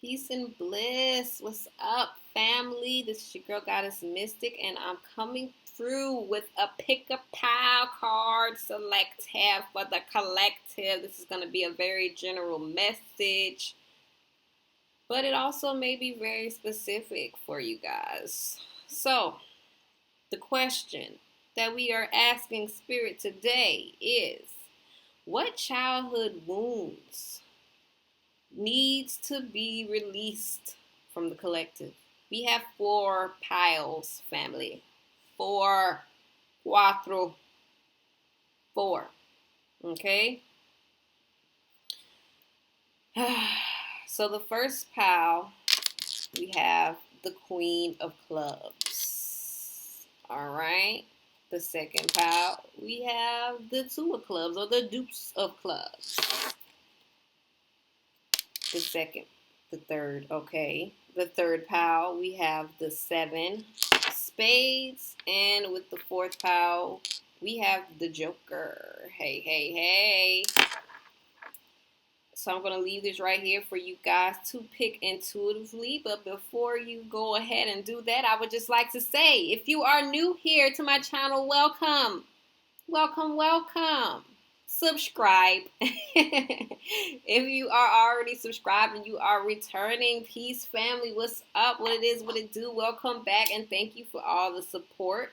Peace and bliss. What's up, family? This is your girl, Goddess Mystic, and I'm coming through with a pick a pile card select tab for the collective. This is going to be a very general message, but it also may be very specific for you guys. So, the question that we are asking Spirit today is, what childhood wounds needs to be released from the collective? We have 4 piles, family. 4, cuatro, 4. Okay? So the first pile, we have the Queen of Clubs. All right? The second pile, we have the Two of Clubs, or the Deuce of Clubs. The third pile, we have the 7 spades, and with the 4th pile, we have the Joker. Hey. So I'm going to leave this right here for you guys to pick intuitively. But before you go ahead and do that, I would just like to say, if you are new here to my channel, welcome. Subscribe. If you are already subscribed and you are returning, peace family, what's up, what it do, welcome back, and thank you for all the support.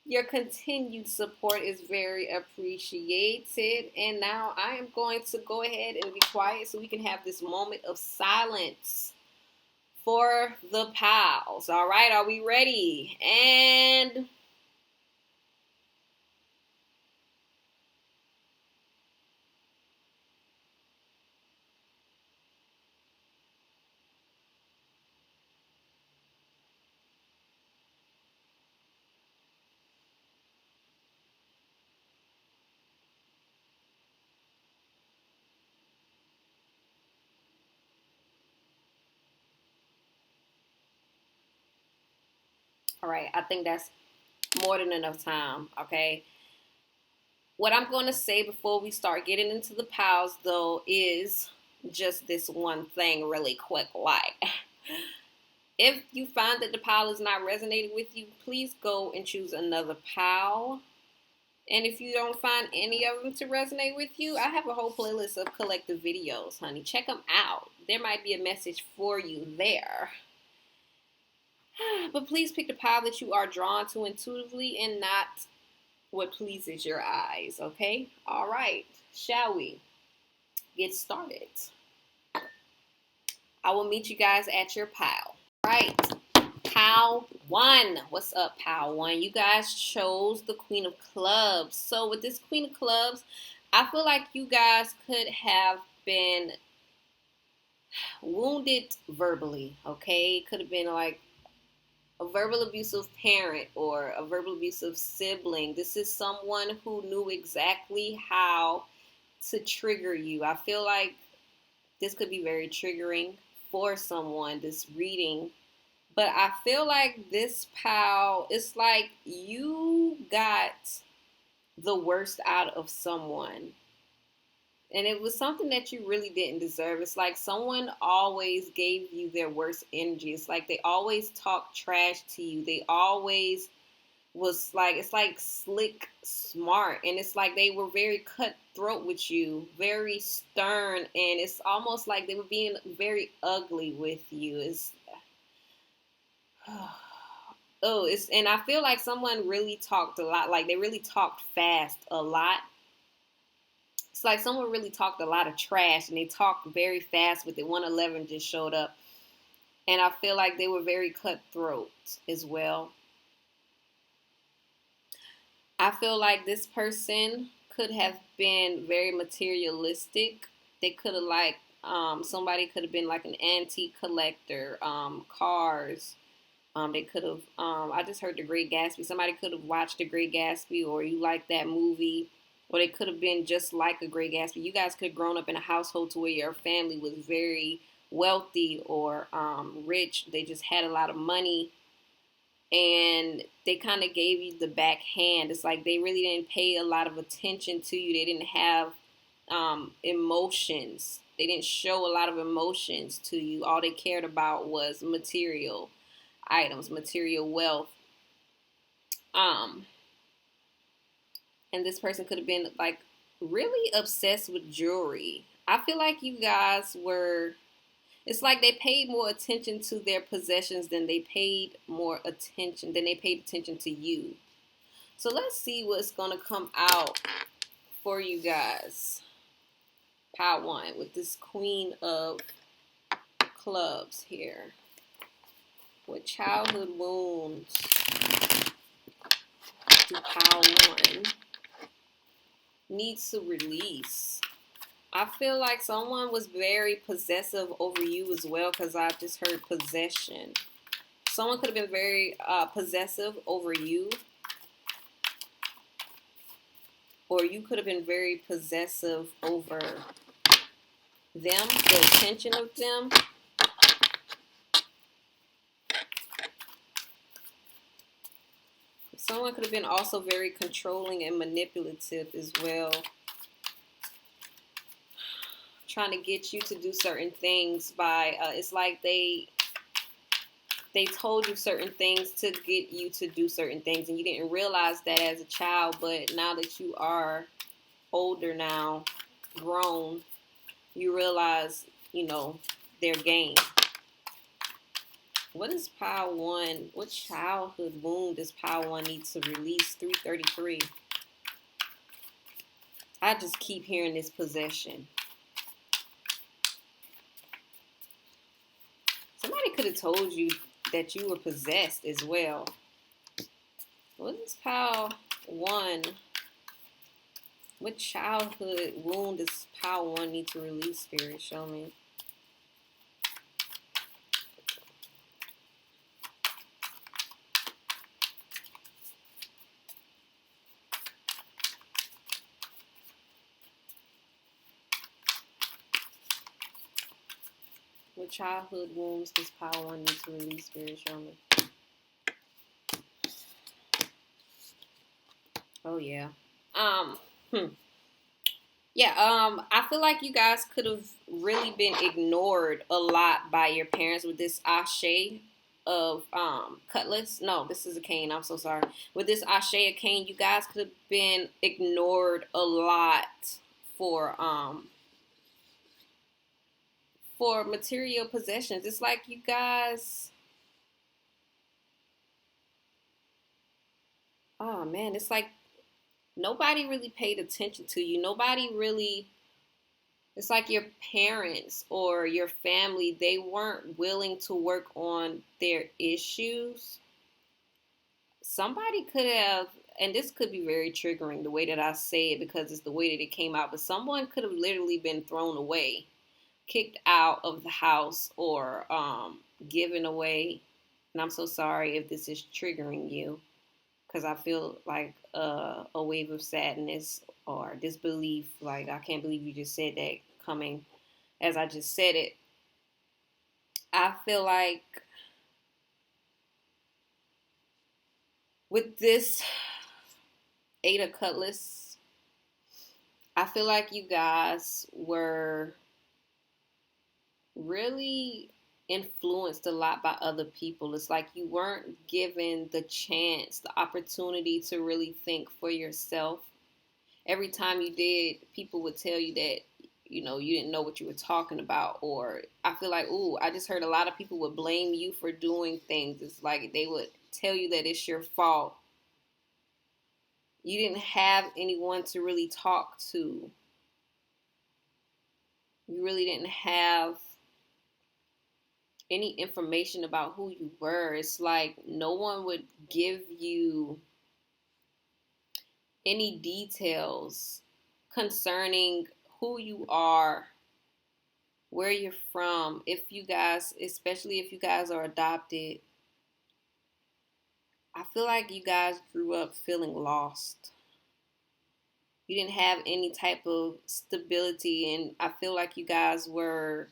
Your continued support is very appreciated. And now I am going to go ahead and be quiet so we can have this moment of silence for the pals. All right, are we ready? And all right, I think that's more than enough time, okay? What I'm going to say before we start getting into the pals, though, is just this one thing really quick. Like, if you find that the pile is not resonating with you, please go and choose another pile. And if you don't find any of them to resonate with you, I have a whole playlist of collective videos, honey. Check them out. There might be a message for you there. But please pick the pile that you are drawn to intuitively and not what pleases your eyes, okay? All right, shall we get started? I will meet you guys at your pile. All right, pile 1. What's up, pile 1? You guys chose the Queen of Clubs. So with this Queen of Clubs, I feel like you guys could have been wounded verbally, okay? Could have been like a verbal abusive parent or a verbal abusive sibling. This is someone who knew exactly how to trigger you. I feel like this could be very triggering for someone, this reading. But I feel like this pal, it's like you got the worst out of someone. And it was something that you really didn't deserve. It's like someone always gave you their worst energy. It's like they always talked trash to you. They always was like, it's like slick smart. And it's like they were very cutthroat with you, very stern. And it's almost like they were being very ugly with you. And I feel like someone really talked a lot. Like they really talked fast a lot. It's like someone really talked a lot of trash and they talked very fast with it. 111 just showed up. And I feel like they were very cutthroat as well. I feel like this person could have been very materialistic. They could have somebody could have been like an antique collector, cars. They could have, I just heard The Great Gatsby. Somebody could have watched The Great Gatsby, or you like that movie. Or they could have been just like a Great Gatsby. You guys could have grown up in a household to where your family was very wealthy or rich. They just had a lot of money. And they kind of gave you the backhand. It's like they really didn't pay a lot of attention to you. They didn't have emotions. They didn't show a lot of emotions to you. All they cared about was material items, material wealth. Um, and this person could have been like really obsessed with jewelry. I feel like you guys were, it's like they paid more attention to their possessions than they paid attention to you. So let's see what's going to come out for you guys. Pile 1 with this Queen of Clubs here. With childhood wounds to pile 1 needs to release. I feel like someone was very possessive over you as well, because I just heard possession. Someone could have been very possessive over you, or you could have been very possessive over them, the attention of them. Someone could have been also very controlling and manipulative as well, trying to get you to do certain things by, it's like they told you certain things to get you to do certain things, and you didn't realize that as a child, but now that you are older now, grown, you realize, their game. What is pile 1? What childhood wound does pile 1 need to release? 333. I just keep hearing this possession. Somebody could have told you that you were possessed as well. What is pile 1? What childhood wound does pile 1 need to release, Spirit? Show me. What childhood wounds does pile 1 need to release, Spirit? Show me. Oh, yeah. Yeah, I feel like you guys could have really been ignored a lot by your parents with this ashe of cutlass. No, this is a cane. I'm so sorry. With this ashe of cane, you guys could have been ignored a lot for material possessions. It's like you guys, oh man, it's like nobody really paid attention to you. Nobody really, it's like your parents or your family, they weren't willing to work on their issues. Somebody could have, and this could be very triggering the way that I say it because it's the way that it came out, but someone could have literally been thrown away, kicked out of the house, or given away. And I'm so sorry if this is triggering you, because I feel like a wave of sadness or disbelief. Like, I can't believe you just said that, coming as I just said it. I feel like with this 8 of Cutlass, I feel like you guys were really influenced a lot by other people. It's like you weren't given the chance, the opportunity to really think for yourself. Every time you did, people would tell you that, you didn't know what you were talking about. Or I feel like, I just heard a lot of people would blame you for doing things. It's like they would tell you that it's your fault. You didn't have anyone to really talk to. You really didn't have any information about who you were. It's like no one would give you any details concerning who you are, where you're from. If you guys, especially if you guys are adopted, I feel like you guys grew up feeling lost. You didn't have any type of stability, and I feel like you guys were,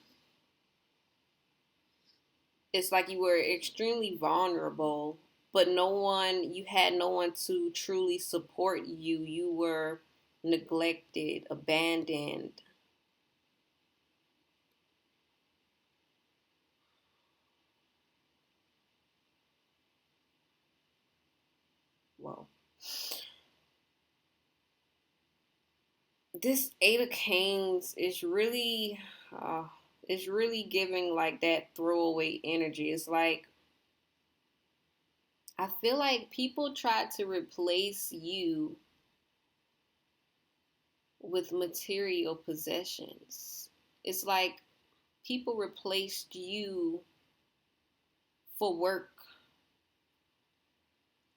it's like you were extremely vulnerable, but you had no one to truly support you. You were neglected, abandoned. Whoa. This Eight of Canes is really giving like that throwaway energy. It's like, I feel like people try to replace you with material possessions. It's like people replaced you for work.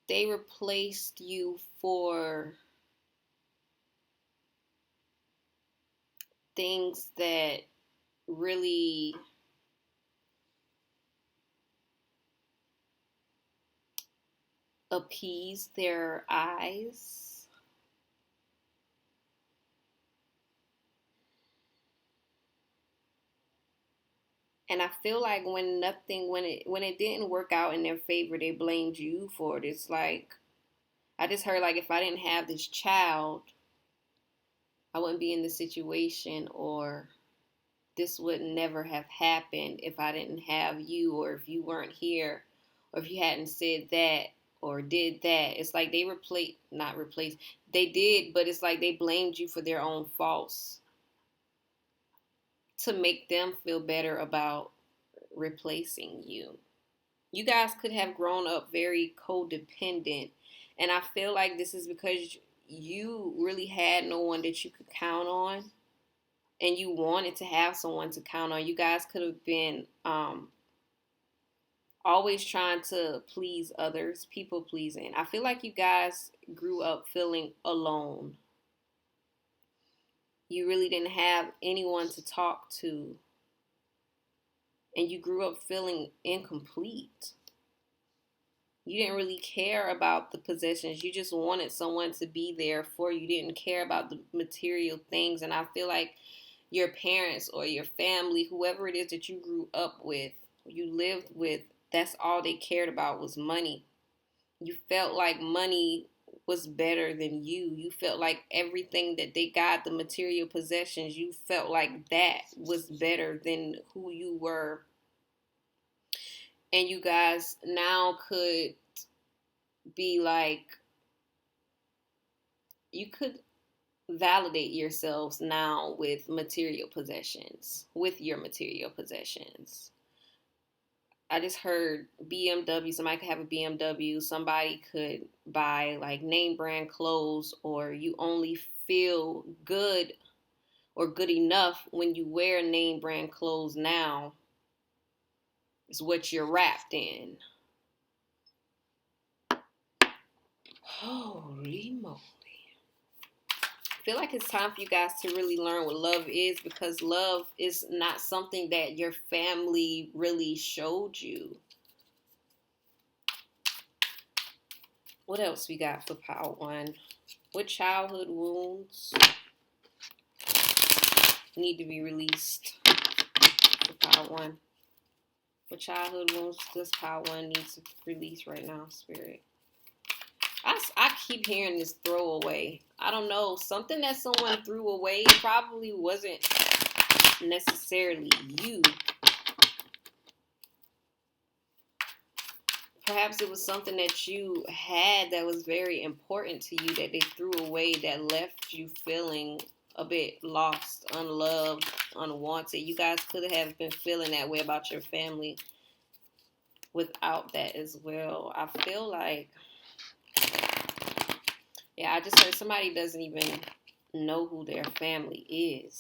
They replaced you for things that really appease their eyes. And I feel like when it didn't work out in their favor, they blamed you for it. It's like, I just heard like, if I didn't have this child, I wouldn't be in this situation, or this would never have happened if I didn't have you, or if you weren't here, or if you hadn't said that or did that. It's like they they did, but it's like they blamed you for their own faults to make them feel better about replacing you. You guys could have grown up very codependent, and I feel like this is because you really had no one that you could count on, and you wanted to have someone to count on. You guys could have been always trying to please others, people pleasing. I feel like you guys grew up feeling alone. You really didn't have anyone to talk to, and you grew up feeling incomplete. You didn't really care about the possessions. You just wanted someone to be there for you. You didn't care about the material things. And I feel like your parents or your family, whoever it is that you grew up with, you lived with, that's all they cared about was money. You felt like money was better than you. You felt like everything that they got, the material possessions, you felt like that was better than who you were. And you guys now could be like, you could validate yourselves now with material possessions, with your material possessions. I just heard BMW. Somebody could have a BMW. Somebody could buy like name brand clothes, or you only feel good or good enough when you wear name brand clothes now. Is what you're wrapped in. Holy moly. I feel like it's time for you guys to really learn what love is, because love is not something that your family really showed you. What else we got for Power 1? What childhood wounds need to be released for Power 1? What childhood wounds does Power 1 need to release right now, Spirit? I keep hearing this throwaway. I don't know. Something that someone threw away probably wasn't necessarily you. Perhaps it was something that you had that was very important to you that they threw away, that left you feeling a bit lost, unloved, unwanted. You guys could have been feeling that way about your family without that as well. I feel like, yeah, I just heard somebody doesn't even know who their family is.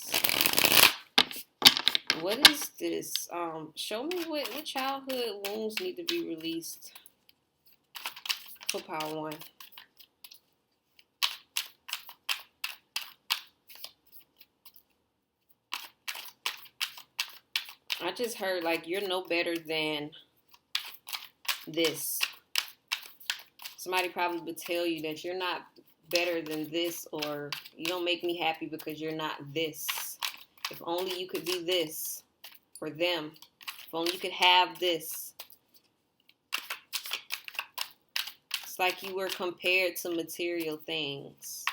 What is this? Show me what childhood wounds need to be released for Power 1. I just heard like, you're no better than this. Somebody probably would tell you that you're not better than this, or you don't make me happy because you're not this. If only you could be this for them. If only you could have this. It's like you were compared to material things.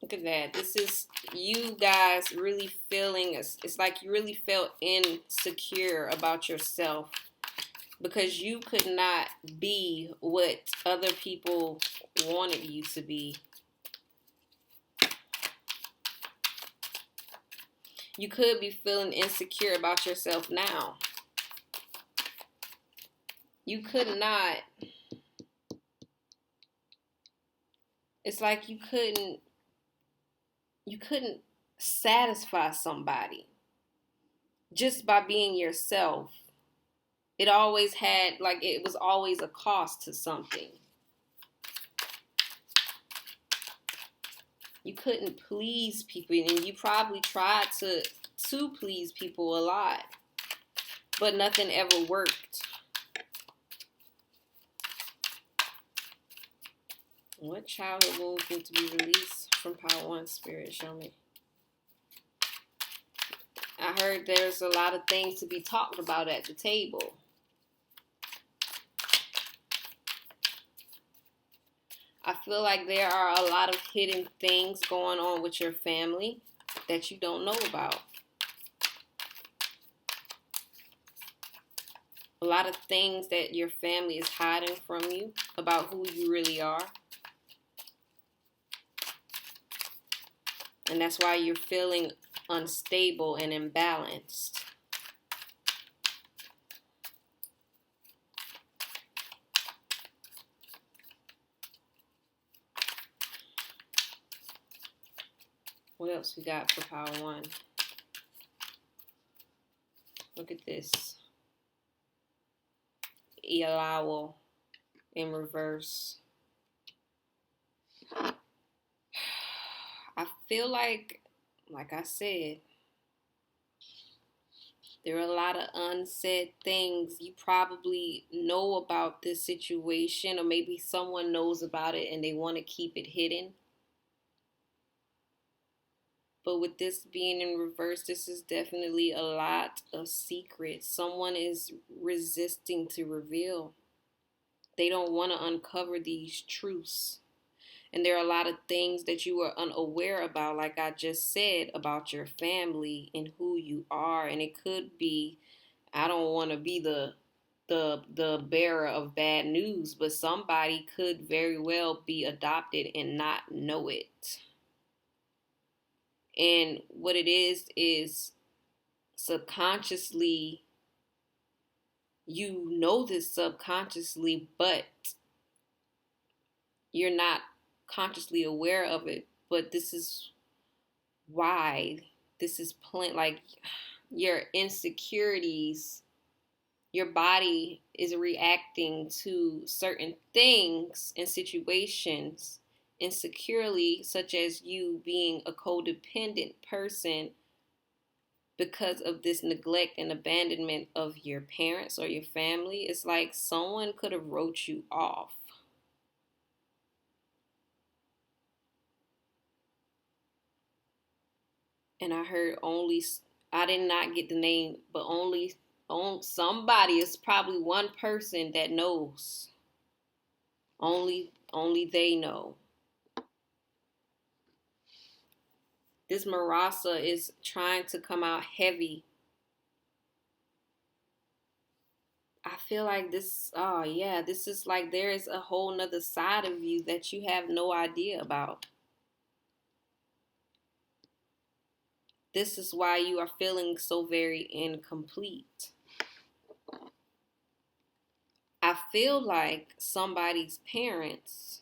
Look at that. This is you guys really feeling, it's like you really felt insecure about yourself. because you could not be what other people wanted you to be. You could be feeling insecure about yourself now. You could not. It's like you couldn't satisfy somebody just by being yourself. It always had, like, it was always a cost to something. You couldn't please people, and you probably tried to please people a lot, but nothing ever worked. What childhood wounds need to be released from Power One Spirit? Show me. I heard there's a lot of things to be talked about at the table. I feel like there are a lot of hidden things going on with your family that you don't know about. A lot of things that your family is hiding from you about who you really are. And that's why you're feeling unstable and imbalanced. What else we got for Power One? Look at this. Ialawal in reverse. I feel like I said, there are a lot of unsaid things. You probably know about this situation, or maybe someone knows about it and they want to keep it hidden. But with this being in reverse, this is definitely a lot of secrets. Someone is resisting to reveal. They don't want to uncover these truths. And there are a lot of things that you are unaware about, like I just said, about your family and who you are. And it could be, I don't want to be the bearer of bad news, but somebody could very well be adopted and not know it. And what it is subconsciously, you know this subconsciously, but you're not consciously aware of it. But this is why this is like your insecurities, your body is reacting to certain things and situations insecurely, such as you being a codependent person because of this neglect and abandonment of your parents or your family. It's like someone could have wrote you off. And I heard I did not get the name, but only somebody, is probably one person that knows. Only they know. This Marasa is trying to come out heavy. I feel like this, this is like there is a whole nother side of you that you have no idea about. This is why you are feeling so very incomplete. I feel like somebody's parents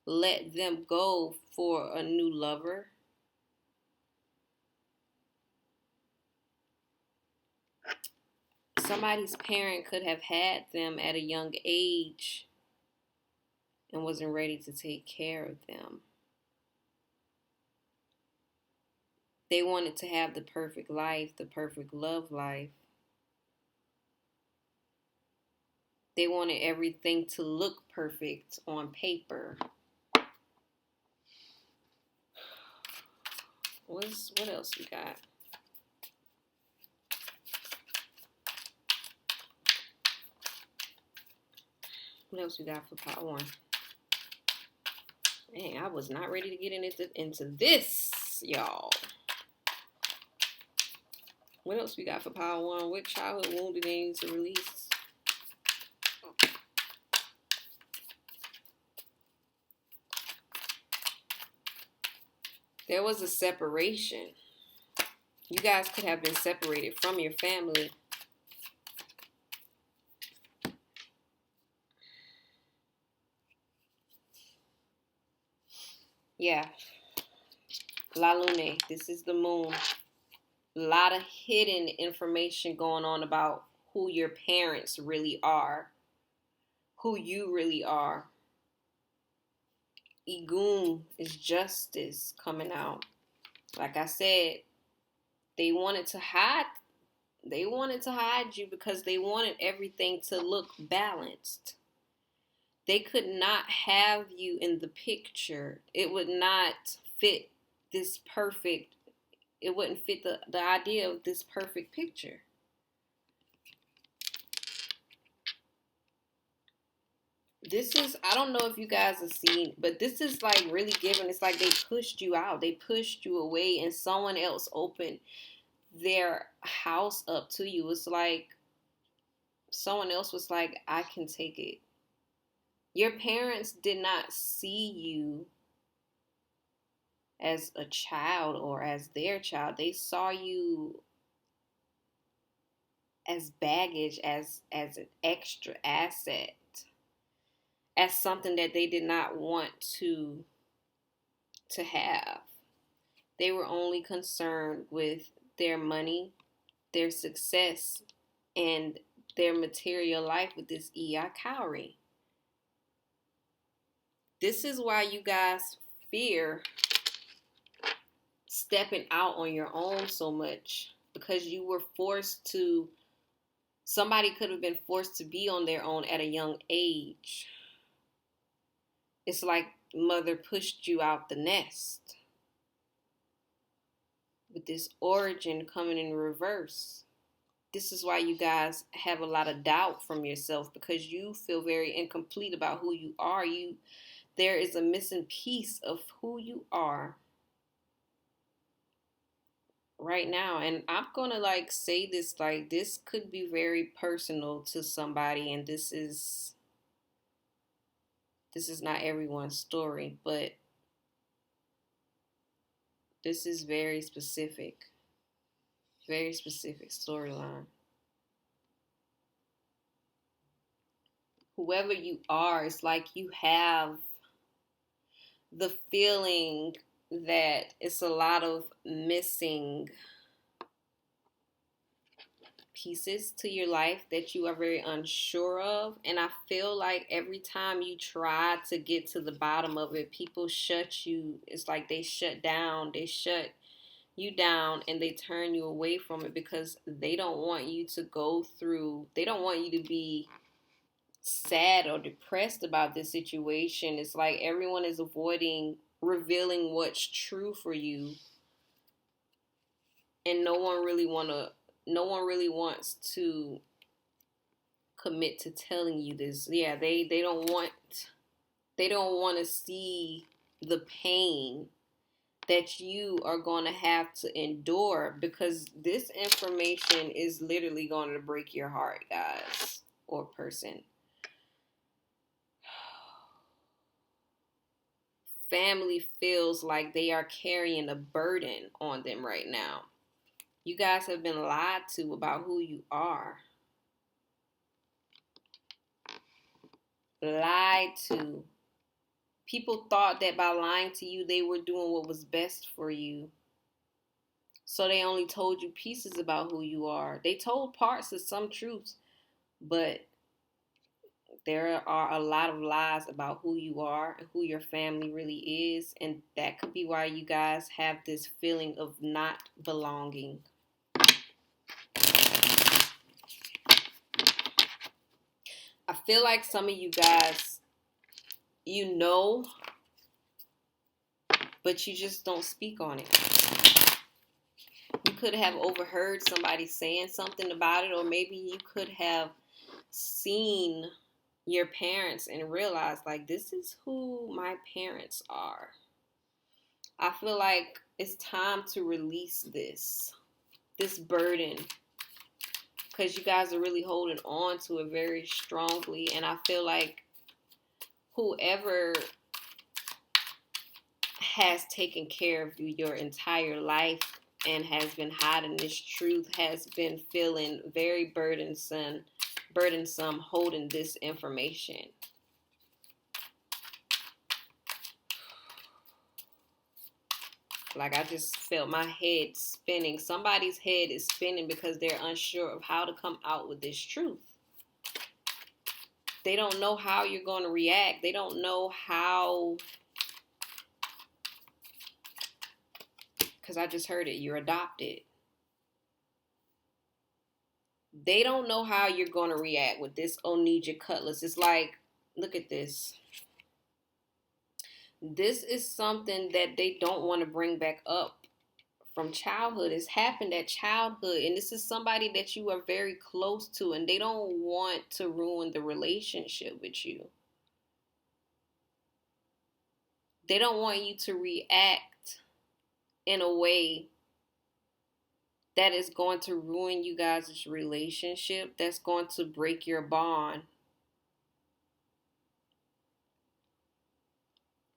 let them go for a new lover. Somebody's parent could have had them at a young age and wasn't ready to take care of them. They wanted to have the perfect life, the perfect love life. They wanted everything to look perfect on paper. What else we got? What else we got for Power One? Man, I was not ready to get into this, y'all. What else we got for Power One? What childhood wound do they need to release? There was a separation. You guys could have been separated from your family. Yeah. La Lune. This is the moon. A lot of hidden information going on about who your parents really are. Who you really are. Igun is justice coming out. Like I said, they wanted to hide you because they wanted everything to look balanced. They could not have you in the picture. It would not fit this perfect, it wouldn't fit the idea of this perfect picture. This is, I don't know if you guys have seen, but this is like really giving, it's like they pushed you out. They pushed you away and someone else opened their house up to you. It's like someone else was like, I can take it. Your parents did not see you as a child or as their child. They saw you as baggage, as an extra asset, as something that they did not want to have. They were only concerned with their money, their success, and their material life with this Iya Cowrie. This is why you guys fear stepping out on your own so much, because you were forced to, somebody could have been forced to be on their own at a young age. It's like mother pushed you out the nest. With this origin coming in reverse. This is why you guys have a lot of doubt from yourself, because you feel very incomplete about who you are. There is a missing piece of who you are right now. And I'm gonna like say this, like this could be very personal to somebody, and this is not everyone's story, but this is very specific storyline. Whoever you are, it's like you have the feeling that it's a lot of missing pieces to your life that you are very unsure of. And I feel like every time you try to get to the bottom of it, people shut you. It's like they shut you down and they turn you away from it because they don't want you to go through, they don't want you to be sad or depressed about this situation. It's like everyone is avoiding revealing what's true for you, and no one really wants to commit to telling you this. Yeah, they don't want to see the pain that you are going to have to endure, because this information is literally going to break your heart, guys, or person. Family feels like they are carrying a burden on them right now. You guys have been lied to about who you are. Lied to. People thought that by lying to you, they were doing what was best for you. So they only told you pieces about who you are. They told parts of some truths, but there are a lot of lies about who you are and who your family really is. And that could be why you guys have this feeling of not belonging. I feel like some of you guys, you know, but you just don't speak on it. You could have overheard somebody saying something about it, or maybe you could have seen your parents and realized, like, this is who my parents are. I feel like it's time to release this burden, because you guys are really holding on to it very strongly. And I feel like whoever has taken care of you your entire life and has been hiding this truth, has been feeling very burdensome holding this information. Like, I just felt my head spinning. Somebody's head is spinning because they're unsure of how to come out with this truth. They don't know how you're going to react. They don't know how, because I just heard it, you're adopted. They don't know how you're going to react with this Onija Cutlass. It's like, look at this. This is something that they don't want to bring back up from childhood. It's happened at childhood, and this is somebody that you are very close to, and they don't want to ruin the relationship with you. They don't want you to react in a way that is going to ruin you guys' relationship, that's going to break your bond.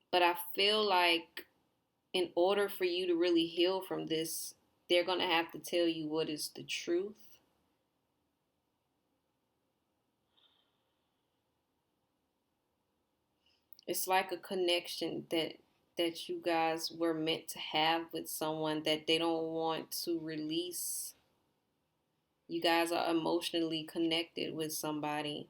But I feel like in order for you to really heal from this, they're going to have to tell you what is the truth. It's like a connection that you guys were meant to have with someone that they don't want to release. You guys are emotionally connected with somebody.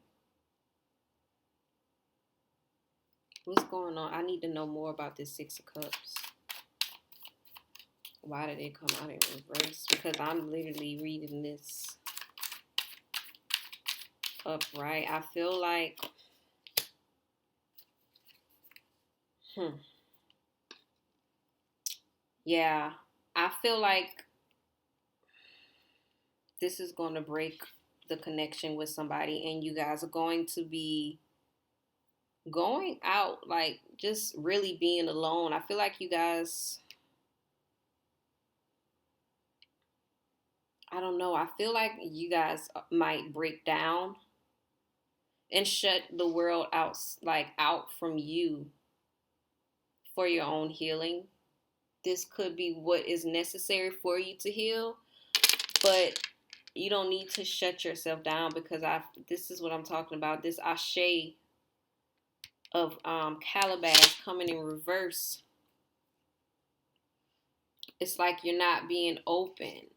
What's going on? I need to know more about this Six of Cups. Why did it come out in reverse? Because I'm literally reading this upright. I feel like, yeah, I feel like this is going to break the connection with somebody, and you guys are going to be going out, like, just really being alone. I feel like you guys, I don't know, I feel like you guys might break down and shut the world out, like, out from you for your own healing. This could be what is necessary for you to heal, but you don't need to shut yourself down, because this is what I'm talking about. This Ashe of Calabash coming in reverse. It's like you're not being open.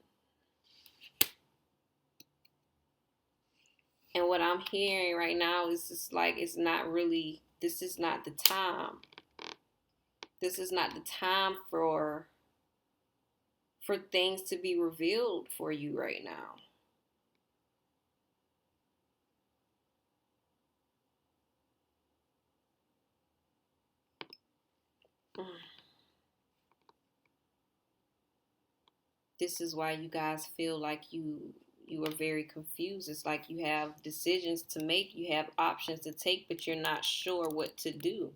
And what I'm hearing right now is just like, it's not really, this is not the time. This is not the time for things to be revealed for you right now. This is why you guys feel like you are very confused. It's like you have decisions to make, you have options to take, but you're not sure what to do.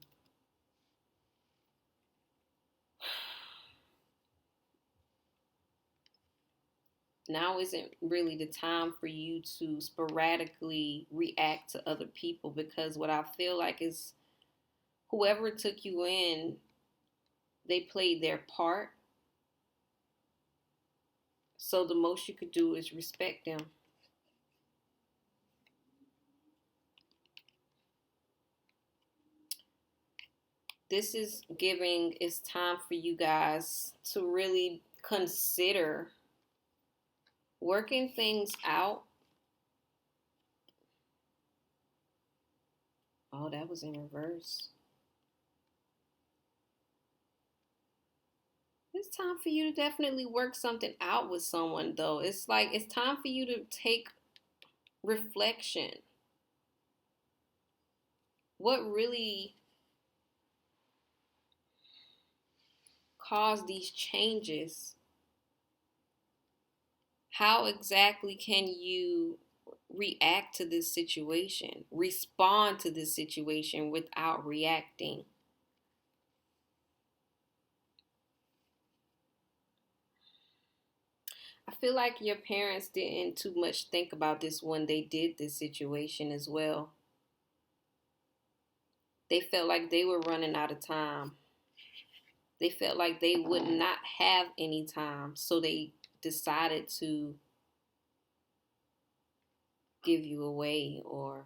Now isn't really the time for you to sporadically react to other people, because what I feel like is whoever took you in, they played their part. So the most you could do is respect them. This is giving, it's time for you guys to really consider working things out. Oh, that was in reverse. It's time for you to definitely work something out with someone, though. It's like, it's time for you to take reflection. What really caused these changes? How exactly can you react to this situation, respond to this situation without reacting? I feel like your parents didn't too much think about this when they did this situation as well. They felt like they were running out of time. They felt like they would not have any time, so they decided to give you away, or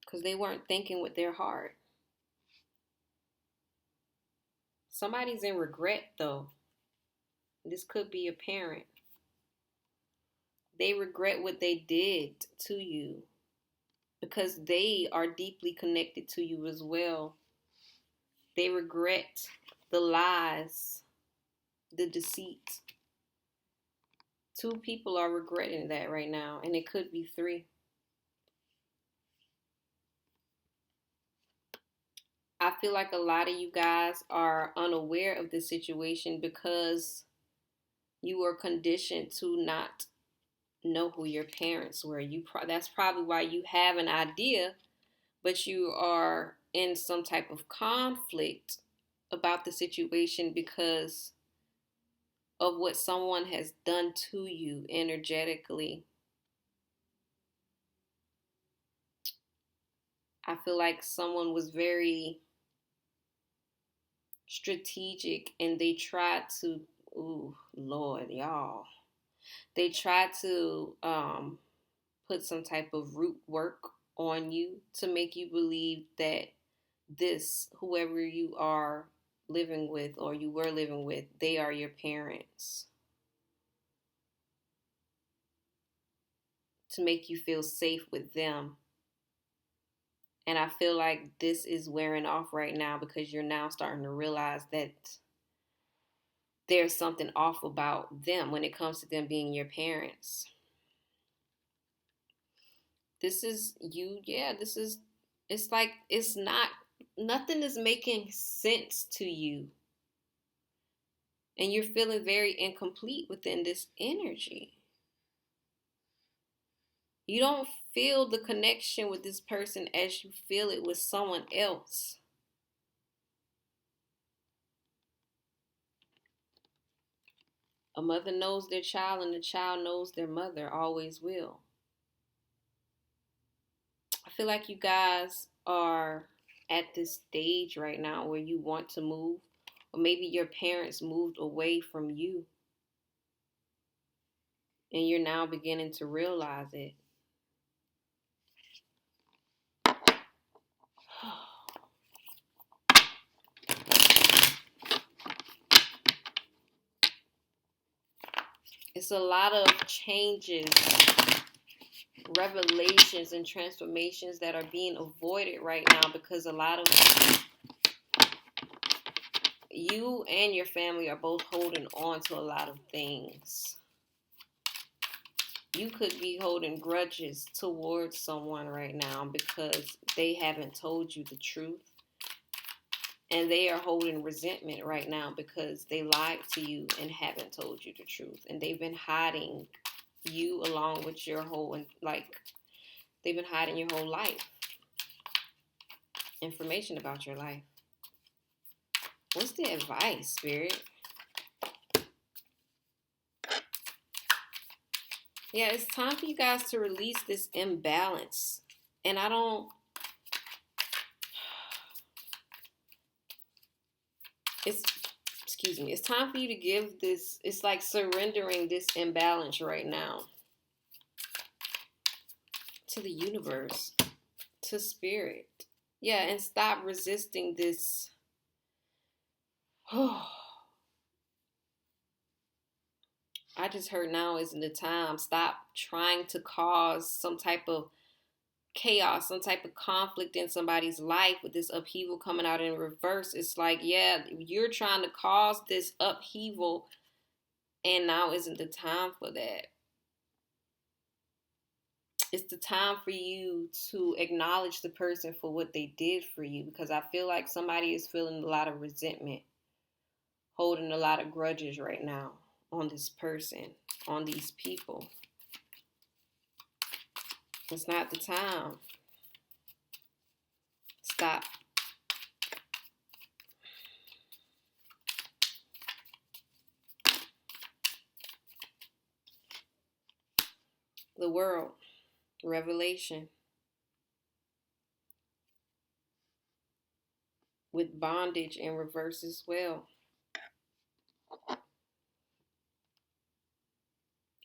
because they weren't thinking with their heart. Somebody's in regret, though. This could be a parent. They regret what they did to you because they are deeply connected to you as well. They regret the lies, the deceit. Two people are regretting that right now, and it could be three. I feel like a lot of you guys are unaware of this situation because you were conditioned to not know who your parents were. That's probably why you have an idea, but you are in some type of conflict about the situation because of what someone has done to you energetically. I feel like someone was very strategic and they tried to, ooh, Lord, y'all. They tried to put some type of root work on you to make you believe that whoever you are living with or you were living with, they are your parents. To make you feel safe with them. And I feel like this is wearing off right now because you're now starting to realize that there's something off about them when it comes to them being your parents. This is you, yeah, it's like nothing is making sense to you. And you're feeling very incomplete within this energy. You don't feel the connection with this person as you feel it with someone else. A mother knows their child and the child knows their mother, always will. I feel like you guys are at this stage right now where you want to move, or maybe your parents moved away from you and you're now beginning to realize it. It's a lot of changes, revelations, and transformations that are being avoided right now because a lot of you and your family are both holding on to a lot of things. You could be holding grudges towards someone right now because they haven't told you the truth. And they are holding resentment right now because they lied to you and haven't told you the truth. And they've been hiding you along with your whole, they've been hiding your whole life. Information about your life. What's the advice, Spirit? Yeah, it's time for you guys to release this imbalance. And it's time for you to give this, it's like surrendering this imbalance right now to the universe, to spirit. Yeah, and stop resisting this. I just heard now isn't the time. Stop trying to cause some type of chaos, some type of conflict in somebody's life with this upheaval coming out in reverse. It's like, yeah, you're trying to cause this upheaval, and now isn't the time for that. It's the time for you to acknowledge the person for what they did for you, because I feel like somebody is feeling a lot of resentment, holding a lot of grudges right now on this person, on these people. It's not the time. Stop. The world. Revelation. with bondage in reverse as well.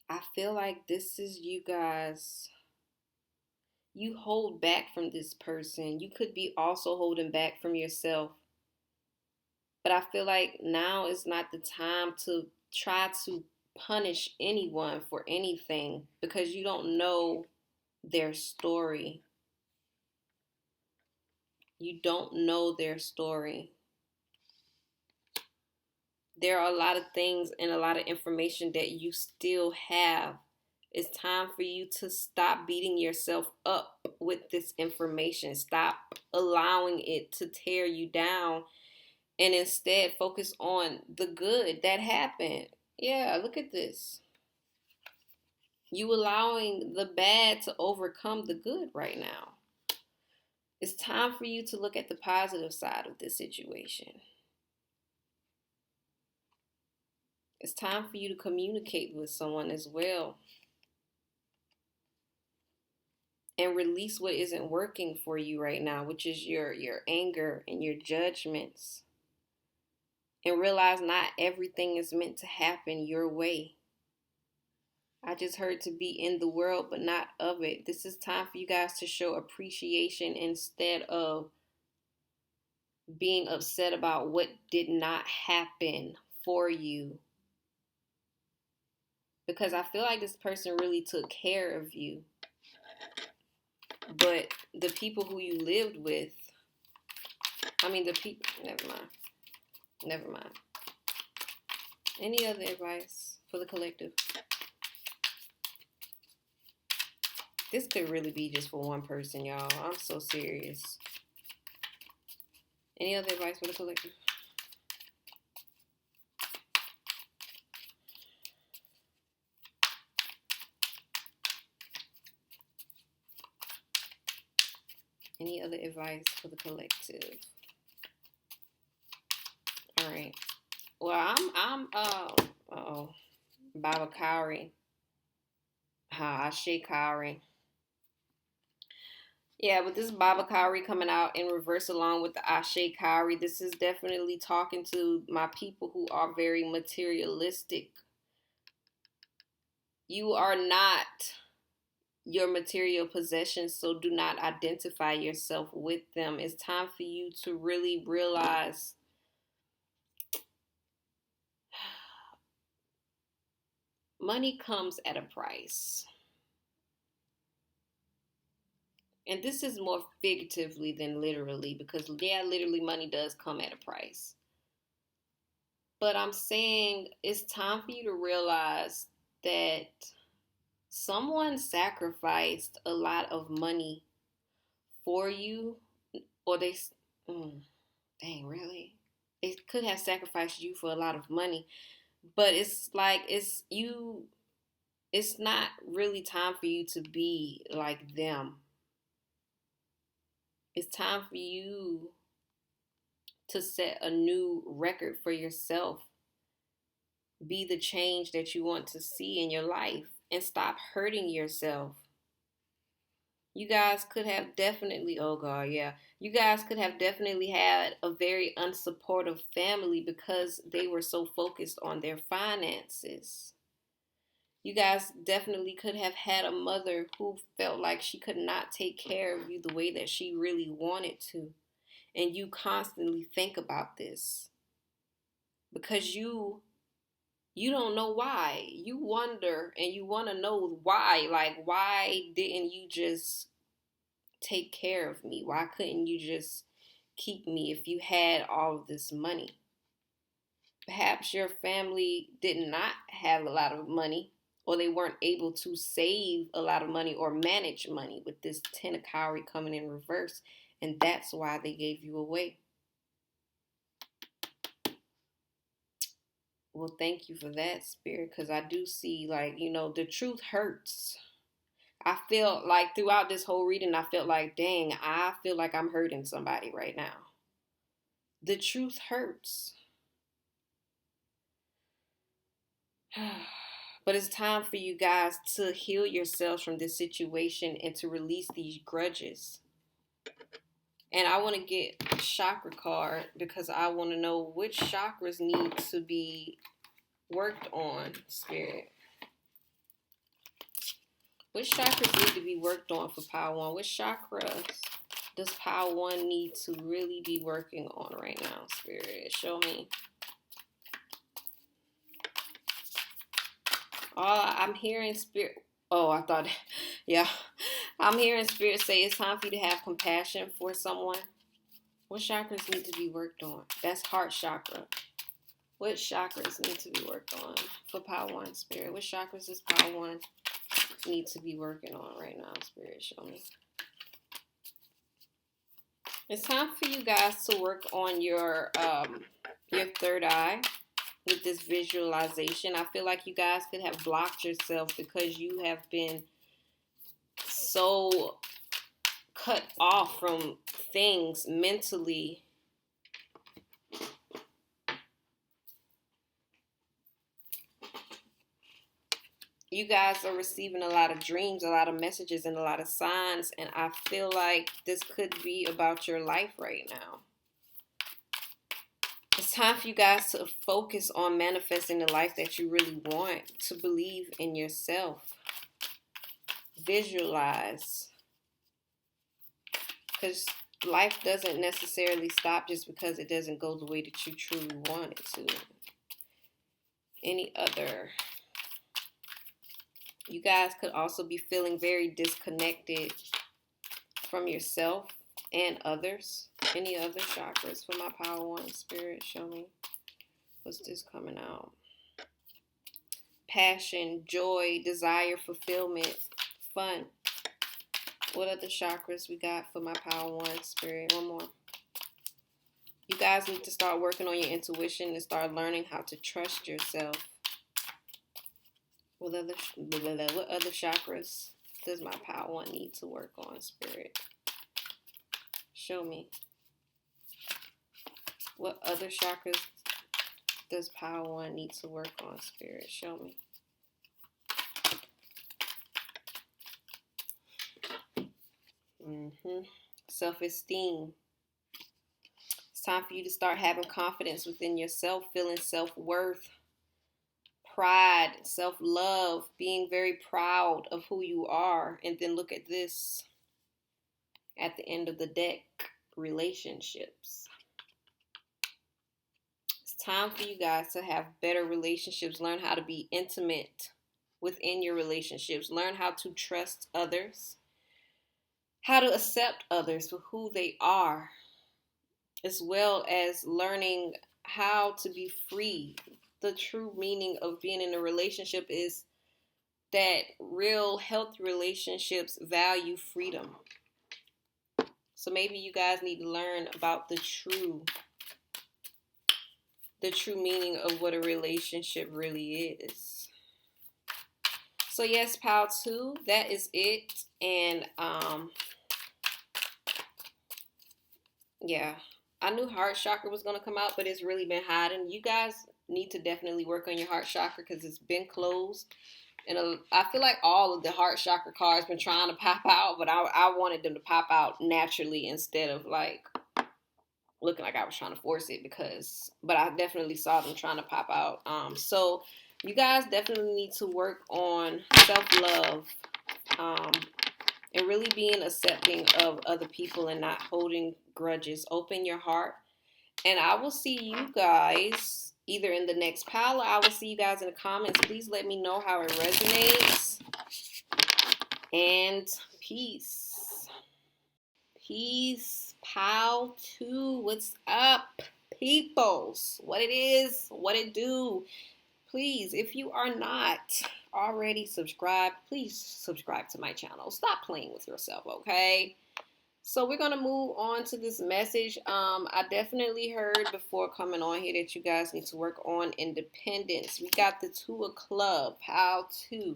I feel like this is you guys. You hold back from this person. You could be also holding back from yourself. But I feel like now is not the time to try to punish anyone for anything because you don't know their story. You don't know their story. There are a lot of things and a lot of information that you still have. It's time for you to stop beating yourself up with this information. Stop allowing it to tear you down and instead focus on the good that happened. Yeah, look at this. You allowing the bad to overcome the good right now. It's time for you to look at the positive side of this situation. It's time for you to communicate with someone as well and release what isn't working for you right now, which is your anger and your judgments. And realize not everything is meant to happen your way. I just heard to be in the world but not of it. This is time for you guys to show appreciation instead of being upset about what did not happen for you. Because I feel like this person really took care of you. But the people who you lived with, never mind. Any other advice for the collective? This could really be just for one person, y'all. I'm so serious. Any other advice for the collective? Any other advice for the collective? All right. Well, I'm Baba Kauri. Ashe Kauri. Yeah, with this Baba Kauri coming out in reverse along with the Ashe Kauri, this is definitely talking to my people who are very materialistic. You are not your material possessions, so do not identify yourself with them. It's time for you to really realize money comes at a price. And this is more figuratively than literally because, yeah, literally money does come at a price. But I'm saying it's time for you to realize that someone sacrificed a lot of money for you, or dang, really? They could have sacrificed you for a lot of money, but it's like it's not really time for you to be like them. It's time for you to set a new record for yourself. Be the change that you want to see in your life and stop hurting yourself. You guys could have definitely, oh God, yeah. You guys could have definitely had a very unsupportive family because they were so focused on their finances. You guys definitely could have had a mother who felt like she could not take care of you the way that she really wanted to. And you constantly think about this because you don't know why. You wonder and you want to know why. Like, why didn't you just take care of me? Why couldn't you just keep me if you had all of this money? Perhaps your family did not have a lot of money, or they weren't able to save a lot of money or manage money with this Ten of Cowrie coming in reverse, and that's why they gave you away. Well, thank you for that, Spirit, because I do see, like, the truth hurts. I feel like throughout this whole reading, I felt like, dang, I feel like I'm hurting somebody right now. The truth hurts. But it's time for you guys to heal yourselves from this situation and to release these grudges. And I want to get a chakra card because I want to know which chakras need to be worked on, Spirit. Which chakras need to be worked on for Power 1? Which chakras does Power 1 need to really be working on right now, Spirit? Show me. I'm hearing Spirit. Oh, I thought, yeah. I'm hearing Spirit say it's time for you to have compassion for someone. What chakras need to be worked on? That's heart chakra. What chakras need to be worked on for Power 1, Spirit? What chakras does Power 1 need to be working on right now, Spirit? Show me. It's time for you guys to work on your third eye with this visualization. I feel like you guys could have blocked yourself because you have been so cut off from things mentally. You guys are receiving a lot of dreams, a lot of messages, and a lot of signs. And I feel like this could be about your life right now. It's time for you guys to focus on manifesting the life that you really want, to believe in yourself. Visualize. Because life doesn't necessarily stop just because it doesn't go the way that you truly want it to. Any other? You guys could also be feeling very disconnected from yourself and others. Any other chakras for my Power 1, Spirit? Show me. What's this coming out? Passion, joy, desire, fulfillment, fun. What other chakras we got for my Power 1, Spirit? One more. You guys need to start working on your intuition and start learning how to trust yourself. What other chakras does my Power 1 need to work on, Spirit? Show me. What other chakras does Power 1 need to work on, Spirit? Show me. Self-esteem. It's time for you to start having confidence within yourself, feeling self-worth, pride, self-love, being very proud of who you are. And then look at this at the end of the deck, relationships. It's time for you guys to have better relationships. Learn how to be intimate within your relationships. Learn how to trust others, how to accept others for who they are, as well as learning how to be free. The true meaning of being in a relationship is that real healthy relationships value freedom. So maybe you guys need to learn about the true meaning of what a relationship really is. So yes, Power 2, that is it. And yeah, I knew heart chakra was going to come out, but it's really been hiding. You guys need to definitely work on your heart chakra because it's been closed. And I feel like all of the heart chakra cards been trying to pop out, but I wanted them to pop out naturally instead of like looking like I was trying to force it but I definitely saw them trying to pop out. So you guys definitely need to work on self-love, and really being accepting of other people and not holding grudges. Open your heart. And I will see you guys either in the next pile or I will see you guys in the comments. Please let me know how it resonates. And peace. Peace. Pile 2. What's up, peoples? What it is, what it do. Please, if you are not already subscribed, please subscribe to my channel. Stop playing with yourself, okay? So we're going to move on to this message. I definitely heard before coming on here that you guys need to work on independence. We got the 2 of club, Pile 2.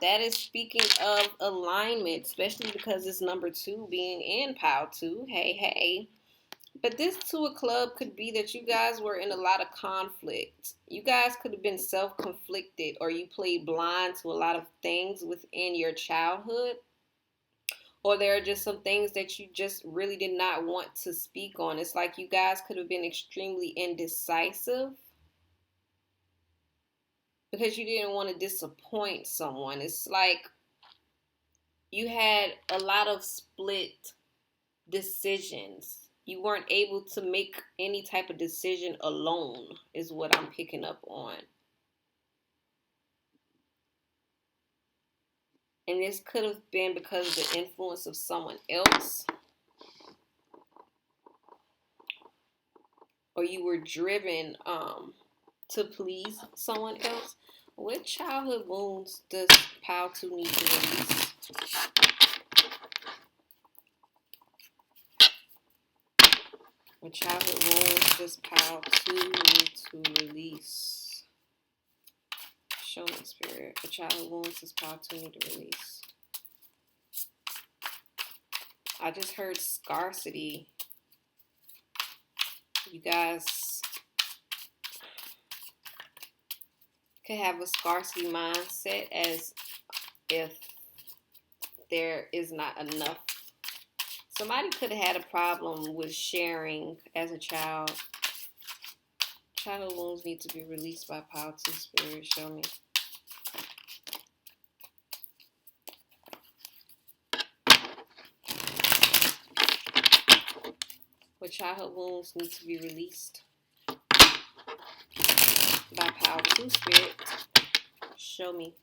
That is speaking of alignment, especially because it's number 2 being in Pile 2. Hey, hey. But this 2 of club could be that you guys were in a lot of conflict. You guys could have been self-conflicted or you played blind to a lot of things within your childhood. Or there are just some things that you just really did not want to speak on. It's like you guys could have been extremely indecisive because you didn't want to disappoint someone. It's like you had a lot of split decisions. You weren't able to make any type of decision alone, is what I'm picking up on. And this could have been because of the influence of someone else, or you were driven to please someone else. What childhood wounds does Pile 2 need to release? What childhood wounds does Pile 2 need to release? Show me, Spirit. What childhood wounds does Pile 2 need to release? I just heard scarcity. You guys could have a scarcity mindset as if there is not enough. Somebody could have had a problem with sharing as a child. Childhood wounds need to be released by Pile 2, Spirit. Show me. What childhood wounds need to be released by Pile 2, Spirit? Show me.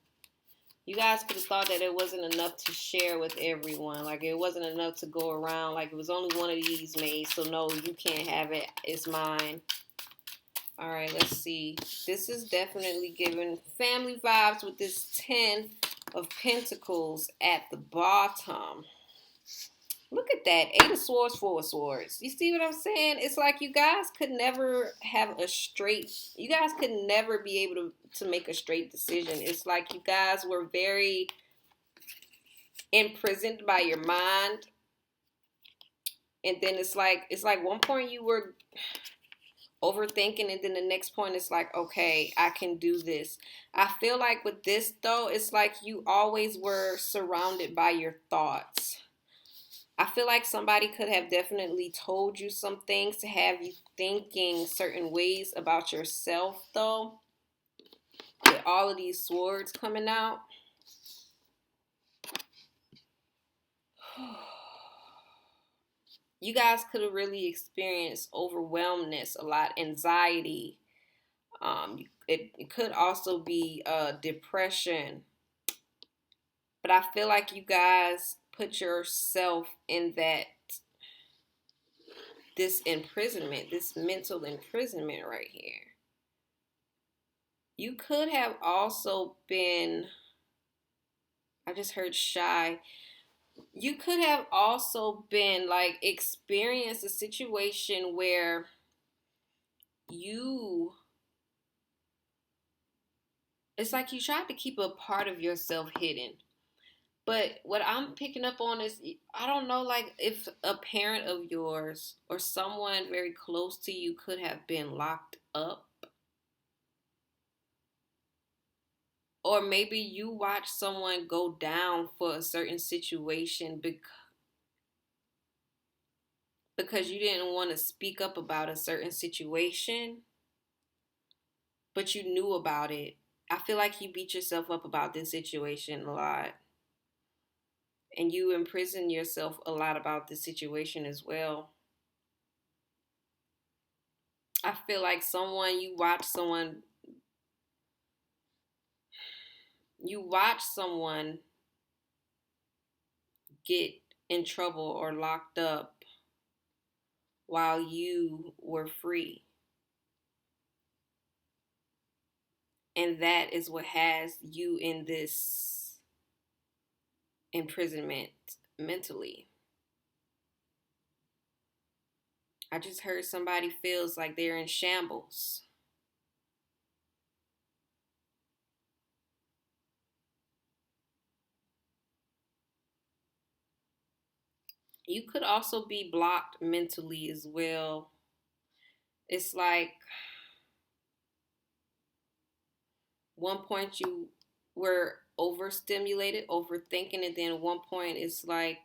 You guys could have thought that it wasn't enough to share with everyone. Like it wasn't enough to go around. Like it was only one of these made. So no, you can't have it. It's mine. All right, let's see. This is definitely giving family vibes with this 10 of Pentacles at the bottom. Look at that. 8 of Swords, 4 of Swords. You see what I'm saying? It's like you guys could never have a straight... You guys could never be able to make a straight decision. It's like you guys were very imprisoned by your mind. And then it's like one point you were overthinking, and then the next point it's like, okay, I can do this. I feel like with this, though, it's like you always were surrounded by your thoughts. I feel like somebody could have definitely told you some things to have you thinking certain ways about yourself, though. With all of these swords coming out. You guys could have really experienced overwhelmness, a lot, anxiety. It could also be depression. But I feel like you guys put yourself in this imprisonment, this mental imprisonment right here. You could have also been, I just heard shy. You could have also been like experienced a situation where it's like you tried to keep a part of yourself hidden. But what I'm picking up on is, I don't know, like if a parent of yours or someone very close to you could have been locked up. Or maybe you watch someone go down for a certain situation because you didn't want to speak up about a certain situation, but you knew about it. I feel like you beat yourself up about this situation a lot. And you imprison yourself a lot about this situation as well. I feel like you watch someone get in trouble or locked up while you were free. And that is what has you in this imprisonment mentally. I just heard somebody feels like they're in shambles. You could also be blocked mentally as well. It's like one point you were overstimulated, overthinking, and then one point it's like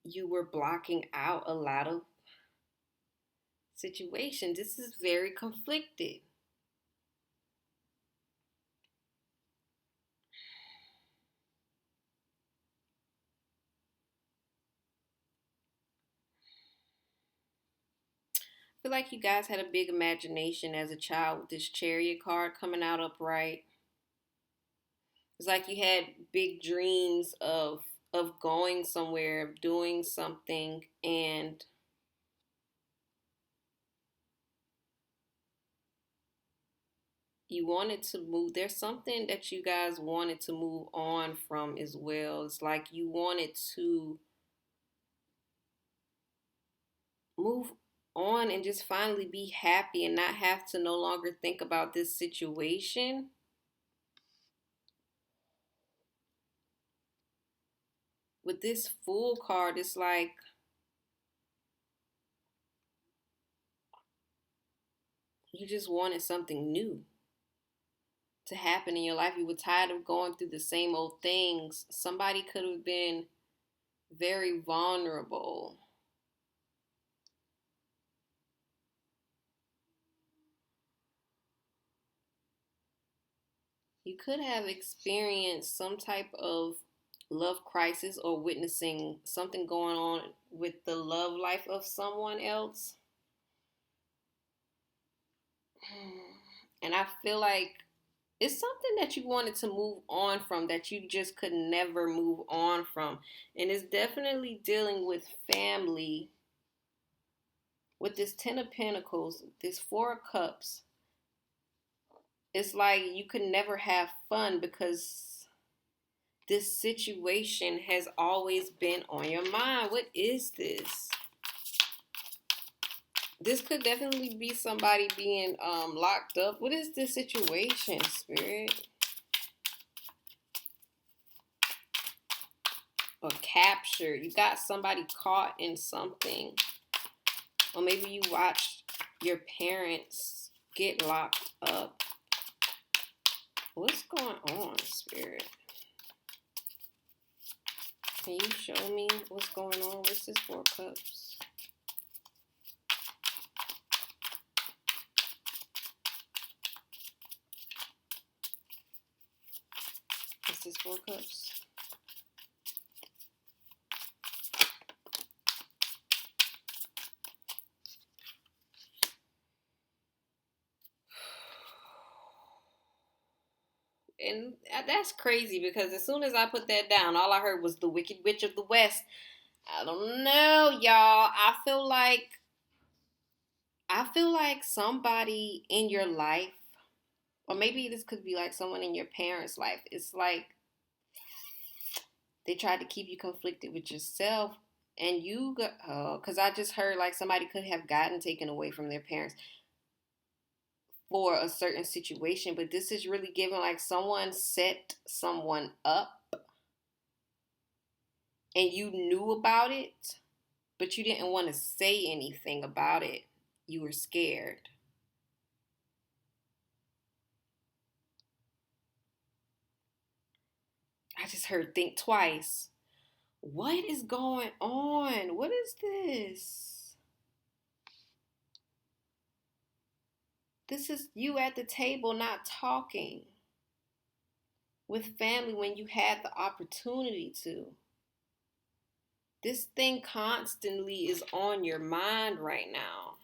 you were blocking out a lot of situations. This is very conflicted. I feel like you guys had a big imagination as a child with this chariot card coming out upright. It's like you had big dreams of going somewhere, of doing something, and you wanted to move. There's something that you guys wanted to move on from as well. It's like you wanted to move on and just finally be happy and not have to no longer think about this situation. With this Fool card, it's like you just wanted something new to happen in your life. You were tired of going through the same old things. Somebody could have been very vulnerable. You could have experienced some type of love crisis or witnessing something going on with the love life of someone else. And I feel like it's something that you wanted to move on from that you just could never move on from. And it's definitely dealing with family. With this 10 of Pentacles, this 4 of Cups, it's like you could never have fun because this situation has always been on your mind. What is this? This could definitely be somebody being locked up. What is this situation, Spirit? Or captured. You got somebody caught in something. Or maybe you watched your parents get locked up. What's going on, Spirit? Can you show me what's going on? What's this 4 Cups? What's this 4 Cups? And that's crazy because as soon as I put that down, all I heard was the Wicked Witch of the West. I don't know, y'all. I feel like somebody in your life, or maybe this could be like someone in your parents' life. It's like they tried to keep you conflicted with yourself, and you got, because I just heard like somebody could have gotten taken away from their parents for a certain situation, but this is really giving like someone set someone up and you knew about it, but you didn't want to say anything about it. You were scared. I just heard think twice. What is going on? What is this? This is you at the table not talking with family when you had the opportunity to. This thing constantly is on your mind right now.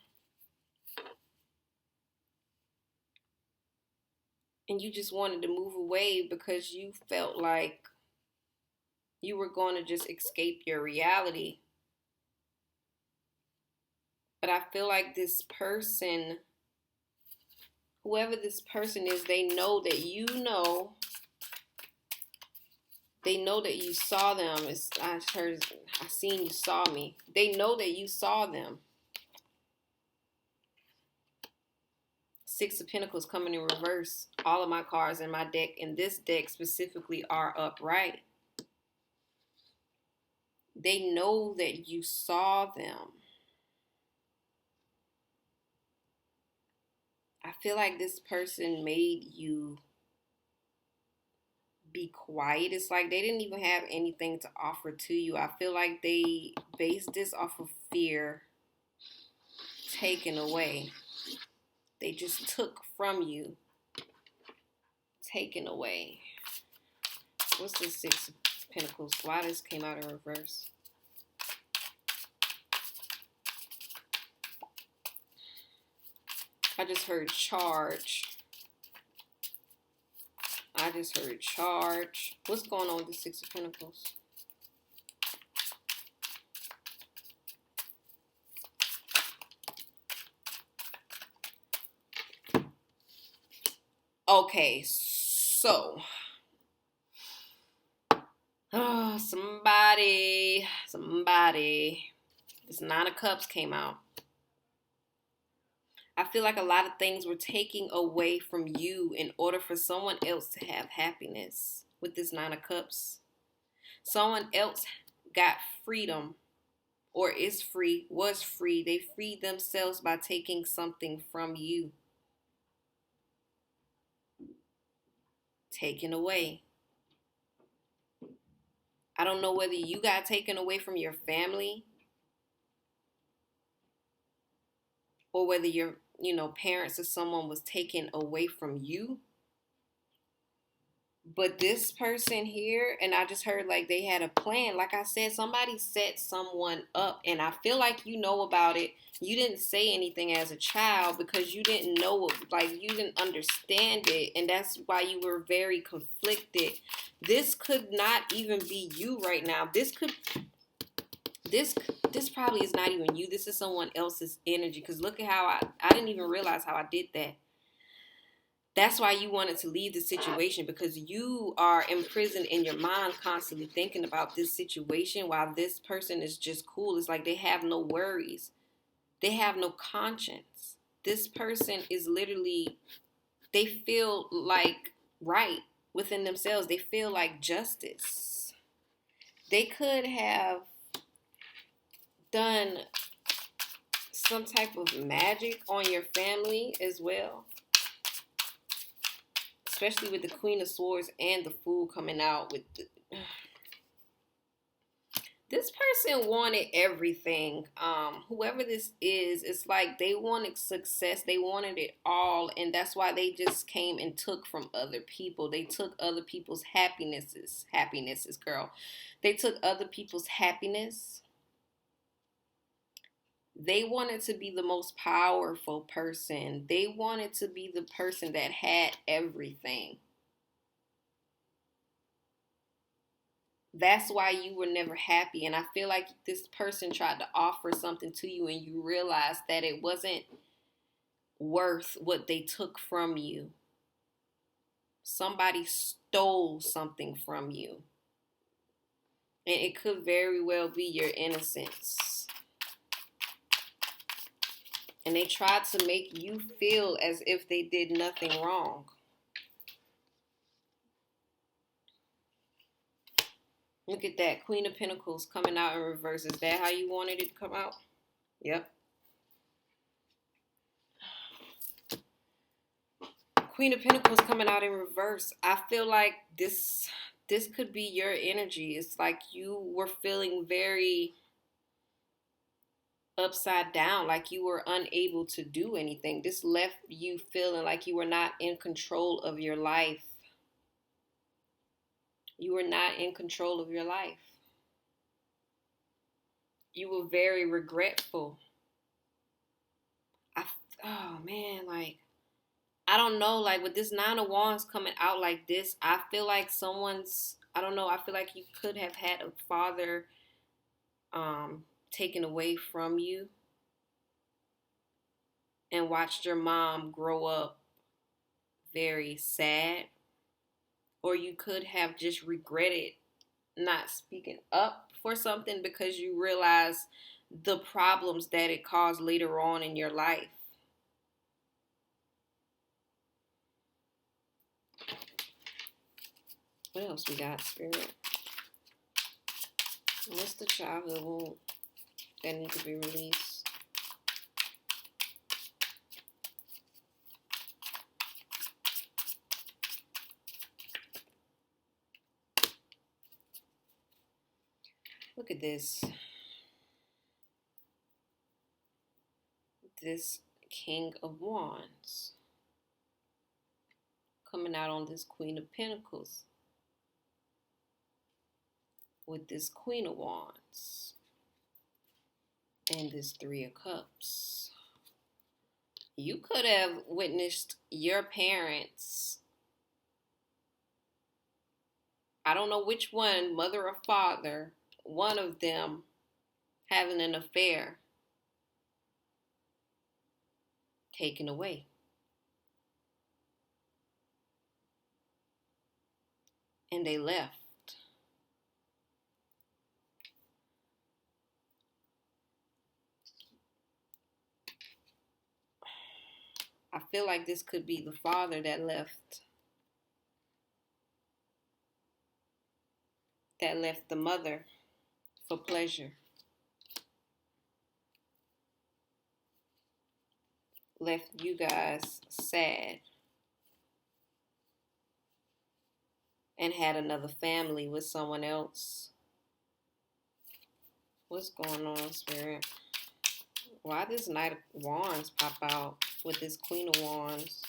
And you just wanted to move away because you felt like you were going to just escape your reality. But I feel like this person, whoever this person is, they know that you know. They know that you saw them. I seen you saw me. They know that you saw them. 6 of Pentacles coming in reverse. All of my cards in my deck, in this deck specifically, are upright. They know that you saw them. I feel like this person made you be quiet. It's like they didn't even have anything to offer to you. I feel like they based this off of fear taken away. They just took from you, taken away. What's the Six of Pentacles? Why this came out in reverse? I just heard charge. I just heard charge. What's going on with the Six of Pentacles? Okay, so somebody, this Nine of Cups came out. I feel like a lot of things were taking away from you in order for someone else to have happiness with this Nine of Cups. Someone else got freedom, or is free, was free. They freed themselves by taking something from you. Taken away. I don't know whether you got taken away from your family or whether your, parents or someone was taken away from you. But this person here, and I just heard like they had a plan. Like I said, somebody set someone up, and I feel like you know about it. You didn't say anything as a child because you didn't know it, like you didn't understand it, and that's why you were very conflicted. This could not even be you right now. This probably is not even you. This is someone else's energy. Because look at how I didn't even realize how I did that. That's why you wanted to leave the situation, because you are imprisoned in your mind constantly thinking about this situation while this person is just cool. It's like they have no worries. They have no conscience. This person is literally, they feel like right within themselves. They feel like justice. They could have done some type of magic on your family as well. Especially with the Queen of Swords and the Fool coming out with the... This person wanted everything. Whoever this is, it's like they wanted success. They wanted it all. And that's why they just came and took from other people. They took other people's happinesses, girl. They took other people's happiness. They wanted to be the most powerful person. They wanted to be the person that had everything. That's why you were never happy. And I feel like this person tried to offer something to you and you realized that it wasn't worth what they took from you. Somebody stole something from you. And it could very well be your innocence. And they tried to make you feel as if they did nothing wrong. Look at that. Queen of Pentacles coming out in reverse. Is that how you wanted it to come out? Yep. Queen of Pentacles coming out in reverse. I feel like this could be your energy. It's like you were feeling very upside down, like you were unable to do anything. This left you feeling like you were not in control of your life. You were not in control of your life. You were very regretful. Oh man, like, I don't know, like with this Nine of Wands coming out like this, I feel like someone's, I don't know, I feel like you could have had a father taken away from you and watched your mom grow up very sad. Or you could have just regretted not speaking up for something because you realize the problems that it caused later on in your life. What else we got, Spirit? What's the childhood wound that needs to be released? Look at this. This King of Wands coming out on this Queen of Pentacles with this Queen of Wands and this Three of Cups. You could have witnessed your parents, I don't know which one, mother or father, one of them having an affair taken away. And they left. I feel like this could be the father that left. That left the mother for pleasure. Left you guys sad. And had another family with someone else. What's going on, Spirit? Why this Knight of Wands pop out with this Queen of Wands?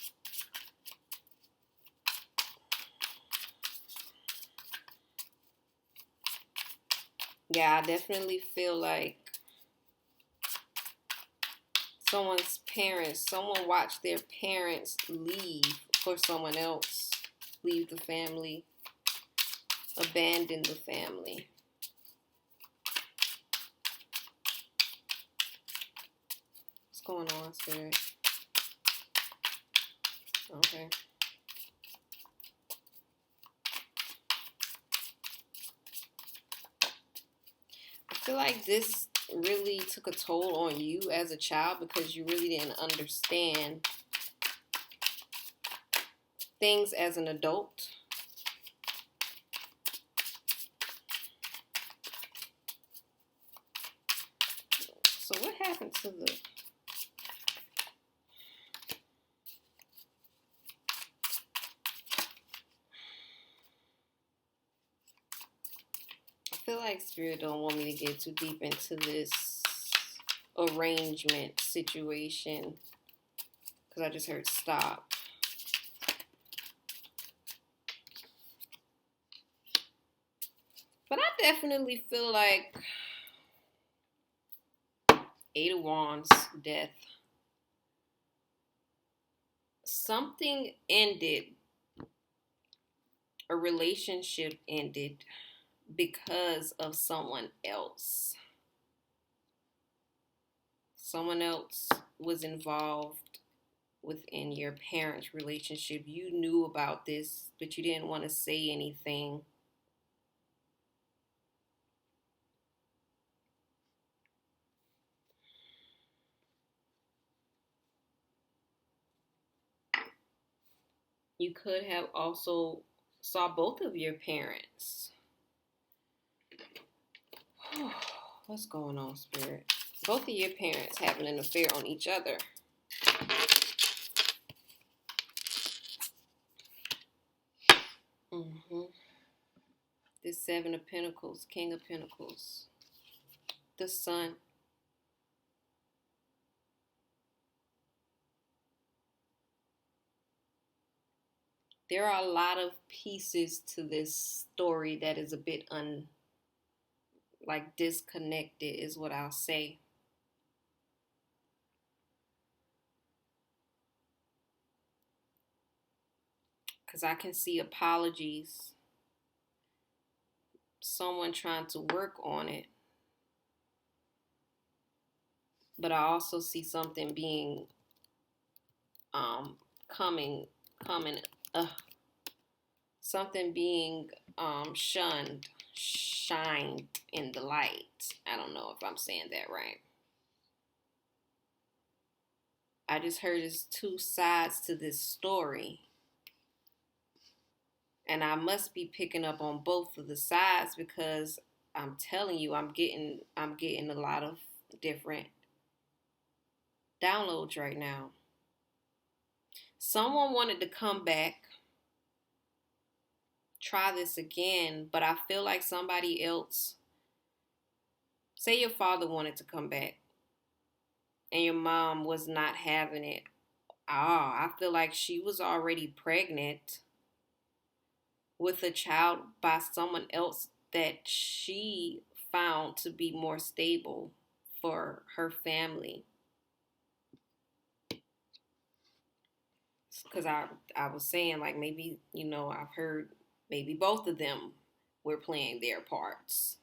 Yeah, I definitely feel like someone's parents, someone watched their parents leave for someone else. Leave the family. Abandon the family. What's going on, Spirit? Okay. I feel like this really took a toll on you as a child because you really didn't understand things as an adult. So what happened to the... I feel like Spirit don't want me to get too deep into this arrangement situation because I just heard stop. But I definitely feel like Eight of Wands, death. Something ended. A relationship ended because of someone else. Someone else was involved within your parents' relationship. You knew about this, but you didn't want to say anything. You could have also saw both of your parents. What's going on, Spirit? Both of your parents having an affair on each other. This Seven of Pentacles, King of Pentacles. The Sun. There are a lot of pieces to this story that is a bit disconnected is what I'll say. Because I can see apologies. Someone trying to work on it. But I also see something being something being shined in the light. I don't know if I'm saying that right. I just heard there's two sides to this story. And I must be picking up on both of the sides because I'm telling you, I'm getting a lot of different downloads right now. Someone wanted to come back, try this again, but I feel like somebody else Say your father wanted to come back and your mom was not having it. I feel like she was already pregnant with a child by someone else that she found to be more stable for her family. Because I was saying, like, maybe, I've heard maybe both of them were playing their parts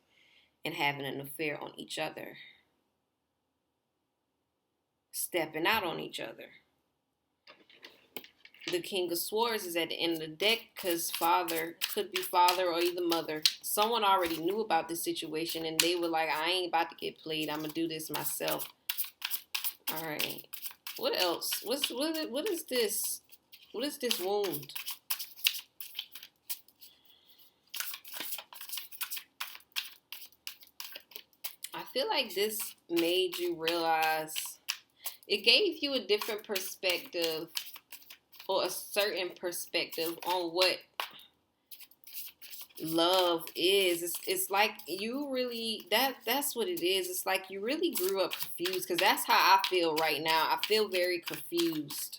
and having an affair on each other, stepping out on each other. The King of Swords is at the end of the deck because father, could be father or either mother. Someone already knew about this situation and they were like, I ain't about to get played. I'm going to do this myself. All right. What else? What is this? What is this wound? I feel like this made you realize, it gave you a different perspective or a certain perspective on what love is. It's like you really, that's what it is. It's like you really grew up confused, because that's how I feel right now. I feel very confused.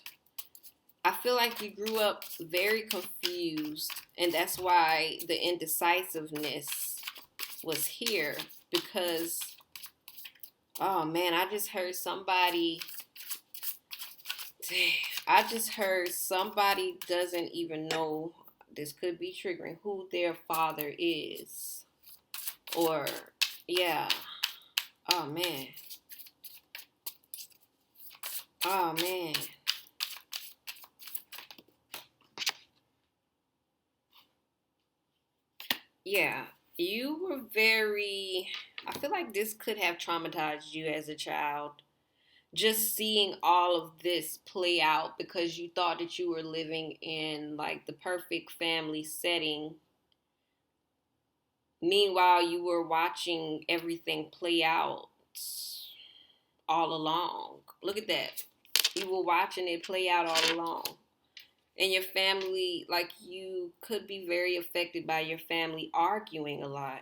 I feel like you grew up very confused, and that's why the indecisiveness was here. Because, oh man, I just heard somebody doesn't even know, this could be triggering, who their father is. Or, yeah. Oh man. Oh man. Yeah. You were very, I feel like this could have traumatized you as a child. Just seeing all of this play out because you thought that you were living in like the perfect family setting. Meanwhile, you were watching everything play out all along. Look at that. You were watching it play out all along. And your family, like, you could be very affected by your family arguing a lot.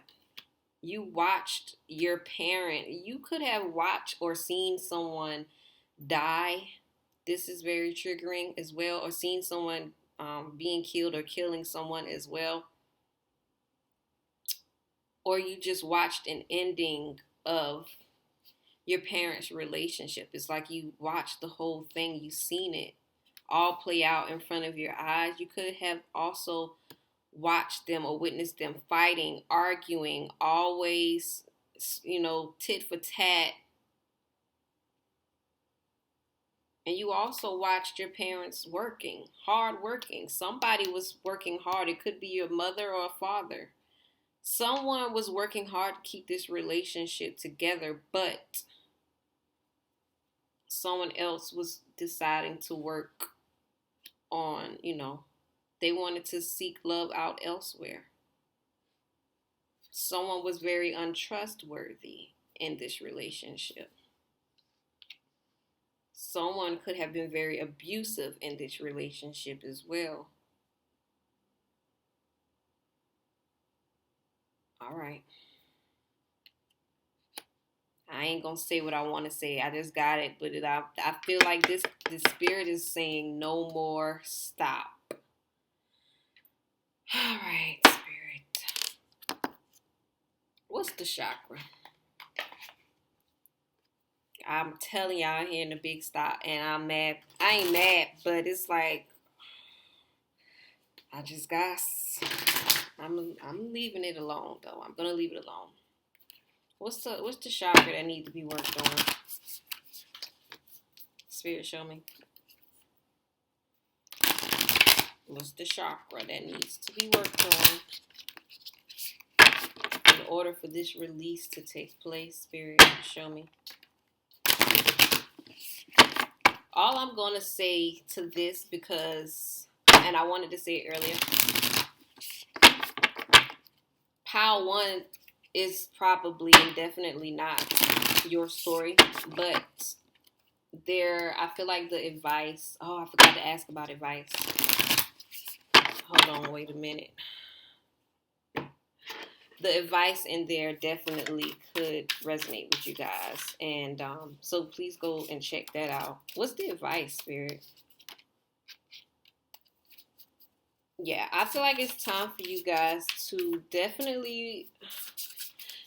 You watched your parent. You could have watched or seen someone die. This is very triggering as well. Or seen someone being killed or killing someone as well. Or you just watched an ending of your parents' relationship. It's like you watched the whole thing. You seen it all play out in front of your eyes. You could have also watched them or witnessed them fighting, arguing, always, tit for tat. And you also watched your parents hard working. Somebody was working hard. It could be your mother or a father. Someone was working hard to keep this relationship together, but someone else was deciding to work on, they wanted to seek love out elsewhere. Someone was very untrustworthy in this relationship. Someone could have been very abusive in this relationship as well. All right. I ain't gonna say what I want to say. I just got it, but I feel like this spirit is saying no more. Stop. All right, spirit. What's the chakra? I'm telling y'all here in the big stop, and I'm mad. I ain't mad, but it's like I just got. I'm leaving it alone though. I'm gonna leave it alone. What's the chakra that needs to be worked on? Spirit, show me. What's the chakra that needs to be worked on in order for this release to take place? Spirit, show me. All I'm going to say to this, because, and I wanted to say it earlier, Pile 1 is probably and definitely not your story, but I feel like the advice, I forgot to ask about advice. Hold on, wait a minute. the advice in there definitely could resonate with you guys. And so please go and check that out. What's the advice, Spirit? Yeah, I feel like it's time for you guys to definitely,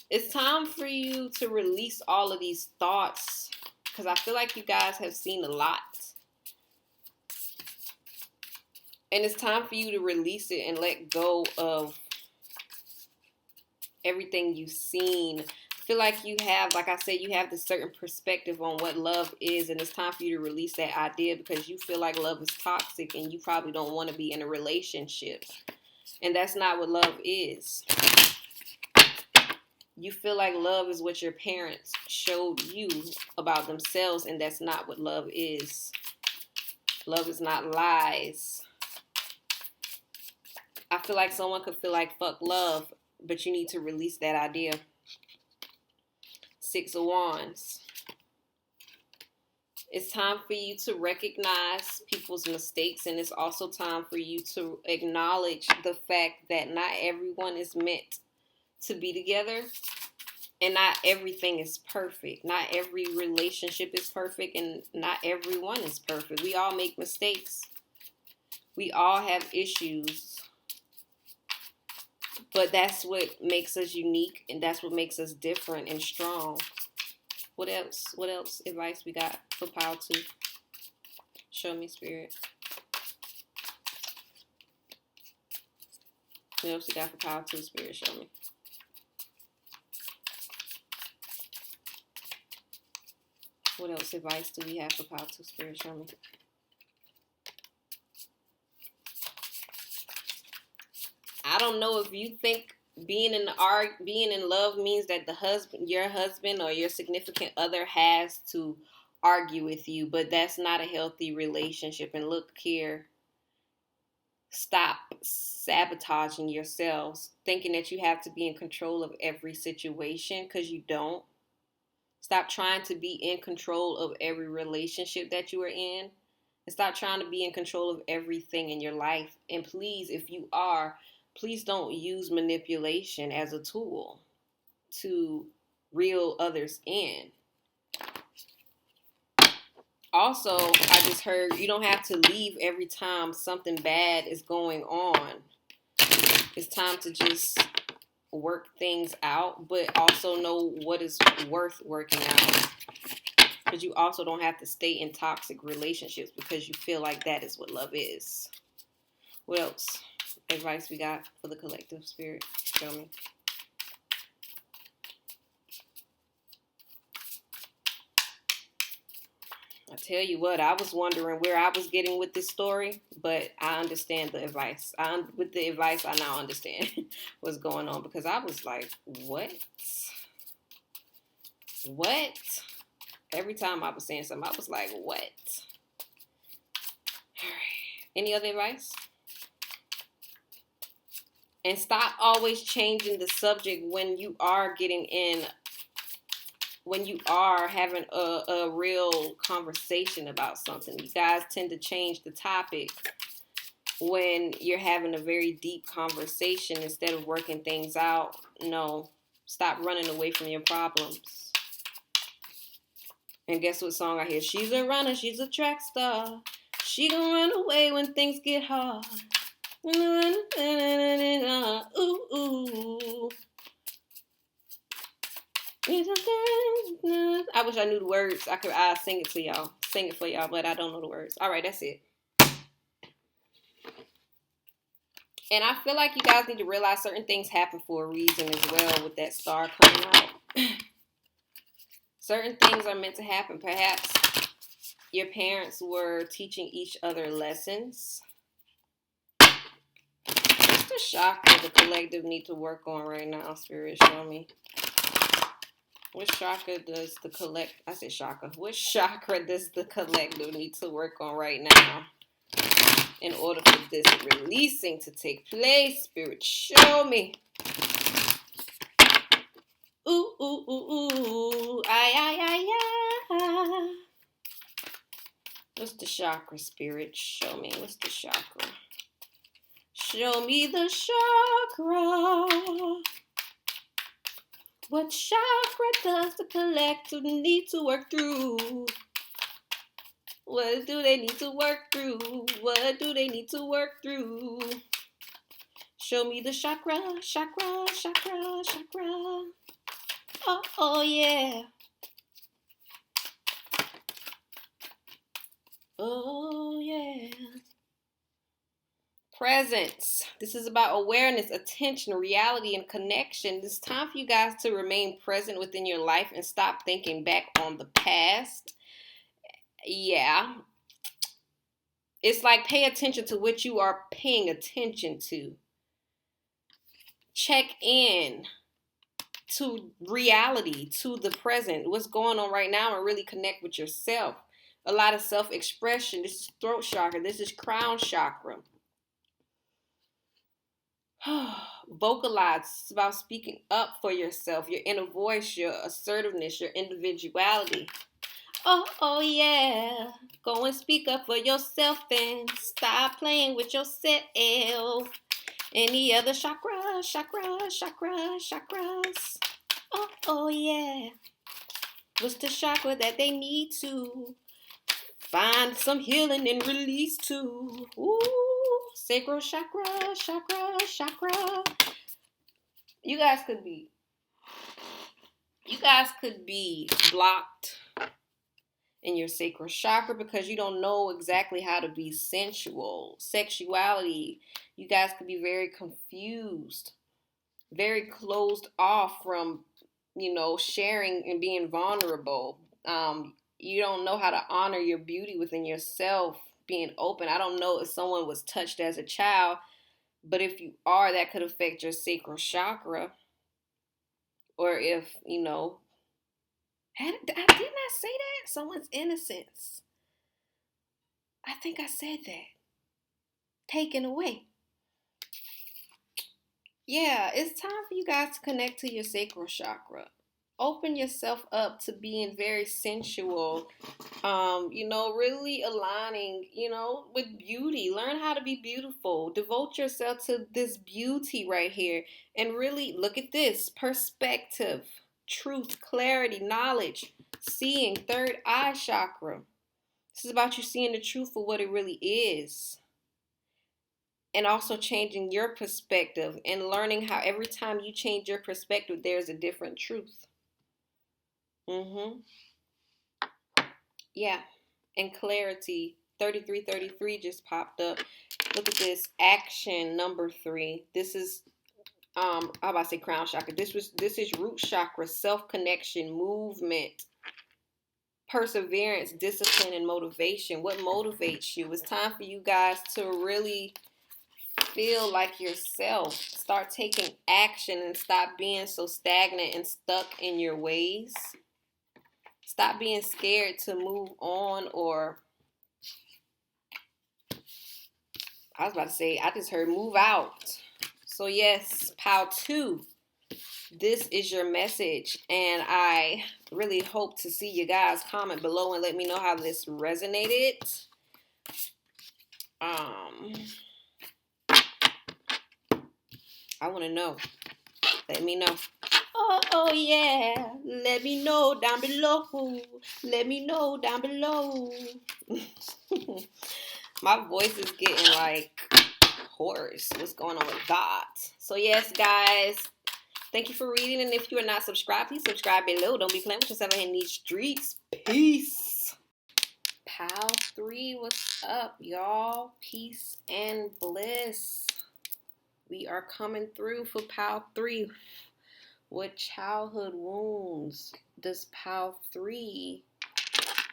it's time for you to release all of these thoughts, because I feel like you guys have seen a lot. And it's time for you to release it and let go of everything you've seen. I feel like you have, like I said, you have this certain perspective on what love is, and it's time for you to release that idea because you feel like love is toxic and you probably don't want to be in a relationship. And that's not what love is. You feel like love is what your parents showed you about themselves, and that's not what love is. Love is not lies. I feel like someone could feel like fuck love, but you need to release that idea. 6 of Wands. It's time for you to recognize people's mistakes, and it's also time for you to acknowledge the fact that not everyone is meant to be together, and not everything is perfect. Not every relationship is perfect, and not everyone is perfect. We all make mistakes. We all have issues. But that's what makes us unique, and that's what makes us different and strong. What else? What else advice we got for Power 2? Show me, Spirit. What else you got for Power 2, Spirit? Show me. What else advice do we have for Power 2, Spirit? Show me. I don't know if you think being in love means that your husband or your significant other has to argue with you, but that's not a healthy relationship. And look here, stop sabotaging yourselves, thinking that you have to be in control of every situation, because you don't. Stop trying to be in control of every relationship that you are in, and stop trying to be in control of everything in your life. And please, if you are, please don't use manipulation as a tool to reel others in. Also, I just heard you don't have to leave every time something bad is going on. It's time to just work things out, but also know what is worth working out. Because you also don't have to stay in toxic relationships because you feel like that is what love is. What else? Advice we got for the collective, Spirit? Show me. I tell you what, I was wondering where I was getting with this story, but I understand the advice. With the advice, I now understand what's going on, because I was like, what? What? Every time I was saying something, I was like, what? All right. Any other advice? And stop always changing the subject when you are when you are having a real conversation about something. You guys tend to change the topic when you're having a very deep conversation instead of working things out. No, stop running away from your problems. And guess what song I hear? She's a runner, she's a track star. She gonna run away when things get hard. Ooh, ooh. I wish I knew the words. I'll sing it to y'all. Sing it for y'all, but I don't know the words. All right, that's it. And I feel like you guys need to realize certain things happen for a reason as well with that star coming out. Certain things are meant to happen. Perhaps your parents were teaching each other lessons. What's the chakra the collective need to work on right now, Spirit? Show me. What chakra does the What chakra does the collective need to work on right now in order for this releasing to take place? Spirit, show me. Ooh, ooh, ooh, ooh. Ay, ay, ay, ay. What's the chakra, Spirit? Show me. What's the chakra? Show me the chakra. What chakra does the collective need to work through? What do they need to work through? What do they need to work through? Show me the chakra, chakra, chakra, chakra. Oh yeah. Oh yeah. Presence. This is about awareness, attention, reality, and connection. It's time for you guys to remain present within your life and stop thinking back on the past. Yeah. It's like pay attention to what you are paying attention to. Check in to reality, to the present, what's going on right now, and really connect with yourself. A lot of self-expression. This is throat chakra. This is crown chakra. Vocalize. It's about speaking up for yourself, your inner voice, your assertiveness, your individuality. Oh yeah. Go and speak up for yourself and stop playing with yourself. Any other chakras? Oh yeah. What's the chakra that they need to find some healing and release to? Ooh, sacral chakra. You guys could be blocked in your sacral chakra because you don't know exactly how to be sensual. Sexuality, you guys could be very confused, very closed off from, sharing and being vulnerable. You don't know how to honor your beauty within yourself, being open. I don't know if someone was touched as a child, but if you are, that could affect your sacral chakra. Or if, didn't I say that? Someone's innocence. I think I said that. Taken away. Yeah, it's time for you guys to connect to your sacral chakra. Open yourself up to being very sensual, really aligning, with beauty. Learn how to be beautiful. Devote yourself to this beauty right here. And really look at this perspective, truth, clarity, knowledge, seeing, third eye chakra. This is about you seeing the truth for what it really is. And also changing your perspective and learning how every time you change your perspective, there's a different truth. Yeah. And clarity. 3333 just popped up. Look at this. Action number 3. This is how about I say crown chakra? This is root chakra, self-connection, movement, perseverance, discipline, and motivation. What motivates you? It's time for you guys to really feel like yourself. Start taking action and stop being so stagnant and stuck in your ways. Stop being scared to move on, or I was about to say, I just heard move out. So yes, POW 2. This is your message, and I really hope to see you guys comment below and let me know how this resonated. I want to know. Let me know. Oh yeah. Let me know down below. Let me know down below. My voice is getting like hoarse. What's going on with that? So yes, guys. Thank you for reading. And if you are not subscribed, please subscribe below. Don't be playing with yourself in these streets. Peace. POW 3, what's up, y'all? Peace and bliss. We are coming through for POW 3. What childhood wounds does POW 3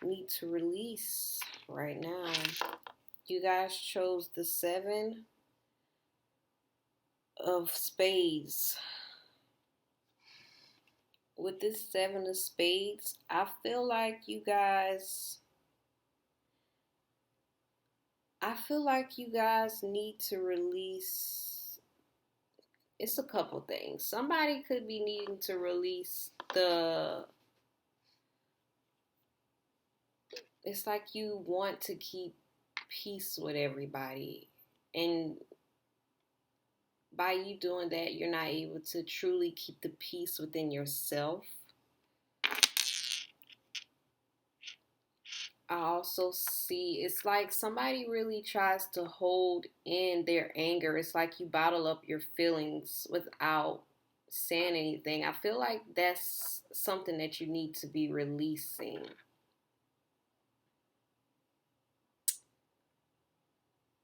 need to release right now? You guys chose the 7 of spades. With this 7 of spades, I feel like you guys need to release. It's a couple things. Somebody could be needing to release it's like you want to keep peace with everybody, and by you doing that, you're not able to truly keep the peace within yourself. I also see it's like somebody really tries to hold in their anger. It's like you bottle up your feelings without saying anything. I feel like that's something that you need to be releasing.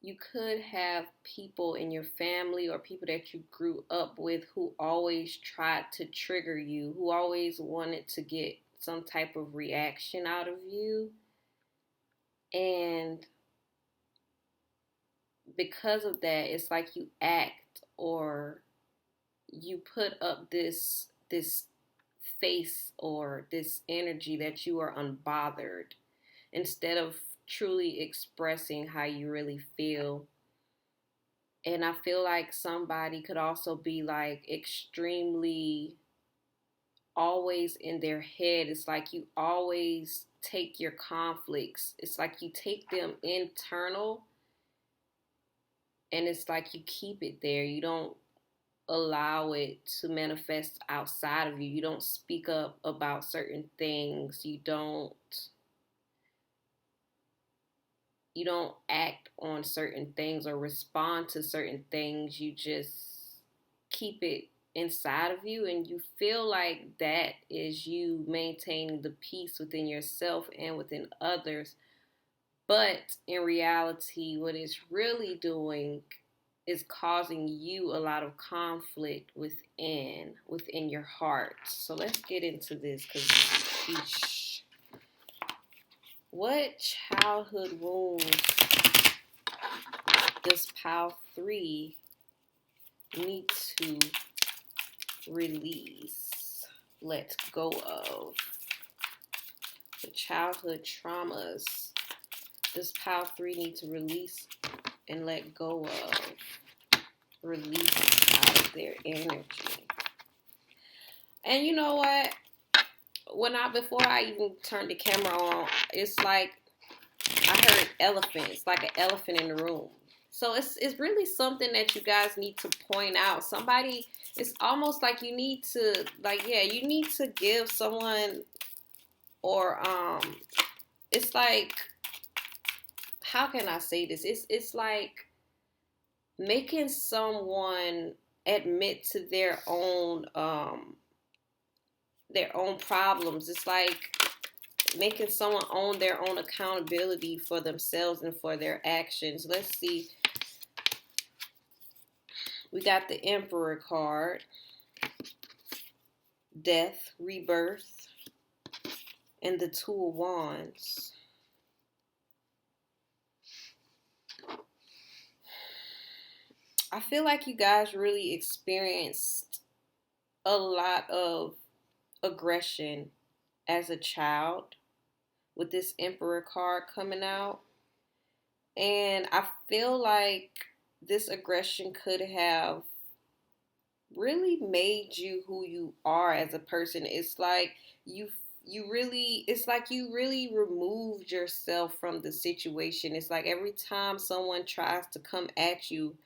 You could have people in your family or people that you grew up with who always tried to trigger you, who always wanted to get some type of reaction out of you. And because of that, it's like you act or you put up this face or this energy that you are unbothered instead of truly expressing how you really feel. And I feel like somebody could also be like extremely always in their head. It's like you always take your conflicts, it's like you take them internal, and it's like you keep it there. You don't allow it to manifest outside of you. You don't speak up about certain things. You don't act on certain things or respond to certain things. You just keep it inside of you, and you feel like that is you maintaining the peace within yourself and within others. But in reality, what it's really doing is causing you a lot of conflict within your heart. So let's get into this, because what childhood wounds does Pile 3 need to release, let go of? The childhood traumas does Pile 3 need to release and let go of, release out of their energy? And you know what? Before I even turned the camera on, it's like I heard elephant. It's like an elephant in the room. So it's really something that you guys need to point out. Somebody, it's almost like you need to, you need to give someone, or it's like, how can I say this? It's like making someone admit to their own problems. It's like making someone own their own accountability for themselves and for their actions. Let's see. We got the Emperor card, Death, Rebirth, and the Two of Wands. I feel like you guys really experienced a lot of aggression as a child with this Emperor card coming out. And I feel like this aggression could have really made you who you are as a person. It's like it's like you really removed yourself from the situation. It's like every time someone tries to come at you,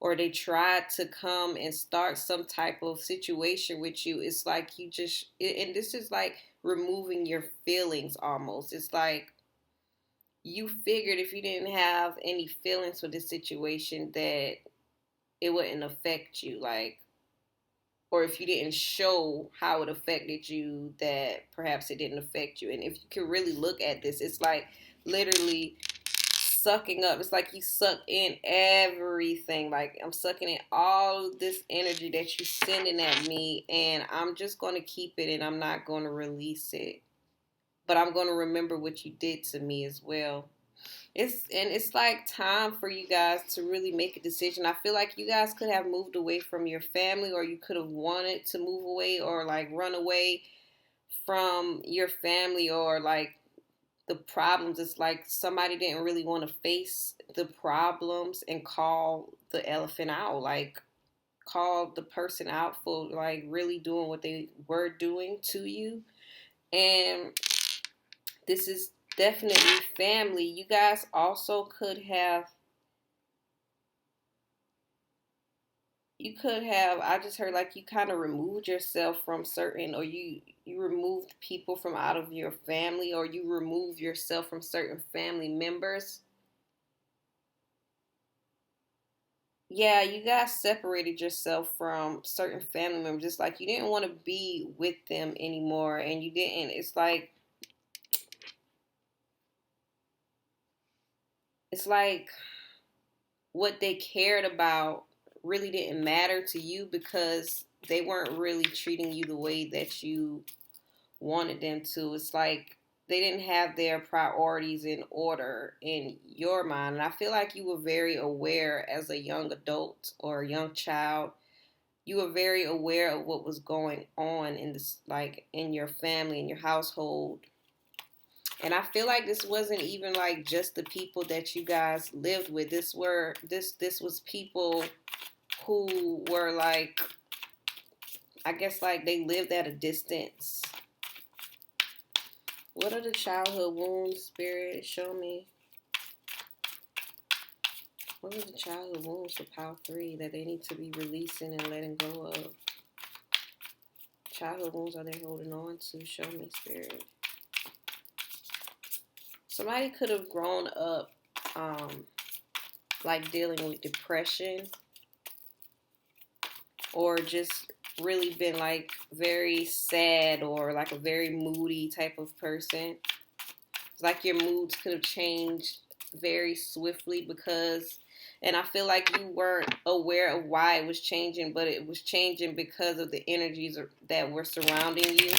or they try to come and start some type of situation with you, it's like and this is like removing your feelings almost. It's like you figured if you didn't have any feelings for this situation that it wouldn't affect you, or if you didn't show how it affected you, that perhaps it didn't affect you. And if you can really look at this, it's like literally sucking up. It's like you suck in everything. Like, I'm sucking in all of this energy that you're sending at me, and I'm just going to keep it, and I'm not going to release it. But I'm going to remember what you did to me as well. It's like time for you guys to really make a decision. I feel like you guys could have moved away from your family, or you could have wanted to move away, or like run away from your family, or like the problems. It's like somebody didn't really want to face the problems and call the elephant out, like call the person out for like really doing what they were doing to you. And this is definitely family. You guys also could have you could have, I just heard like you kind of removed yourself from certain, or you removed people from out of your family, or you removed yourself from certain family members. Yeah, you guys separated yourself from certain family members. Just like you didn't want to be with them anymore, and you didn't. It's like what they cared about really didn't matter to you because they weren't really treating you the way that you wanted them to. It's like they didn't have their priorities in order in your mind. And I feel like you were very aware as a young adult or a young child. You were very aware of what was going on in this, like in your family, in your household. And I feel like this wasn't even like just the people that you guys lived with. This was people who were like, I guess like they lived at a distance. What are the childhood wounds, Spirit? Show me. What are the childhood wounds for Power 3 that they need to be releasing and letting go of? Childhood wounds are they holding on to? Show me, Spirit. Somebody could have grown up like dealing with depression, or just really been like very sad or like a very moody type of person. It's like your moods could have changed very swiftly because, and I feel like you weren't aware of why it was changing, but it was changing because of the energies that were surrounding you.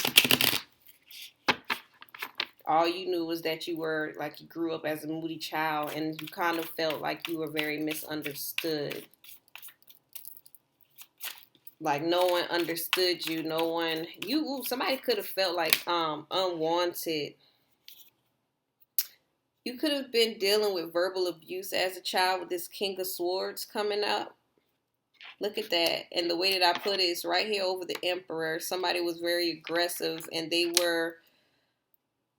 All you knew was that you were like, you grew up as a moody child and you kind of felt like you were very misunderstood. Like no one understood you. No one, somebody could have felt like unwanted. You could have been dealing with verbal abuse as a child with this King of Swords coming up. Look at that. And the way that I put it is right here over the Emperor. Somebody was very aggressive and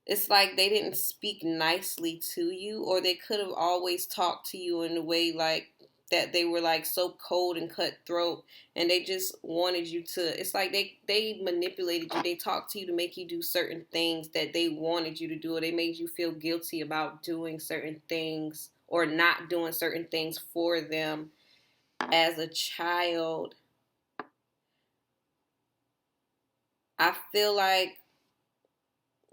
it's like they didn't speak nicely to you, or they could have always talked to you in a way like that they were like so cold and cutthroat, and they just wanted you to, it's like they manipulated you. They talked to you to make you do certain things that they wanted you to do, or they made you feel guilty about doing certain things or not doing certain things for them as a child. I feel like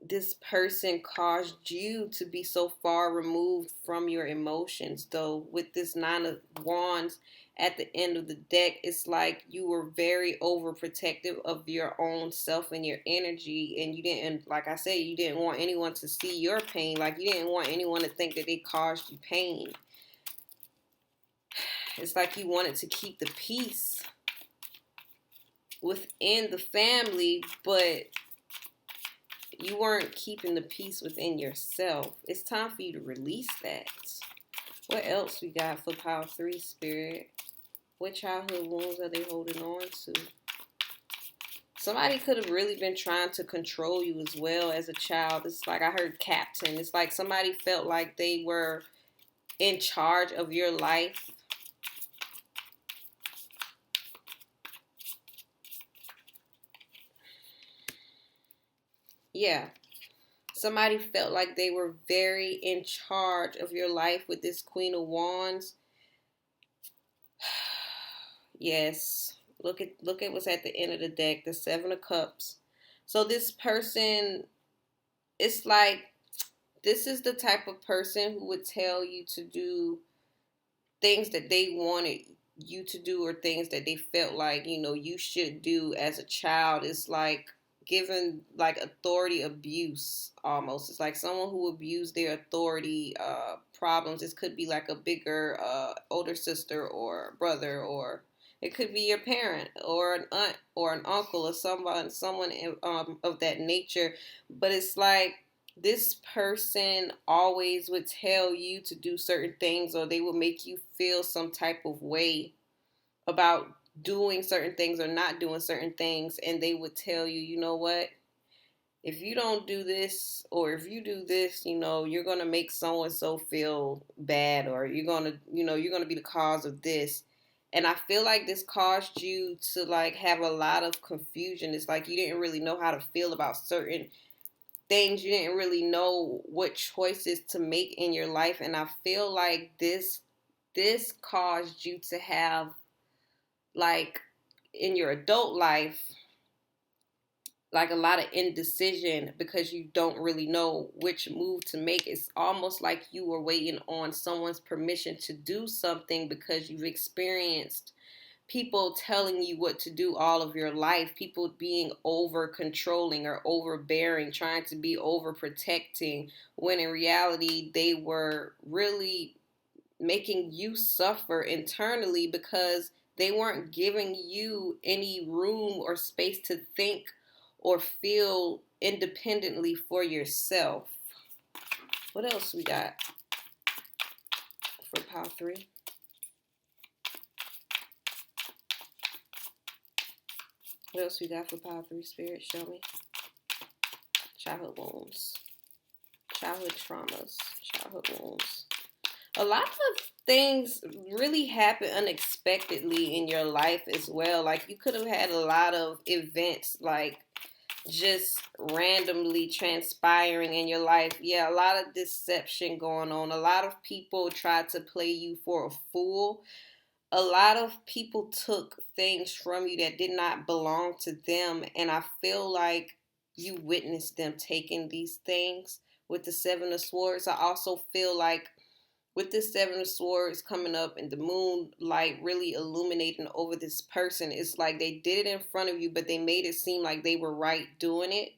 this person caused you to be so far removed from your emotions, though. With this Nine of Wands at the end of the deck, it's like you were very overprotective of your own self and your energy, and you didn't, like I said, you didn't want anyone to see your pain. Like you didn't want anyone to think that they caused you pain. It's like you wanted to keep the peace within the family, but you weren't keeping the peace within yourself. It's time for you to release that. What else we got for Power 3, Spirit? What childhood wounds are they holding on to? Somebody could have really been trying to control you as well as a child. It's like I heard captain. It's like somebody felt like they were in charge of your life. Yeah. Somebody felt like they were very in charge of your life with this Queen of Wands. Yes. Look at what's at the end of the deck, the Seven of Cups. So this person, it's like this is the type of person who would tell you to do things that they wanted you to do, or things that they felt like, you should do as a child. It's like given like authority abuse almost. It's like someone who abused their authority problems. This could be like a bigger older sister or brother, or it could be your parent or an aunt or an uncle or someone of that nature. But it's like this person always would tell you to do certain things, or they would make you feel some type of way about doing certain things or not doing certain things. And they would tell you, you know what, if you don't do this, or if you do this, you're going to make so and so feel bad, or you're going to be the cause of this. And I feel like this caused you to like have a lot of confusion. It's like you didn't really know how to feel about certain things. You didn't really know what choices to make in your life. And I feel like this caused you to have, like, in your adult life, like a lot of indecision because you don't really know which move to make. It's almost like you were waiting on someone's permission to do something because you've experienced people telling you what to do all of your life, people being over controlling or overbearing, trying to be overprotecting, when in reality they were really making you suffer internally because they weren't giving you any room or space to think or feel independently for yourself. What else we got for pile 3? What else we got for pile 3, Spirit? Show me. Childhood wounds. Childhood traumas. Childhood wounds. A lot of things really happen unexpectedly in your life as well. Like, you could have had a lot of events, like, just randomly transpiring in your life. Yeah, a lot of deception going on. A lot of people tried to play you for a fool. A lot of people took things from you that did not belong to them. And I feel like you witnessed them taking these things with the Seven of Swords. I also feel like with this Seven of Swords coming up and the moonlight really illuminating over this person, it's like they did it in front of you, but they made it seem like they were right doing it.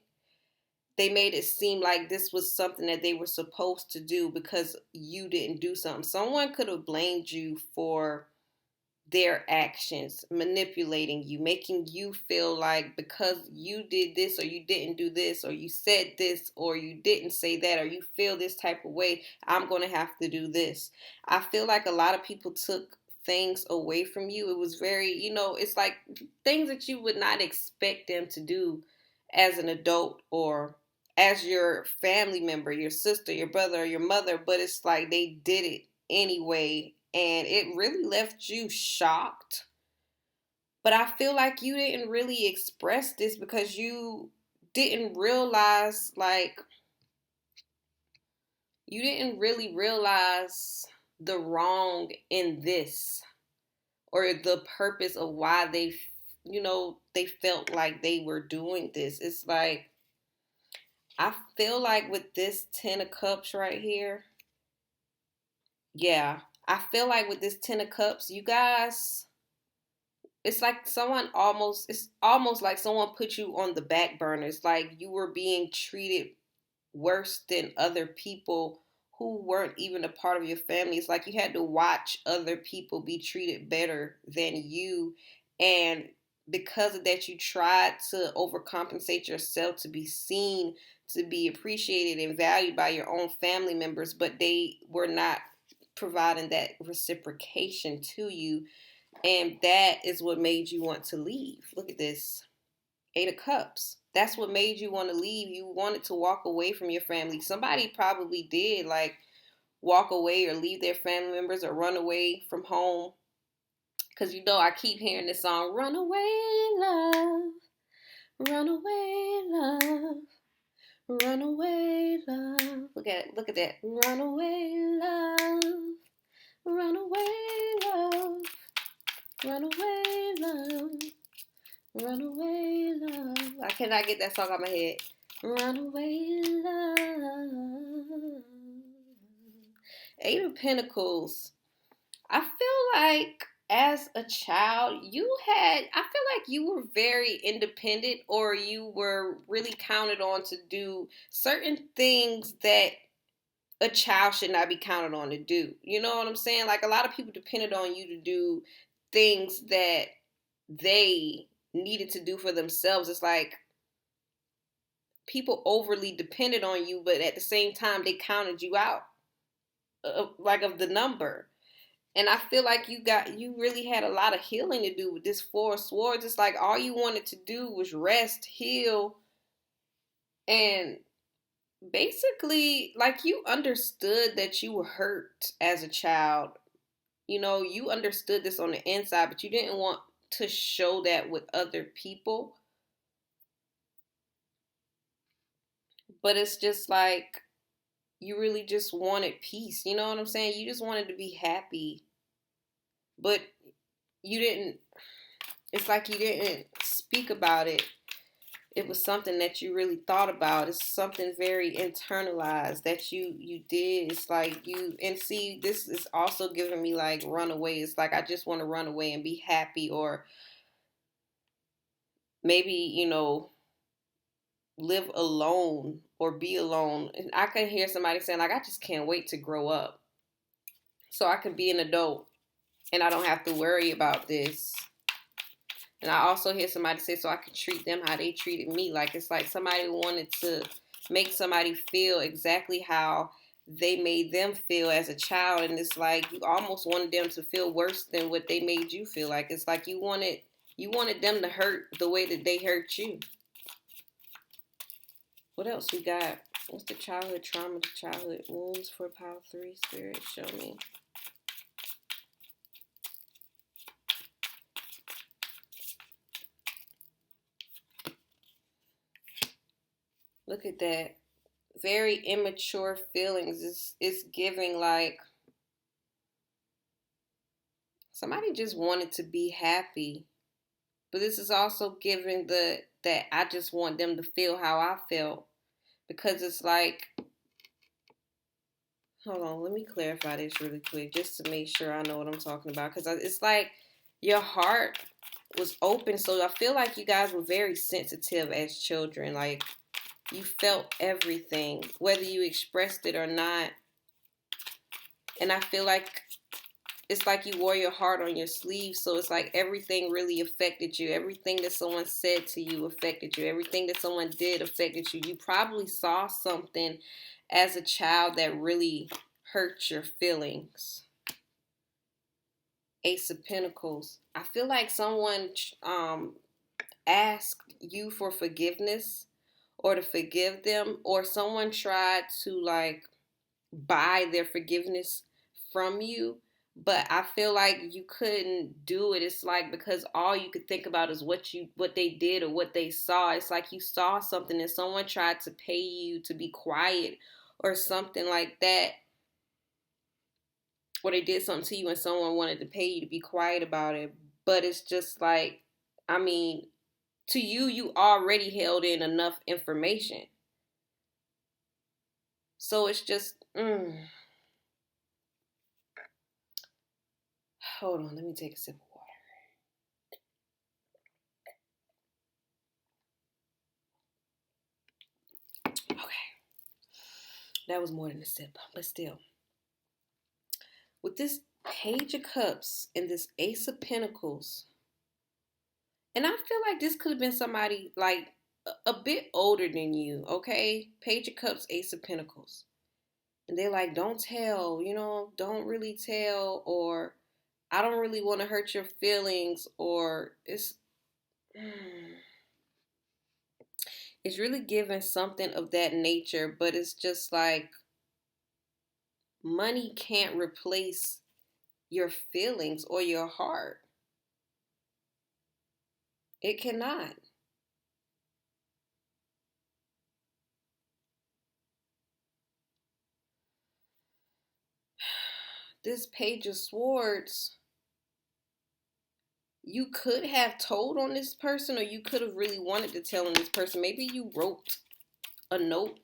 They made it seem like this was something that they were supposed to do because you didn't do something. Someone could have blamed you for their actions, manipulating you, making you feel like because you did this or you didn't do this or you said this or you didn't say that or you feel this type of way, I'm going to have to do this. I feel like a lot of people took things away from you. It was very, it's like things that you would not expect them to do as an adult or as your family member, your sister, your brother, or your mother, but it's like they did it anyway, and it really left you shocked. But I feel like you didn't really express this because you didn't realize, like, you didn't really realize the wrong in this or the purpose of why they felt like they were doing this. It's like, I feel like with this 10 of Cups right here, yeah, I feel like with this 10 of Cups, you guys, it's almost like someone put you on the back burner. It's like you were being treated worse than other people who weren't even a part of your family. It's like you had to watch other people be treated better than you. And because of that, you tried to overcompensate yourself to be seen, to be appreciated and valued by your own family members, but they were not providing that reciprocation to you. And that is what made you want to leave. Look at this. 8 of Cups. That's what made you want to leave. You wanted to walk away from your family. Somebody probably did, like, walk away or leave their family members or run away from home. Because, I keep hearing this song, Run Away, Love. Run away, love. Run away, love. Look at that. Run away, love. Run away, love. Run away, love. Runaway love. I cannot get that song out of my head. Runaway love. 8 of Pentacles. I feel like as a child, I feel like you were very independent, or you were really counted on to do certain things that a child should not be counted on to do. You know what I'm saying? Like, a lot of people depended on you to do things that they needed to do for themselves. It's like people overly depended on you, but at the same time, they counted you out of the number. And I feel like you really had a lot of healing to do with this 4 of Swords. It's like all you wanted to do was rest, heal, and basically, like, you understood that you were hurt as a child. you understood this on the inside, but you didn't want to show that with other people. But it's just like you really just wanted peace. You know what I'm saying? You just wanted to be happy. But you didn't, it's like you didn't speak about it. It was something that you really thought about. It's something very internalized that you did. It's like and see, this is also giving me like runaway. It's like I just want to run away and be happy, or maybe, live alone or be alone. And I can hear somebody saying like, I just can't wait to grow up so I can be an adult and I don't have to worry about this. And I also hear somebody say, so I can treat them how they treated me. Like, it's like somebody wanted to make somebody feel exactly how they made them feel as a child. And it's like you almost wanted them to feel worse than what they made you feel. Like, it's like you wanted them to hurt the way that they hurt you. What else we got? What's the childhood trauma, the childhood wounds for Pile 3? Spirit, show me. Look at that. Very immature feelings. It's giving like somebody just wanted to be happy. But this is also giving that I just want them to feel how I felt. Because it's like, hold on, let me clarify this really quick just to make sure I know what I'm talking about. Because it's like your heart was open. So I feel like you guys were very sensitive as children. Like, you felt everything, whether you expressed it or not. And I feel like it's like you wore your heart on your sleeve. So it's like everything really affected you. Everything that someone said to you affected you. Everything that someone did affected you. You probably saw something as a child that really hurt your feelings. Ace of Pentacles. I feel like someone asked you for forgiveness or to forgive them, or someone tried to like buy their forgiveness from you, but I feel like you couldn't do it. It's like because all you could think about is what they did or what they saw. It's like you saw something and someone tried to pay you to be quiet or something like that, or they did something to you and someone wanted to pay you to be quiet about it. But it's just like, I mean, to you, you already held in enough information. So it's just, hold on, let me take a sip of water. Okay, that was more than a sip, but still. With this Page of Cups and this Ace of Pentacles, and I feel like this could have been somebody like a bit older than you, okay? Page of Cups, Ace of Pentacles. And they're like, don't tell, don't really tell, or I don't really want to hurt your feelings, or it's really giving something of that nature, but it's just like money can't replace your feelings or your heart. It cannot. This Page of Swords, you could have told on this person, or you could have really wanted to tell on this person. Maybe you wrote a note.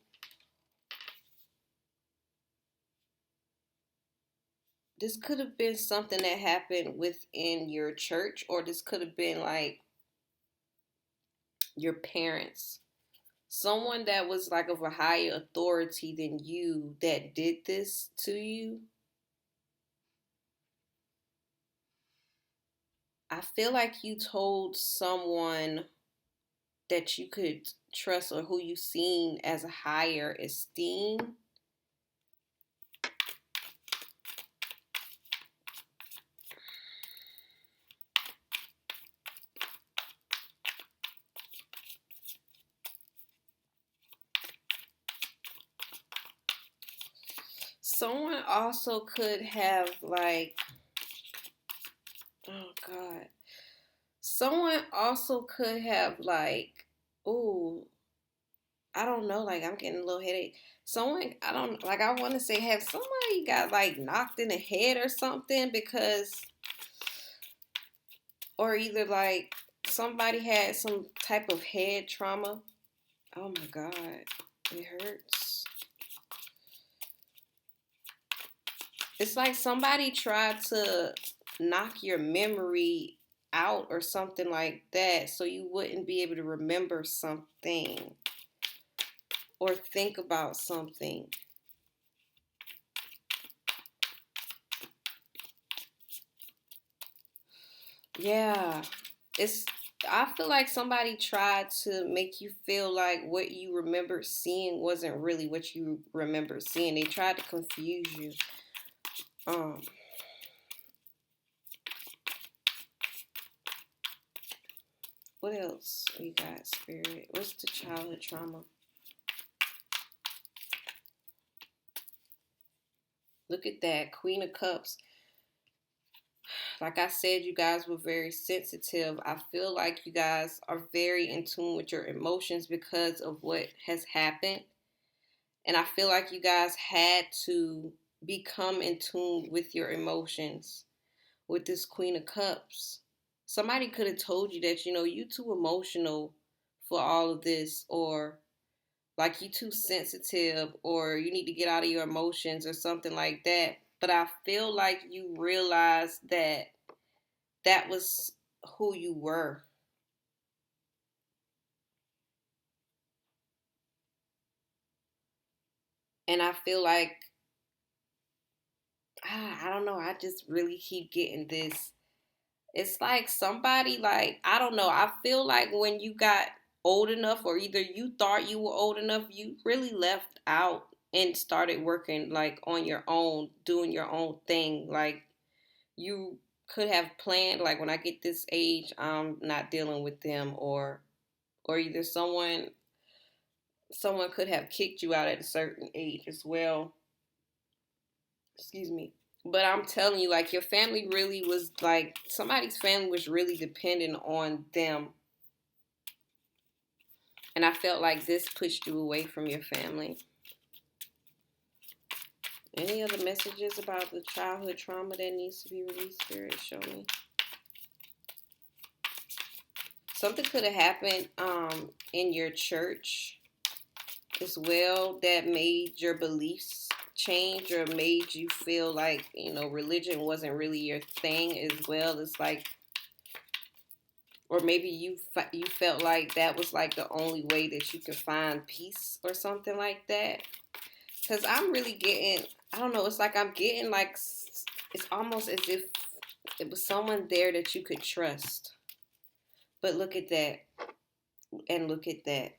This could have been something that happened within your church, or this could have been like your parents. Someone that was like of a higher authority than you that did this to you. I feel like you told someone that you could trust or who you seen as a higher esteem. Someone also could have like Someone also could have like, ooh, I don't know, like I'm getting a little headache. Someone, I don't like, I want to say, have somebody got like knocked in the head or something because, or either like somebody had some type of head trauma. Oh my God, it hurts. It's like somebody tried to knock your memory out or something like that so you wouldn't be able to remember something or think about something. Yeah. It's I feel like somebody tried to make you feel like what you remember seeing wasn't really what you remember seeing. They tried to confuse you. Um what else we got, spirit? What's the childhood trauma? Look at that, Queen of Cups. Like I said, you guys were very sensitive. I feel like you guys are very in tune with your emotions because of what has happened. And I feel like you guys had to become in tune with your emotions with this Queen of Cups. Somebody could have told you that, you too emotional for all of this, or like you too sensitive, or you need to get out of your emotions or something like that. But I feel like you realized that that was who you were. And I feel like, I don't know, I just really keep getting this. It's like somebody, like, I don't know, I feel like when you got old enough, or either you thought you were old enough, you really left out and started working like on your own, doing your own thing. Like you could have planned, like, when I get this age, I'm not dealing with them, or either someone could have kicked you out at a certain age as well. Excuse me. But I'm telling you, like, your family really was like, somebody's family was really dependent on them. And I felt like this pushed you away from your family. Any other messages about the childhood trauma that needs to be released, Spirit? Show me. Something could have happened in your church as well that made your beliefs change, or made you feel like, religion wasn't really your thing as well. It's like, or maybe you felt like that was like the only way that you could find peace or something like that. Because I'm really getting, I don't know, it's like I'm getting like, it's almost as if it was someone there that you could trust. But look at that, and look at that.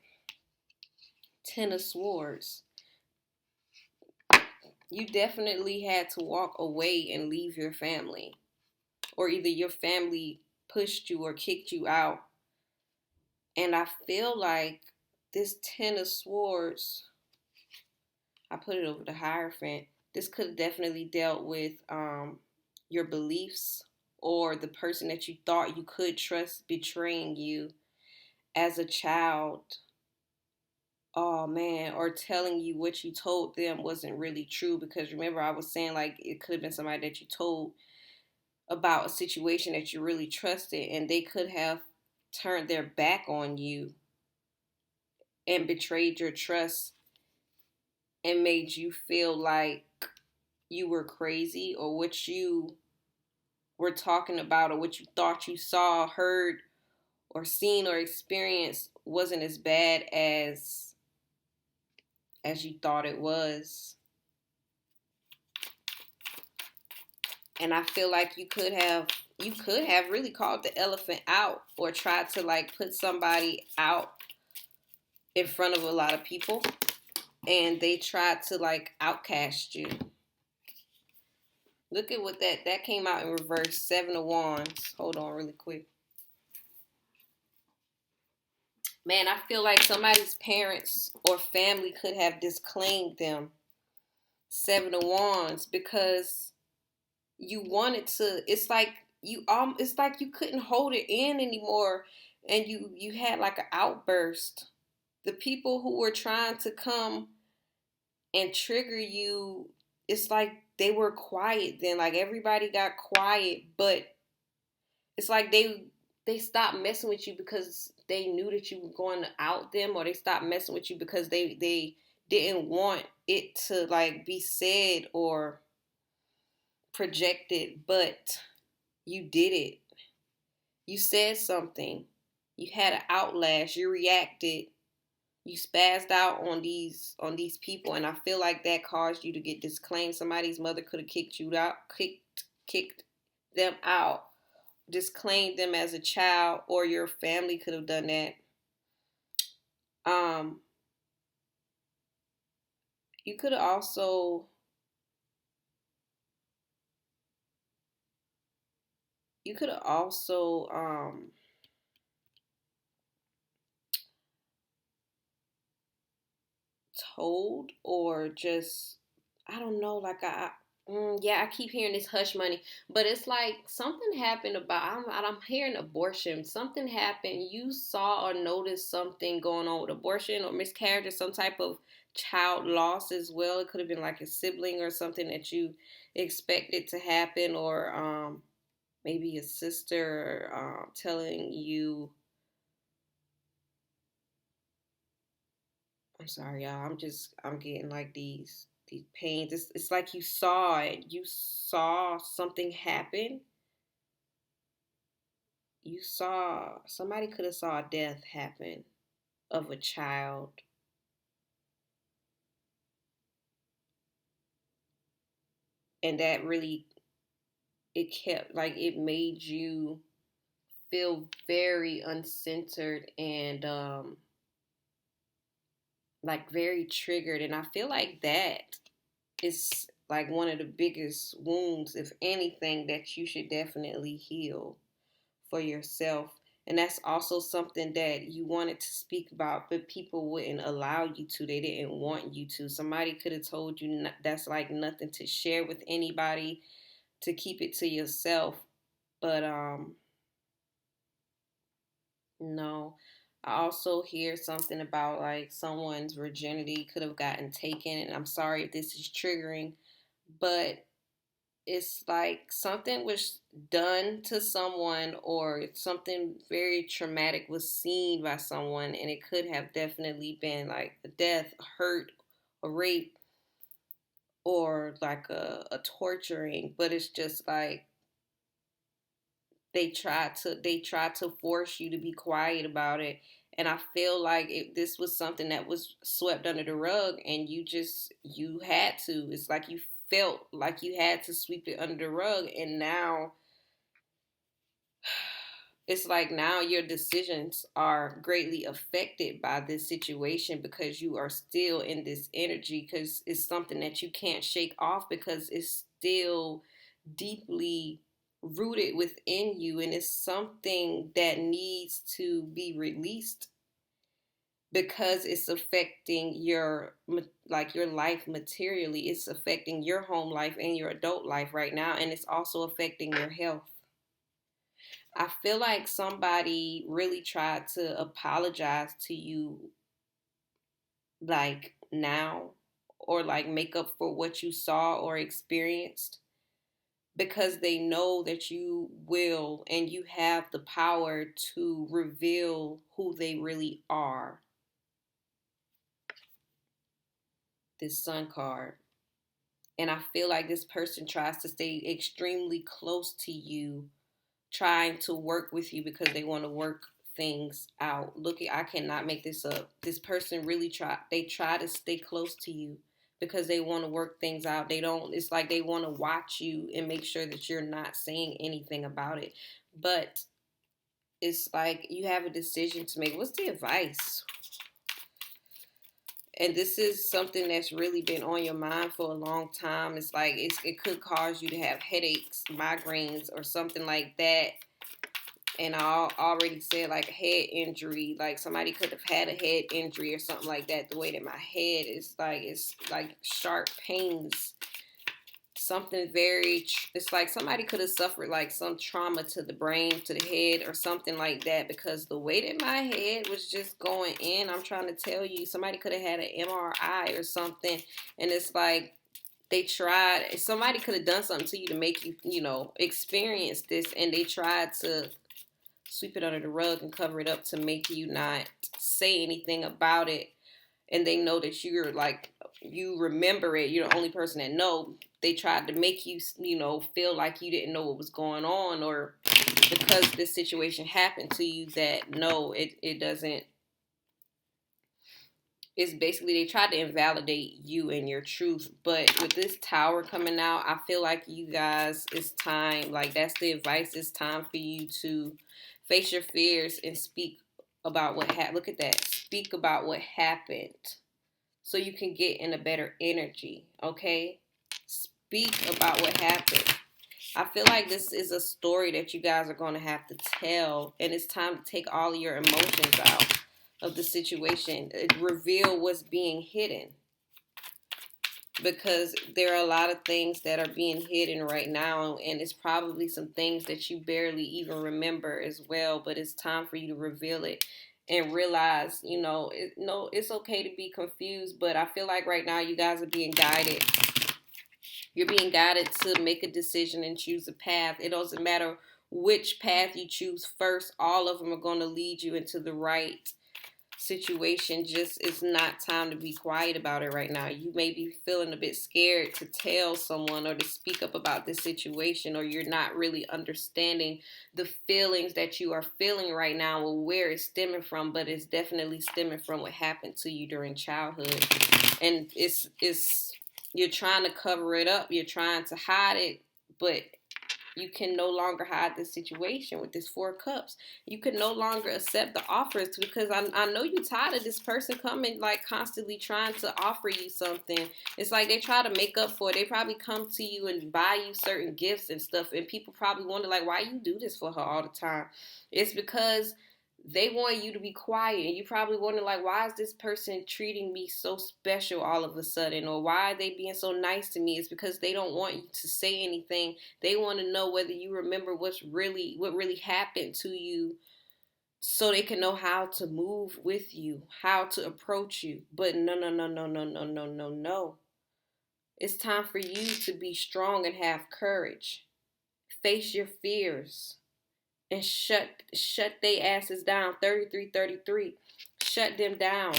Ten of Swords. You definitely had to walk away and leave your family. Or either your family pushed you or kicked you out. And I feel like this Ten of Swords, I put it over the Hierophant. This could have definitely dealt with your beliefs, or the person that you thought you could trust betraying you as a child. Oh man, or telling you what you told them wasn't really true. Because remember, I was saying like it could have been somebody that you told about a situation that you really trusted, and they could have turned their back on you and betrayed your trust and made you feel like you were crazy, or what you were talking about, or what you thought you saw, heard, or seen or experienced wasn't as bad as you thought it was. And I feel like you could have really called the elephant out, or tried to like put somebody out in front of a lot of people, and they tried to like outcast you. Look at what that came out in reverse. 7 of Wands. Hold on really quick. Man, I feel like somebody's parents or family could have disclaimed them. 7 of Wands, because you wanted to, it's like it's like you couldn't hold it in anymore, and you had like an outburst. The people who were trying to come and trigger you, it's like they were quiet then. Like everybody got quiet, but it's like they stopped messing with you because they knew that you were going to out them, or they stopped messing with you because they didn't want it to like be said or projected, but you did it. You said something. You had an outlash. You reacted. You spazzed out on these people, and I feel like that caused you to get disclaimed. Somebody's mother could have kicked you out, kicked them out, disclaimed them as a child, or your family could have done that. Um, you could have also you could have also told, or just, I don't know, like yeah, I keep hearing this hush money, but it's like something happened about, I'm hearing abortion. Something happened. You saw or noticed something going on with abortion or miscarriage or some type of child loss as well. It could have been like a sibling or something that you expected to happen, or maybe a sister telling you, I'm sorry, y'all. I'm getting like these pains. It's like you saw it. You saw something happen. You saw somebody could have saw a death happen of a child, and that really, it kept like, it made you feel very uncentered and like very triggered. And I feel like that is like one of the biggest wounds, if anything, that you should definitely heal for yourself. And that's also something that you wanted to speak about, but people wouldn't allow you to. They didn't want you to. Somebody could have told you that's like nothing to share with anybody, to keep it to yourself. But no. I also hear something about like someone's virginity could have gotten taken, and I'm sorry if this is triggering, but it's like something was done to someone, or something very traumatic was seen by someone, and it could have definitely been like a death, a hurt, a rape, or like a torturing. But it's just like they tried to force you to be quiet about it. And I feel like this was something that was swept under the rug, and you had to. It's like you felt like you had to sweep it under the rug, and now it's like now your decisions are greatly affected by this situation, because you are still in this energy, because it's something that you can't shake off, because it's still deeply rooted within you, and it's something that needs to be released, because it's affecting your, like your life materially. It's affecting your home life and your adult life right now, and it's also affecting your health. I feel like somebody really tried to apologize to you, like now, or like make up for what you saw or experienced, because they know that you will, and you have the power to reveal who they really are. This Sun card. And I feel like this person tries to stay extremely close to you, trying to work with you because they want to work things out. Look, I cannot make this up. This person really try to stay close to you because they want to work things out. They don't, it's like they want to watch you and make sure that you're not saying anything about it. But it's like you have a decision to make. What's the advice? And this is something that's really been on your mind for a long time. It's like it could cause you to have headaches, migraines, or something like that. And I already said like head injury, like somebody could have had a head injury or something like that. The way that my head is like, it's like sharp pains something very, it's like somebody could have suffered like some trauma to the brain, to the head, or something like that, because the way that my head was just going in, I'm trying to tell you, somebody could have had an MRI or something, and it's like they tried, somebody could have done something to you to make you, experience this, and they tried to sweep it under the rug and cover it up to make you not say anything about it. And they know that you're like, you remember it, you're the only person that know. They tried to make you, feel like you didn't know what was going on, or because this situation happened to you, that no, it doesn't. It's basically they tried to invalidate you and your truth. But with this tower coming out, I feel like you guys, it's time, like that's the advice, it's time for you to face your fears and speak about what happened. Look at that. Speak about what happened so you can get in a better energy, okay? Speak about what happened. I feel like this is a story that you guys are going to have to tell, and it's time to take all of your emotions out of the situation. Reveal what's being hidden, because there are a lot of things that are being hidden right now, and it's probably some things that you barely even remember as well, but it's time for you to reveal it and realize, it's okay to be confused, but I feel like right now you guys are being guided. You're being guided to make a decision and choose a path. It doesn't matter which path you choose first. All of them are going to lead you into the right situation. Just, it's not time to be quiet about it right now. You may be feeling a bit scared to tell someone or to speak up about this situation, or you're not really understanding the feelings that you are feeling right now, or where it's stemming from, but it's definitely stemming from what happened to you during childhood. And it's you're trying to cover it up, you're trying to hide it, but you can no longer hide this situation with this 4 cups. You can no longer accept the offers, because I know you're tired of this person coming, like constantly trying to offer you something. It's like they try to make up for it. They probably come to you and buy you certain gifts and stuff, and people probably wonder like, why you do this for her all the time? It's because they want you to be quiet, and you probably wonder like, why is this person treating me so special all of a sudden, or why are they being so nice to me? It's because they don't want you to say anything. They want to know whether you remember what really happened to you, so they can know how to move with you, how to approach you. But no. It's time for you to be strong and have courage. Face your fears and shut they asses down. 3333. Shut them down.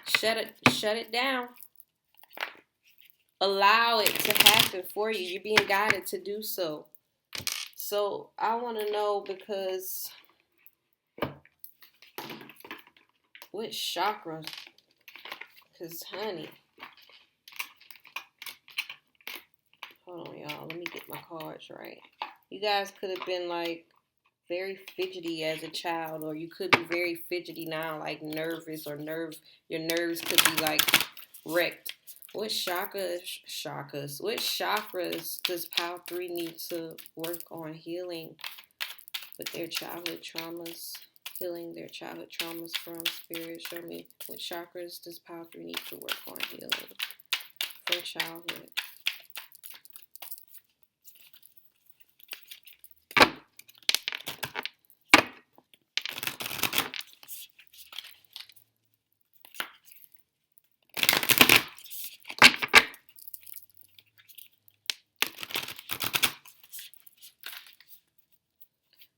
Shut it down. Allow it to happen for you. You're being guided to do so. So I want to know, because what chakra? Because honey, hold on y'all, let me get my cards right. You guys could have been like very fidgety as a child, or you could be very fidgety now, like nervous, or your nerves could be like wrecked. What chakras? What chakras does Pile 3 need to work on healing with their childhood traumas? Healing their childhood traumas from spirit. Show me, what chakras does Pile 3 need to work on healing from childhood?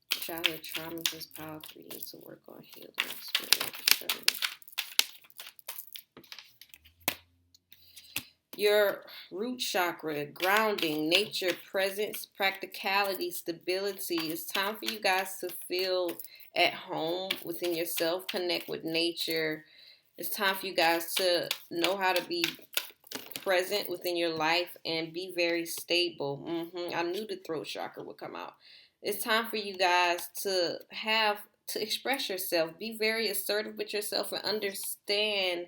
Childhood traumas is Pile 3 needs to work on healing. Spirit. Your root chakra, grounding, nature, presence, practicality, stability. It's time for you guys to feel at home within yourself, connect with nature. It's time for you guys to know how to be present within your life and be very stable. I knew the throat chakra would come out. It's time for you guys to express yourself. Be very assertive with yourself and understand,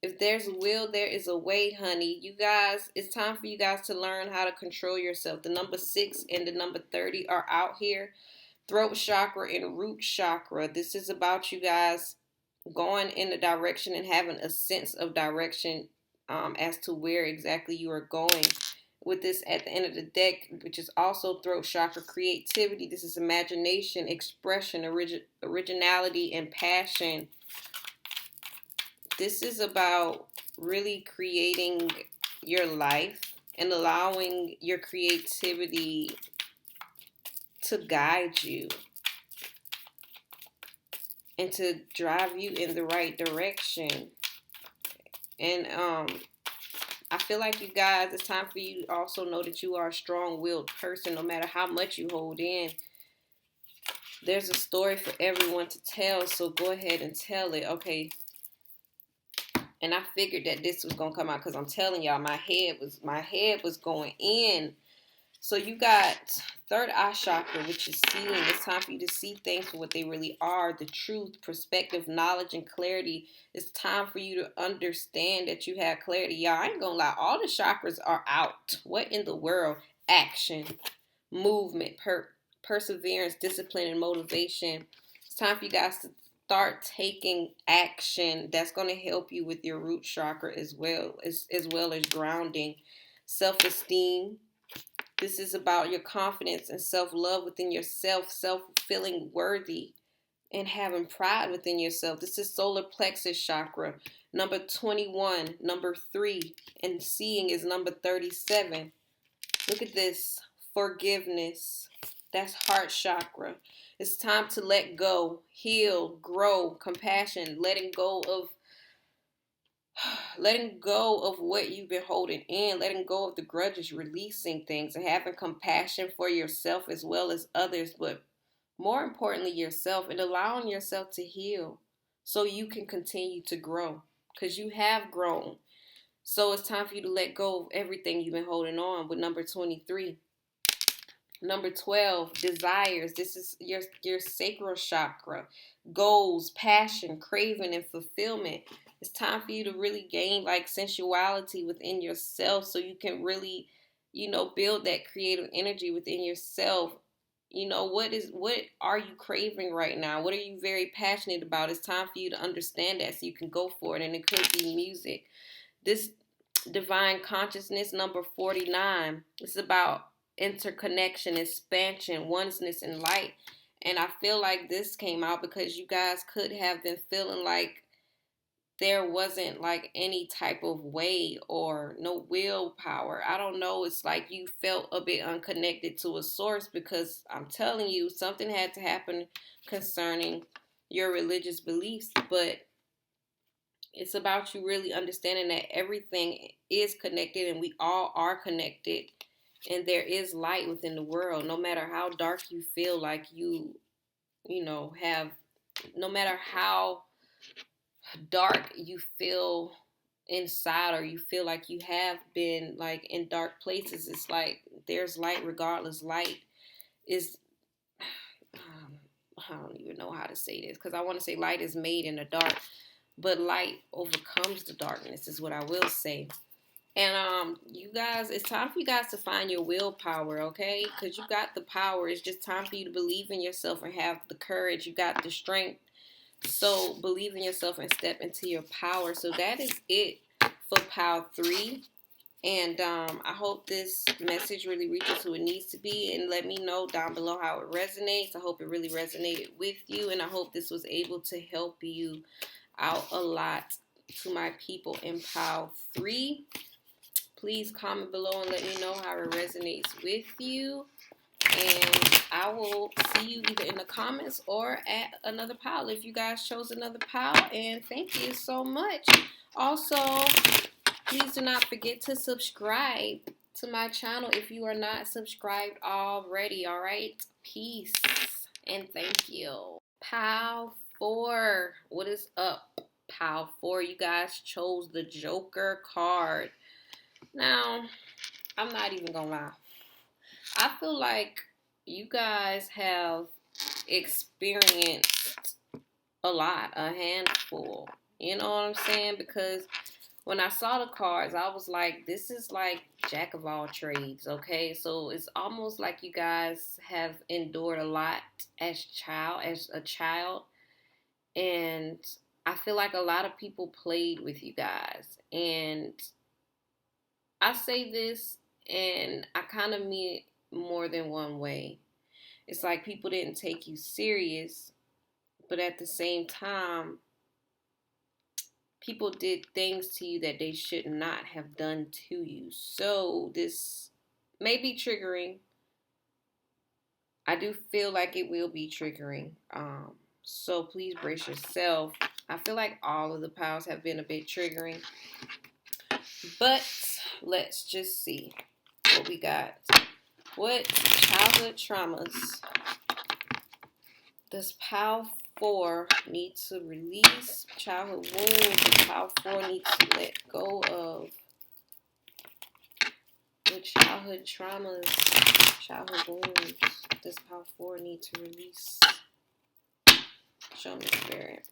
if there's a will, there is a way, honey. You guys, it's time for you guys to learn how to control yourself. The number 6 and the number 30 are out here. Throat chakra and root chakra. This is about you guys going in a direction and having a sense of direction as to where exactly you are going. With this at the end of the deck, which is also throat chakra, creativity. This is imagination, expression, originality, and passion. This is about really creating your life and allowing your creativity to guide you and to drive you in the right direction. And I feel like you guys, it's time for you to also know that you are a strong-willed person. No matter how much you hold in, there's a story for everyone to tell, so go ahead and tell it. Okay. And I figured that this was gonna come out because I'm telling y'all, my head was going in. So you got third eye chakra, which is seeing. It's time for you to see things for what they really are. The truth, perspective, knowledge, and clarity. It's time for you to understand that you have clarity. Y'all, I ain't gonna lie. All the chakras are out. What in the world? Action, movement, perseverance, discipline, and motivation. It's time for you guys to start taking action. That's going to help you with your root chakra as well as grounding, self-esteem. This is about your confidence and self-love within yourself, self-feeling worthy, and having pride within yourself. This is solar plexus chakra, number 21, number 3, and seeing is number 37. Look at this, forgiveness. That's heart chakra. It's time to let go, heal, grow, compassion, letting go of what you've been holding in, letting go of the grudges, releasing things, and having compassion for yourself as well as others, but more importantly, yourself, and allowing yourself to heal so you can continue to grow because you have grown. So it's time for you to let go of everything you've been holding on with number 23. Number 12, desires. This is your sacral chakra. Goals, passion, craving, and fulfillment. It's time for you to really gain like sensuality within yourself so you can really, build that creative energy within yourself. What are you craving right now? What are you very passionate about? It's time for you to understand that so you can go for it. And it could be music. This divine consciousness, number 49. It's about interconnection, expansion, oneness, and light. And I feel like this came out because you guys could have been feeling like there wasn't like any type of way or no willpower. I don't know. It's like you felt a bit unconnected to a source because I'm telling you, something had to happen concerning your religious beliefs. But it's about you really understanding that everything is connected and we all are connected. And there is light within the world. No matter how dark you feel like no matter how dark you feel inside or you feel like you have been like in dark places, it's like there's light regardless. Light is, I don't even know how to say this because I want to say light is made in the dark, but light overcomes the darkness is what I will say. And you guys, it's time for you guys to find your willpower, okay? Because you got the power. It's just time for you to believe in yourself and have the courage. You got the strength. So believe in yourself and step into your power. So that is it for Pile 3. And I hope this message really reaches who it needs to be. And let me know down below how it resonates. I hope it really resonated with you. And I hope this was able to help you out a lot. To my people in Pile 3. Please comment below and let me know how it resonates with you. And I will see you either in the comments or at another pile if you guys chose another pile. And thank you so much. Also, please do not forget to subscribe to my channel if you are not subscribed already. All right? Peace and thank you. Pile 4. What is up? Pile 4. You guys chose the Joker card. Now, I'm not even gonna lie. I feel like you guys have experienced a lot, a handful. You know what I'm saying? Because when I saw the cards, I was like, this is like jack of all trades, okay? So it's almost like you guys have endured a lot as a child. And I feel like a lot of people played with you guys. And I say this and I kind of mean it more than one way. It's like people didn't take you serious, but at the same time, people did things to you that they should not have done to you. So this may be triggering. I do feel like it will be triggering. So please brace yourself. I feel like all of the piles have been a bit triggering. But let's just see what we got. What childhood traumas does pile 4 need to release? Childhood wounds does pile 4 need to let go of? What childhood traumas, childhood wounds does pile 4 need to release? Show me, Spirit.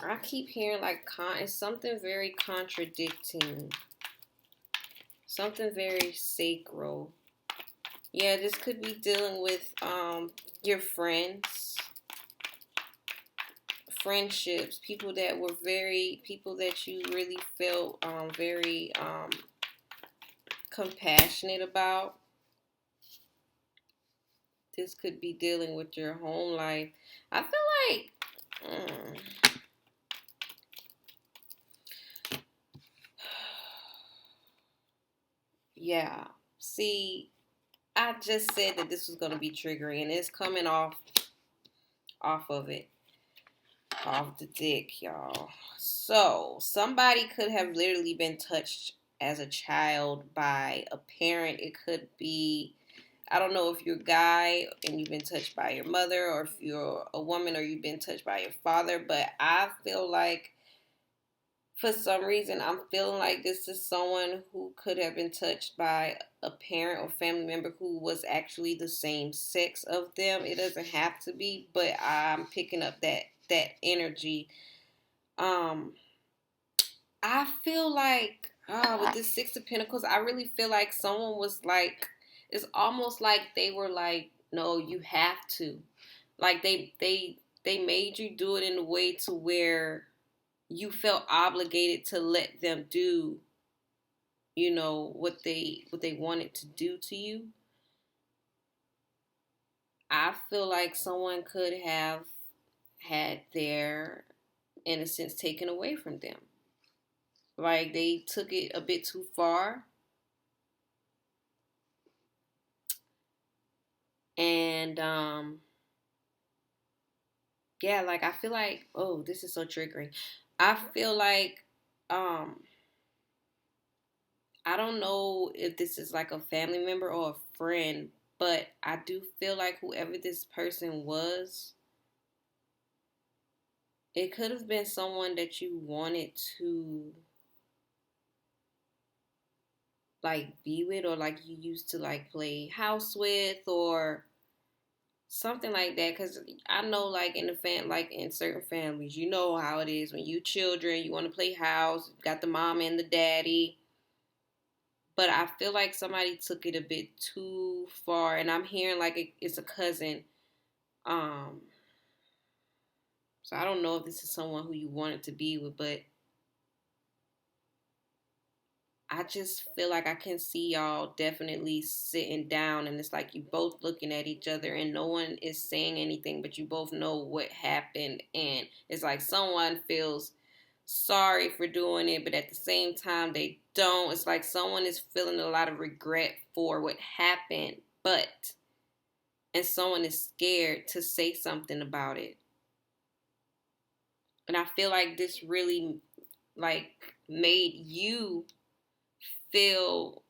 I keep hearing like it's something very contradicting. Something very sacral. Yeah, this could be dealing with your friends, friendships, people that you really felt very compassionate about. This could be dealing with your home life. I feel like yeah. See, I just said that this was going to be triggering, and it's coming off of it. Off the dick, y'all. So, somebody could have literally been touched as a child by a parent. It could be, I don't know if you're a guy and you've been touched by your mother, or if you're a woman or you've been touched by your father, but I feel like for some reason, I'm feeling like this is someone who could have been touched by a parent or family member who was actually the same sex of them. It doesn't have to be, but I'm picking up that energy. I feel like with this 6 of Pentacles, I really feel like someone was like, it's almost like they were like, no, you have to. Like they made you do it in a way to where you felt obligated to let them do, what they wanted to do to you. I feel like someone could have had their innocence taken away from them. Like they took it a bit too far. And yeah, like I feel like, oh, this is so triggering. I feel like I don't know if this is like a family member or a friend, but I do feel like whoever this person was, it could have been someone that you wanted to like be with, or like you used to like play house with, or something like that. Because I know like like in certain families, you know how it is when you children, you want to play house, got the mom and the daddy. But I feel like somebody took it a bit too far, and I'm hearing like it's a cousin. Um, so I don't know if this is someone who you wanted to be with, but I just feel like I can see y'all definitely sitting down, and it's like you both looking at each other and no one is saying anything, but you both know what happened, and it's like someone feels sorry for doing it, but at the same time they don't. It's like someone is feeling a lot of regret for what happened, and someone is scared to say something about it. And I feel like this really like made you feel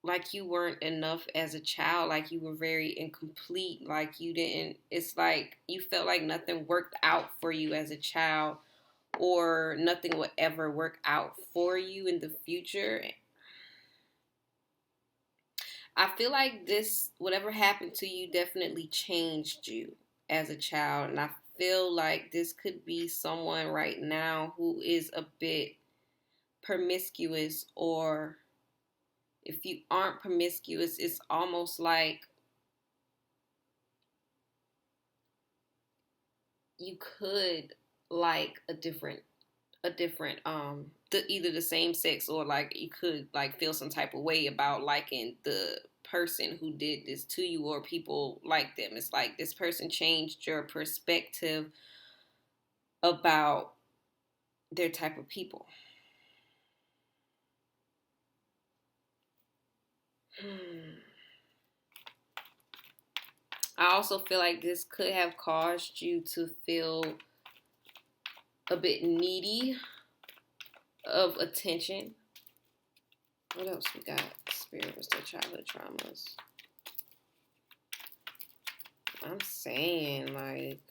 like you weren't enough as a child, like you were very incomplete, like you didn't, it's like you felt like nothing worked out for you as a child, or nothing would ever work out for you in the future. I feel like this, whatever happened to you, definitely changed you as a child. And I feel like this could be someone right now who is a bit promiscuous, or if you aren't promiscuous, it's almost like you could like a a different either the same sex, or like you could like feel some type of way about liking the person who did this to you, or people like them. It's like this person changed your perspective about their type of people. I also feel like this could have caused you to feel a bit needy of attention. What else we got? Spirit was their childhood traumas. I'm saying, like,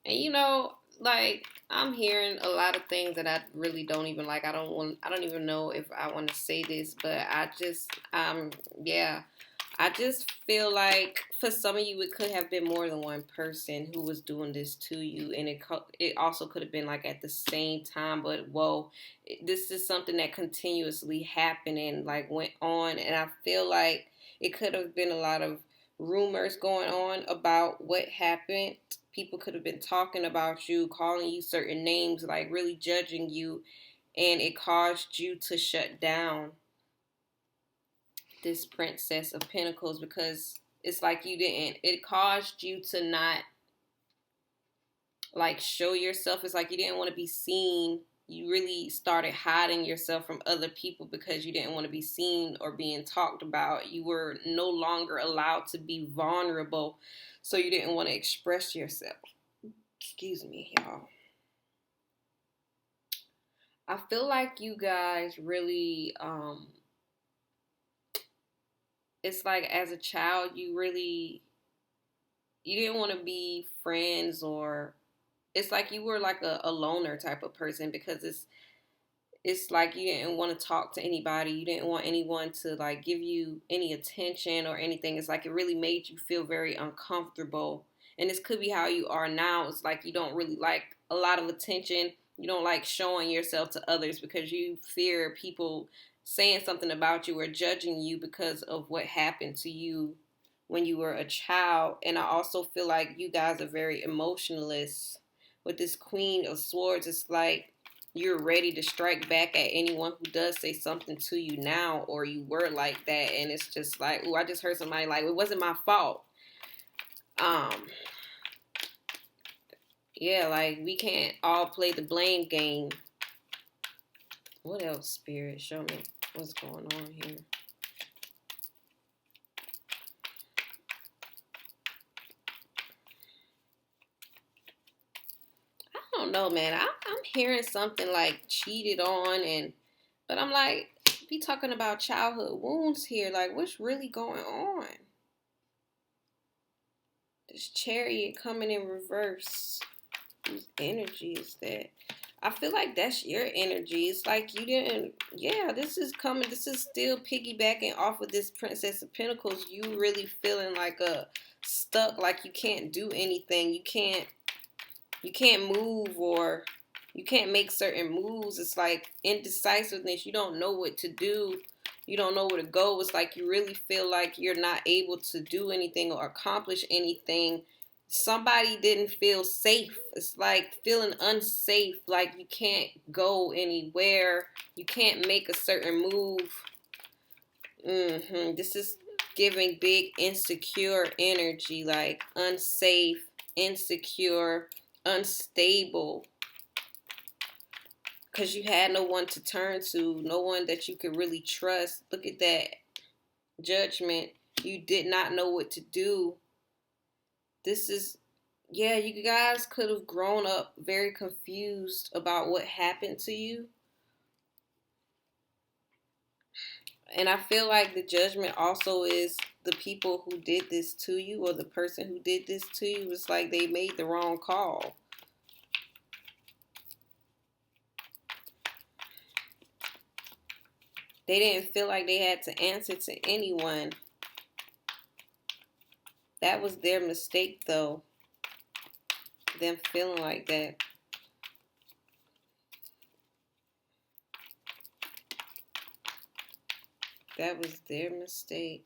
and you know, like, I'm hearing a lot of things that I really don't even like. I don't even know if I want to say this, but yeah. I just feel like for some of you, it could have been more than one person who was doing this to you, and it also could have been like at the same time. But whoa, this is something that continuously happened and like went on, and I feel like it could have been a lot of rumors going on about what happened. People could have been talking about you, calling you certain names, like really judging you, and it caused you to shut down this Princess of Pentacles, because it's like it caused you to not like show yourself. It's like you didn't want to be seen. You really started hiding yourself from other people because you didn't want to be seen or being talked about. You were no longer allowed to be vulnerable, so you didn't want to express yourself. Excuse me, y'all. I feel like you guys really it's like as a child you didn't want to be friends, or it's like you were like a loner type of person, because it's like you didn't want to talk to anybody. You didn't want anyone to like give you any attention or anything. It's like it really made you feel very uncomfortable. And this could be how you are now. It's like you don't really like a lot of attention. You don't like showing yourself to others because you fear people saying something about you or judging you because of what happened to you when you were a child. And I also feel like you guys are very emotionless. With this Queen of Swords, it's like you're ready to strike back at anyone who does say something to you now, or you were like that, and it's just like, oh, I just heard somebody like, it wasn't my fault. Yeah, like we can't all play the blame game. What else, Spirit? Show me what's going on here. I don't know, man. I'm hearing something like cheated on, but I'm like, be talking about childhood wounds here. Like, what's really going on? This Chariot coming in reverse. Whose energy is that? I feel like that's your energy. It's like you didn't. Yeah, this is coming. This is still piggybacking off of this Princess of Pentacles. You really feeling like stuck, like you can't do anything. You can't move, or you can't make certain moves. It's like indecisiveness. You don't know what to do. You don't know where to go. It's like you really feel like you're not able to do anything or accomplish anything. Somebody didn't feel safe. It's like feeling unsafe, like you can't go anywhere. You can't make a certain move. This is giving big insecure energy, like unsafe, insecure, unstable, because you had no one to turn to, no one that you could really trust. Look at that Judgment. You did not know what to do. This is, yeah, you guys could have grown up very confused about what happened to you. And I feel like the Judgment also is the people who did this to you, or the person who did this to you. It's like they made the wrong call. They didn't feel like they had to answer to anyone. That was their mistake, though. Them feeling like that. That was their mistake.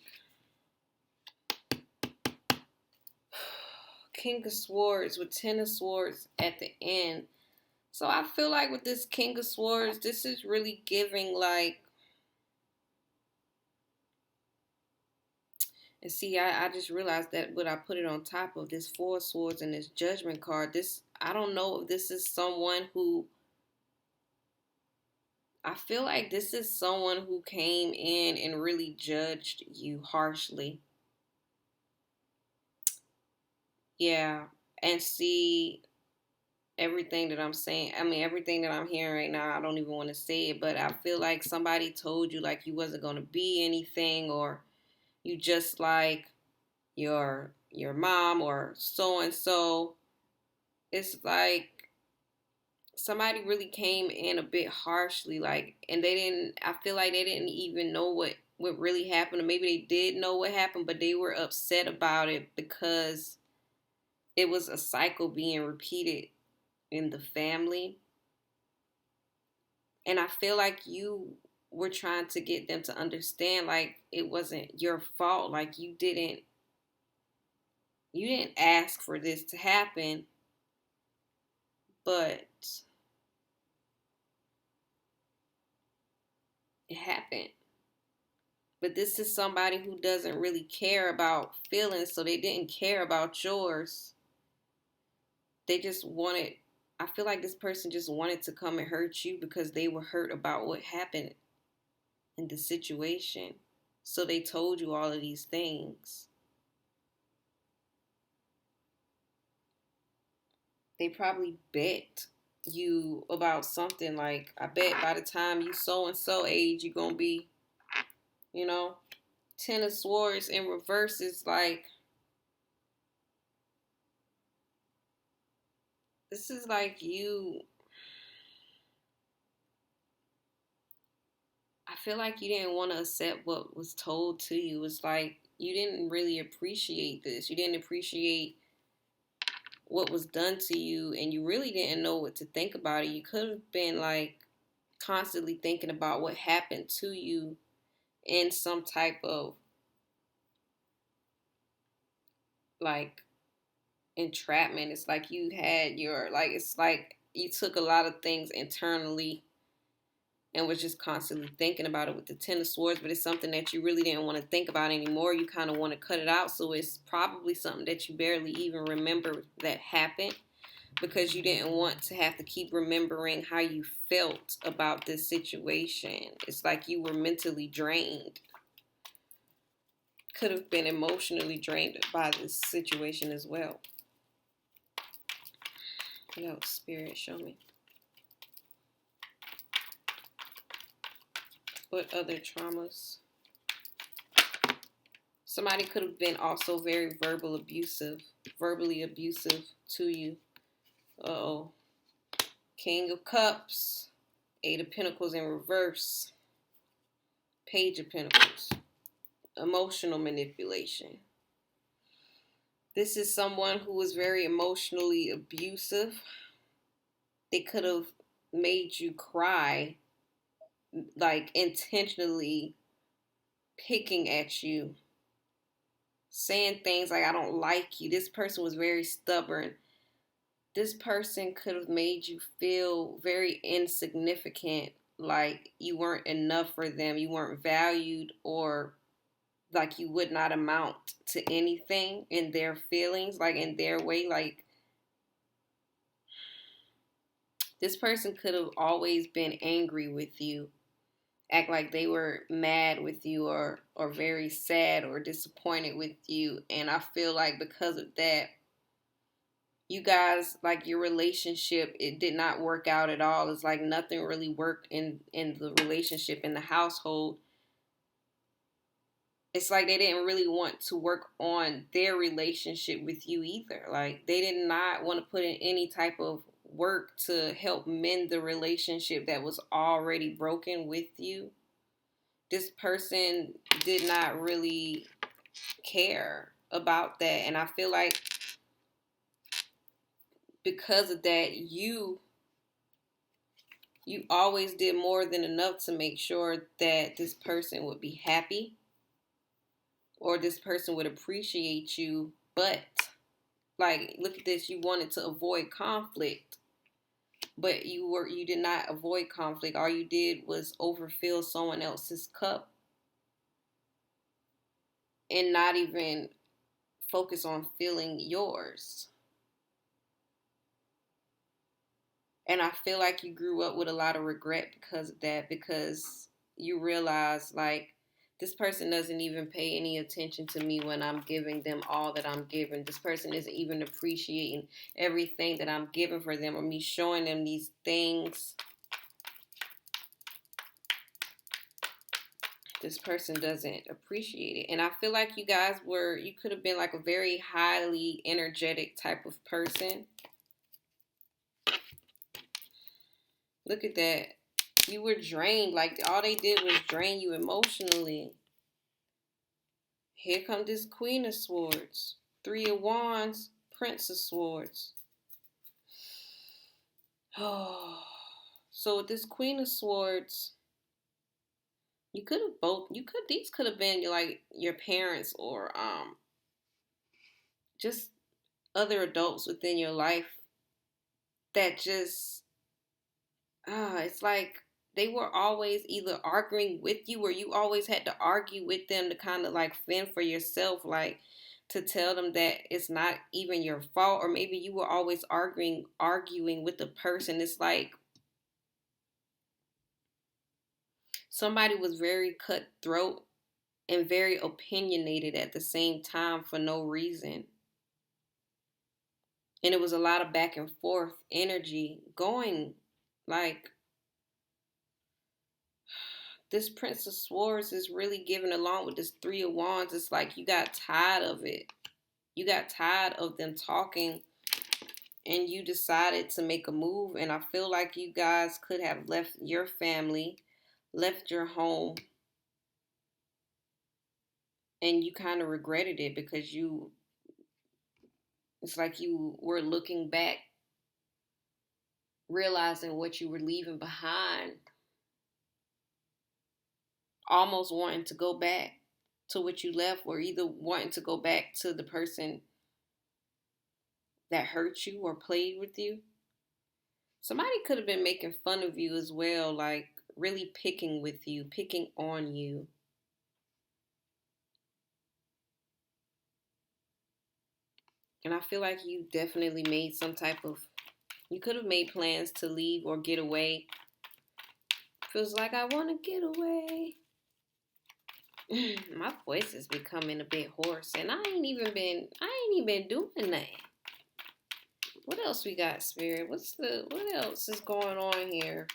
King of Swords with Ten of Swords at the end. So I feel like with this King of Swords, this is really giving like, and see, I just realized that when I put it on top of this Four of Swords and this Judgment card, this, I don't know if this is someone who, I feel like this is someone who came in and really judged you harshly. Yeah. And see, everything that I'm saying, I mean, everything that I'm hearing right now, I don't even want to say it, but I feel like somebody told you like you wasn't going to be anything, or you just like your mom or so and so. It's like somebody really came in a bit harshly, like, and they didn't, I feel like they didn't even know what really happened, or maybe they did know what happened, but they were upset about it because it was a cycle being repeated in the family. And I feel like you were trying to get them to understand like it wasn't your fault, like you didn't ask for this to happen, but it happened. But this is somebody who doesn't really care about feelings, so they didn't care about yours. They just wanted, I feel like this person just wanted to come and hurt you because they were hurt about what happened in the situation. So they told you all of these things. They probably bet you about something like, I bet by the time you so and so age, you're going to be, you know. Ten of Swords in reverse is like, this is like you, I feel like you didn't want to accept what was told to you. It's like you didn't really appreciate this. You didn't appreciate what was done to you, and you really didn't know what to think about it. You could have been like constantly thinking about what happened to you in some type of like entrapment. It's like you had your, like, it's like you took a lot of things internally and was just constantly thinking about it with the Ten of Swords, but it's something that you really didn't want to think about anymore. You kind of want to cut it out, so it's probably something that you barely even remember that happened because you didn't want to have to keep remembering how you felt about this situation. It's like you were mentally drained. Could have been emotionally drained by this situation as well. Yo, Spirit, show me. What other traumas? Somebody could have been also very verbally abusive to you. Uh-oh. King of Cups. Eight of Pentacles in reverse. Page of Pentacles. Emotional manipulation. This is someone who was very emotionally abusive. They could have made you cry, like intentionally picking at you, saying things like, I don't like you. This person was very stubborn. This person could have made you feel very insignificant, like you weren't enough for them, you weren't valued, or like you would not amount to anything in their feelings, like in their way. Like this person could have always been angry with you, act like they were mad with you, or very sad or disappointed with you. And I feel like because of that, you guys, like your relationship, it did not work out at all. It's like nothing really worked in the relationship, in the household. It's like they didn't really want to work on their relationship with you either. Like they did not want to put in any type of work to help mend the relationship that was already broken with you. This person did not really care about that. And I feel like because of that, you always did more than enough to make sure that this person would be happy or this person would appreciate you. But like, look at this, you wanted to avoid conflict, but you did not avoid conflict. All you did was overfill someone else's cup and not even focus on filling yours. And I feel like you grew up with a lot of regret because of that, because you realize, like, this person doesn't even pay any attention to me when I'm giving them all that I'm giving. This person isn't even appreciating everything that I'm giving for them, or me showing them these things. This person doesn't appreciate it. And I feel like you could have been like a very highly energetic type of person. Look at that. You were drained. Like, all they did was drain you emotionally. Here comes this Queen of Swords. Three of Wands, Prince of Swords. Oh. So with this Queen of Swords, these could have been like your parents, or just other adults within your life that just it's like they were always either arguing with you, or you always had to argue with them to kind of like fend for yourself, like to tell them that it's not even your fault. Or maybe you were always arguing with the person. It's like somebody was very cutthroat and very opinionated at the same time for no reason. And it was a lot of back and forth energy going. Like, this Prince of Swords is really giving, along with this Three of Wands. It's like you got tired of it. You got tired of them talking, and you decided to make a move. And I feel like you guys could have left your family, left your home, and you kind of regretted it, because it's like you were looking back, realizing what you were leaving behind, almost wanting to go back to what you left, or either wanting to go back to the person that hurt you or played with you. Somebody could have been making fun of you as well, like really picking with you, picking on you. And I feel like you definitely made you could have made plans to leave or get away. Feels like I want to get away. My voice is becoming a bit hoarse, and I ain't even been doing that. What else we got, Spirit? What else is going on here?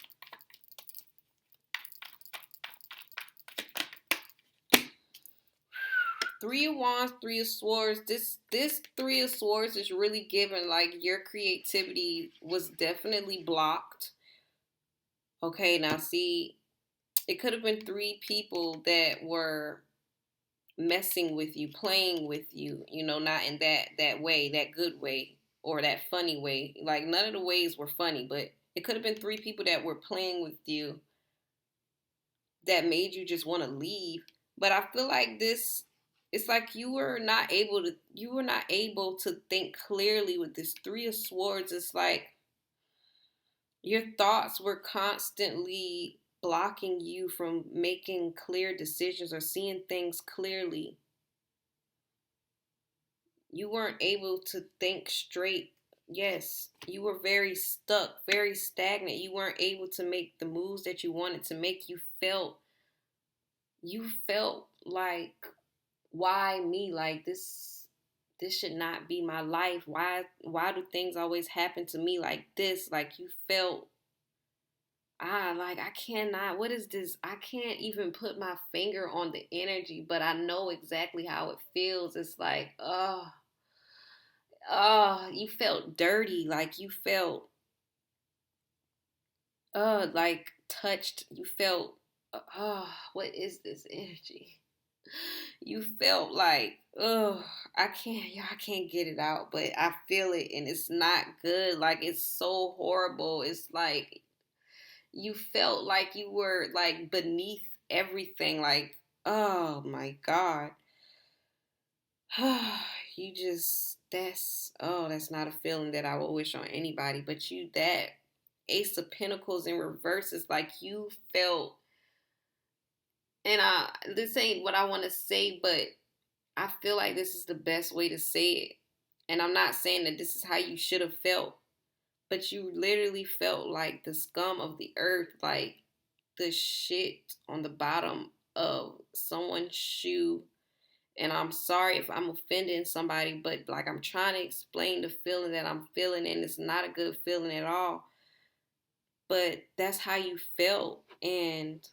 Three of Wands, Three of Swords. This Three of Swords is really giving, like, your creativity was definitely blocked. Okay, now see, it could have been three people that were messing with you, playing with you, not in that way, that good way, or that funny way. Like, none of the ways were funny, but it could have been three people that were playing with you that made you just want to leave. But I feel like it's like you were not able to think clearly with this Three of Swords. It's like your thoughts were constantly blocking you from making clear decisions or seeing things clearly. You weren't able to think straight. Yes, you were very stuck, very stagnant. You weren't able to make the moves that you wanted to make. You felt like, why me? Like, this should not be my life. Why do things always happen to me like this? Like, you felt, like, I cannot, what is this? I can't even put my finger on the energy, but I know exactly how it feels. It's like, you felt dirty. Like, you felt, like, touched. You felt, what is this energy? You felt like, I can't get it out, but I feel it, and it's not good. Like, it's so horrible. It's like you felt like you were like beneath everything. Like, oh my God. that's not a feeling that I would wish on anybody. But that Ace of Pentacles in reverse is like you felt, and this ain't what I want to say, but I feel like this is the best way to say it. And I'm not saying that this is how you should have felt, but you literally felt like the scum of the earth, like the shit on the bottom of someone's shoe. And I'm sorry if I'm offending somebody, but like I'm trying to explain the feeling that I'm feeling, and it's not a good feeling at all. But that's how you felt. And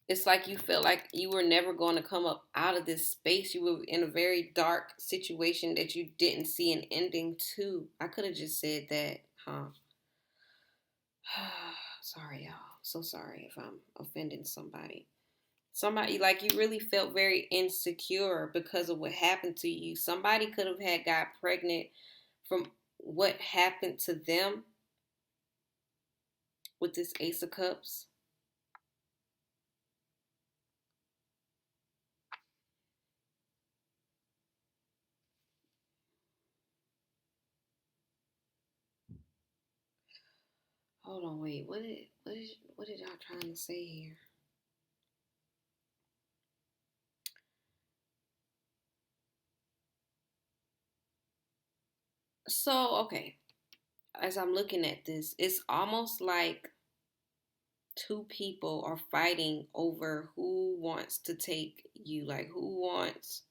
it's like you felt like you were never going to come up out of this space. You were in a very dark situation that you didn't see an ending to. I could have just said that, huh? Sorry, y'all. So sorry if I'm offending somebody. Somebody, like, you really felt very insecure because of what happened to you. Somebody could have got pregnant from what happened to them with this Ace of Cups. Hold on, wait. What did y'all trying to say here? So, okay. As I'm looking at this, it's almost like two people are fighting over who wants to take you, like who wants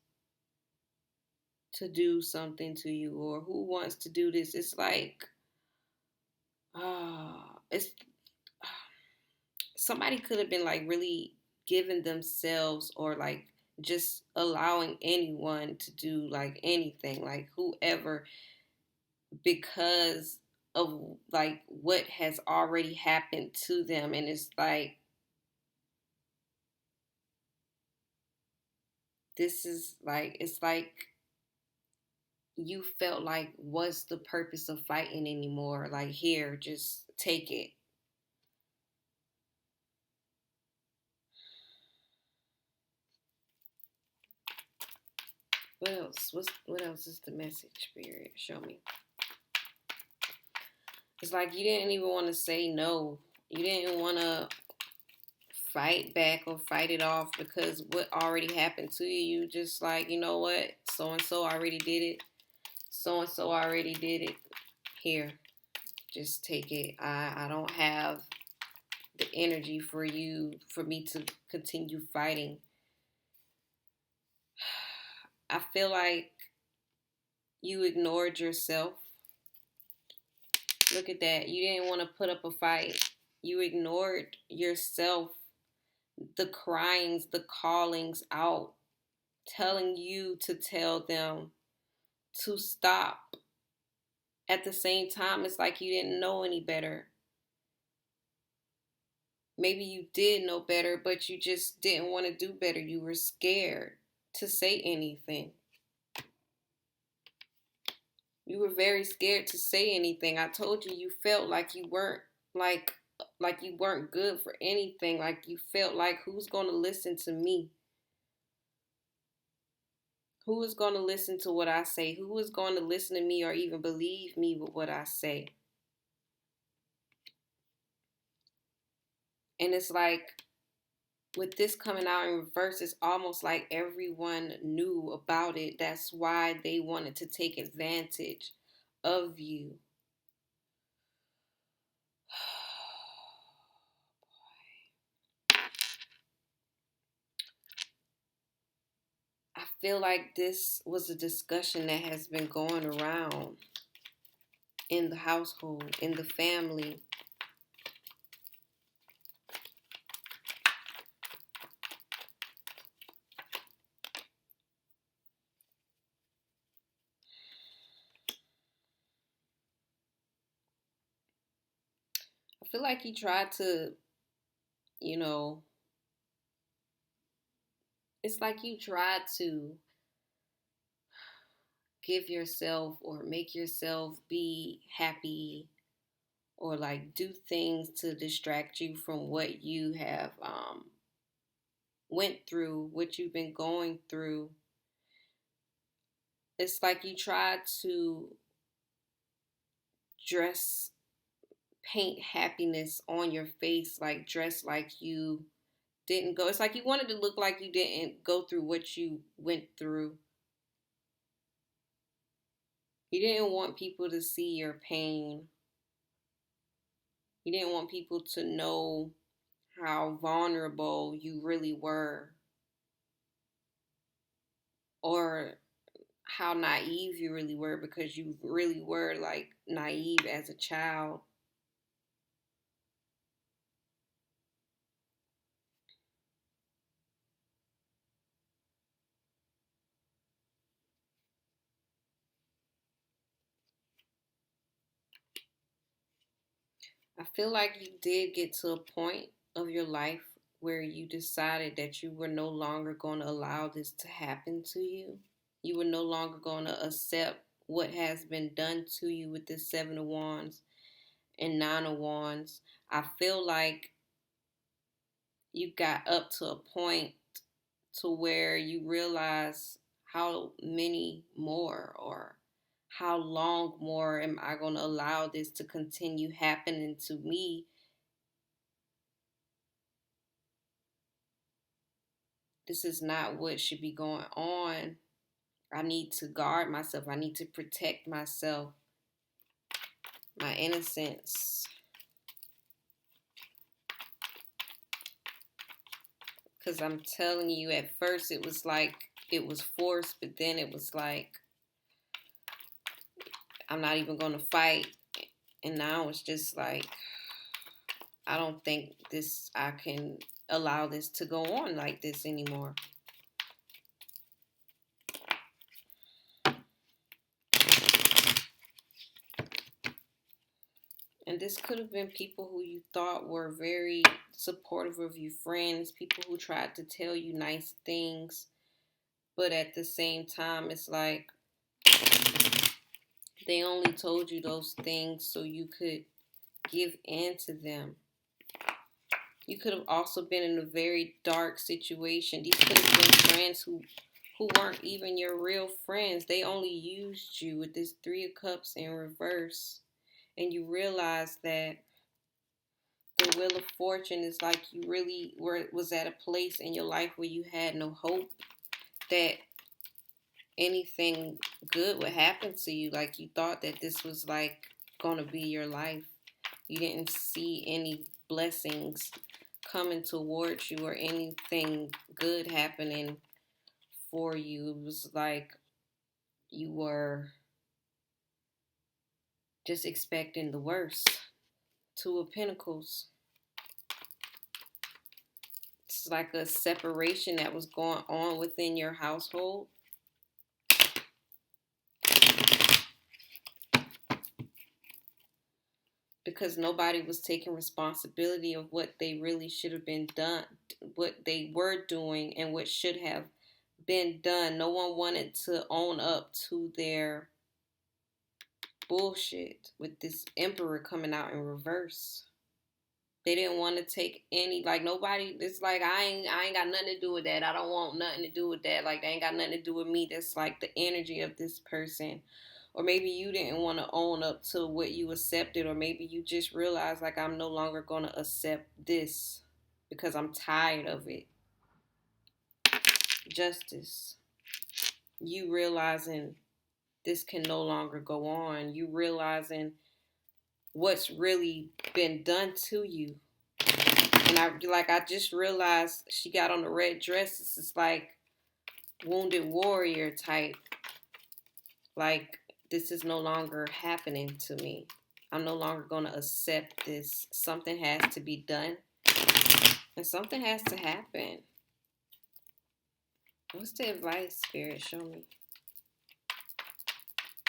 to do something to you, or who wants to do this. It's like, it's somebody could have been like really giving themselves, or like just allowing anyone to do like anything, like whoever, because of like what has already happened to them. And it's like, this is like, it's like you felt like, what's the purpose of fighting anymore? Like, here, just take it. What else? What else is the message, Spirit? Show me. It's like you didn't even want to say no. You didn't want to fight back or fight it off, because what already happened to you, you just like, you know what? So and so already did it. So and so already did it. Here, just take it. I don't have the energy for me to continue fighting. I feel like you ignored yourself. Look at that. You didn't want to put up a fight. You ignored yourself. The cryings, the callings out, telling you to tell them to stop. At the same time, it's like you didn't know any better. Maybe you did know better, but you just didn't want to do better. You were scared to say anything. You were very scared to say anything. I told you, you felt like you weren't like you weren't good for anything. Like you felt like, who's going to listen to me? Who is going to listen to what I say? Who is going to listen to me or even believe me with what I say? And it's like, with this coming out in reverse, it's almost like everyone knew about it. That's why they wanted to take advantage of you. I feel like this was a discussion that has been going around in the household, in the family. I feel like he tried to, you know, it's like you tried to give yourself or make yourself be happy, or like do things to distract you from what you have went through, what you've been going through. It's like you try to dress, paint happiness on your face, like dress like you didn't go. It's like you wanted to look like you didn't go through what you went through. You didn't want people to see your pain. You didn't want people to know how vulnerable you really were, or how naive you really were, because you really were like naive as a child. I feel like you did get to a point of your life where you decided that you were no longer going to allow this to happen to you. You were no longer going to accept what has been done to you with this Seven of Wands and Nine of Wands. I feel like you got up to a point to where you realize how many more, or how long more am I going to allow this to continue happening to me? This is not what should be going on. I need to guard myself. I need to protect myself, my innocence. Because I'm telling you, at first it was like it was forced, but then it was like, I'm not even going to fight. And now it's just like, I don't think I can allow this to go on like this anymore. And this could have been people who you thought were very supportive of you, friends, people who tried to tell you nice things. But at the same time, it's like they only told you those things so you could give in to them. You could have also been in a very dark situation. These could have been friends who weren't even your real friends. They only used you with this Three of Cups in reverse. And you realize that the Wheel of Fortune is like you really was at a place in your life where you had no hope that anything good would happen to you. Like you thought that this was like going to be your life. You didn't see any blessings coming towards you or anything good happening for you. It was like you were just expecting the worst. Two of Pentacles. It's like a separation that was going on within your household. Because nobody was taking responsibility of what they really should have been done, what they were doing, and what should have been done. No one wanted to own up to their bullshit with this Emperor coming out in reverse. They didn't want to take any, like nobody, it's like I ain't got nothing to do with that. I don't want nothing to do with that. Like they ain't got nothing to do with me. That's like the energy of this person. Or maybe you didn't want to own up to what you accepted, or maybe you just realized like I'm no longer going to accept this because I'm tired of it. Justice. You realizing this can no longer go on. You realizing what's really been done to you. And I just realized she got on the red dress. This is like wounded warrior type. Like this is no longer happening to me. I'm no longer going to accept this. Something has to be done. And something has to happen. What's the advice, Spirit? Show me.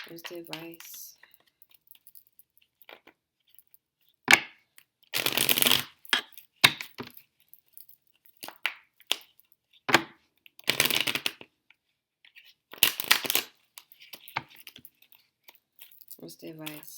What's the advice? What's the advice?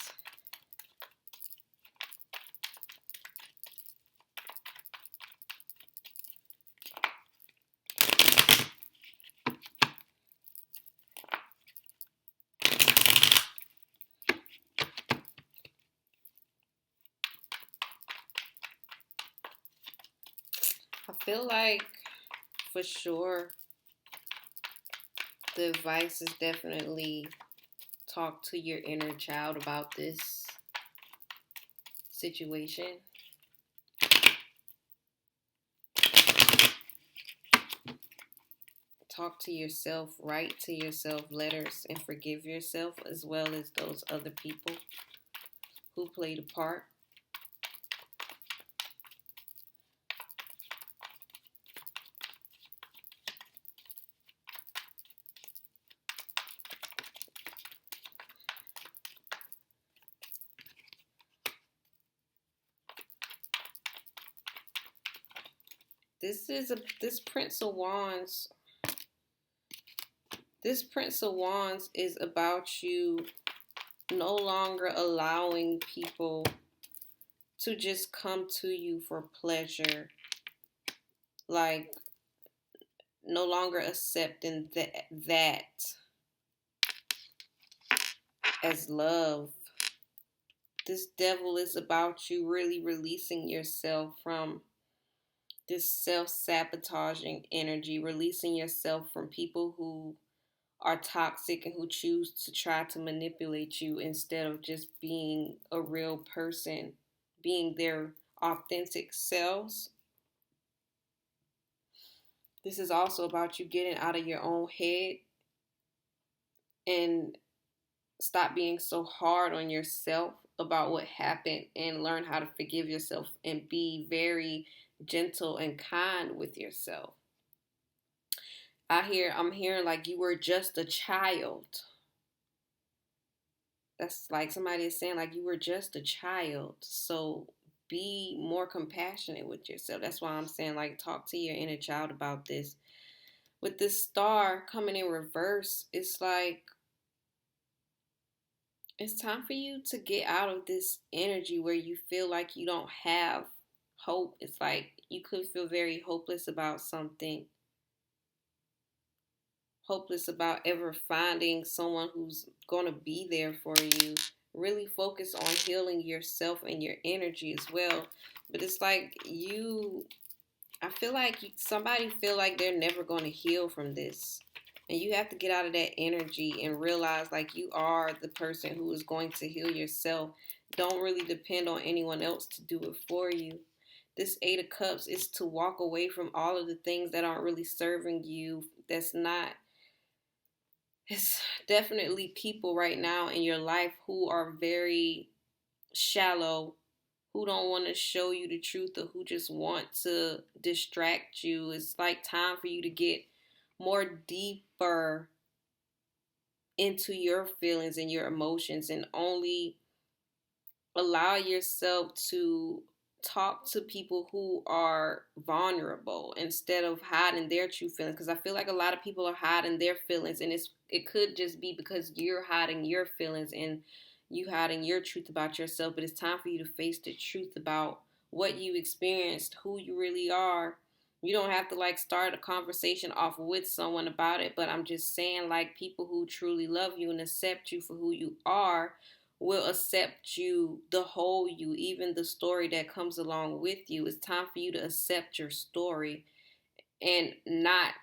I feel like for sure the advice is definitely talk to your inner child about this situation. Talk to yourself, write to yourself letters, and forgive yourself as well as those other people who played a part. This Prince of Wands. This Prince of Wands is about you no longer allowing people to just come to you for pleasure. Like no longer accepting that as love. This Devil is about you really releasing yourself from this self-sabotaging energy, releasing yourself from people who are toxic and who choose to try to manipulate you instead of just being a real person, being their authentic selves. This is also about you getting out of your own head and stop being so hard on yourself about what happened and learn how to forgive yourself and be very gentle and kind with yourself. I'm hearing like you were just a child. That's like somebody is saying like you were just a child. So be more compassionate with yourself. That's why I'm saying like talk to your inner child about this. With this star coming in reverse, it's like it's time for you to get out of this energy where you feel like you don't have hope. It's like you could feel very hopeless about something, hopeless about ever finding someone who's going to be there for you. Really focus on healing yourself and your energy as well. But it's like I feel like somebody feel like they're never going to heal from this. And you have to get out of that energy and realize like you are the person who is going to heal yourself. Don't really depend on anyone else to do it for you. This Eight of Cups is to walk away from all of the things that aren't really serving you. It's definitely people right now in your life who are very shallow, who don't want to show you the truth or who just want to distract you. It's like time for you to get more deeper into your feelings and your emotions and only allow yourself to talk to people who are vulnerable instead of hiding their true feelings, because I feel like a lot of people are hiding their feelings, and it could just be because you're hiding your feelings and you hiding your truth about yourself. But it's time for you to face the truth about what you experienced, who you really are. You don't have to like start a conversation off with someone about it, but I'm just saying like people who truly love you and accept you for who you are will accept you, the whole you, even the story that comes along with you. It's time for you to accept your story and not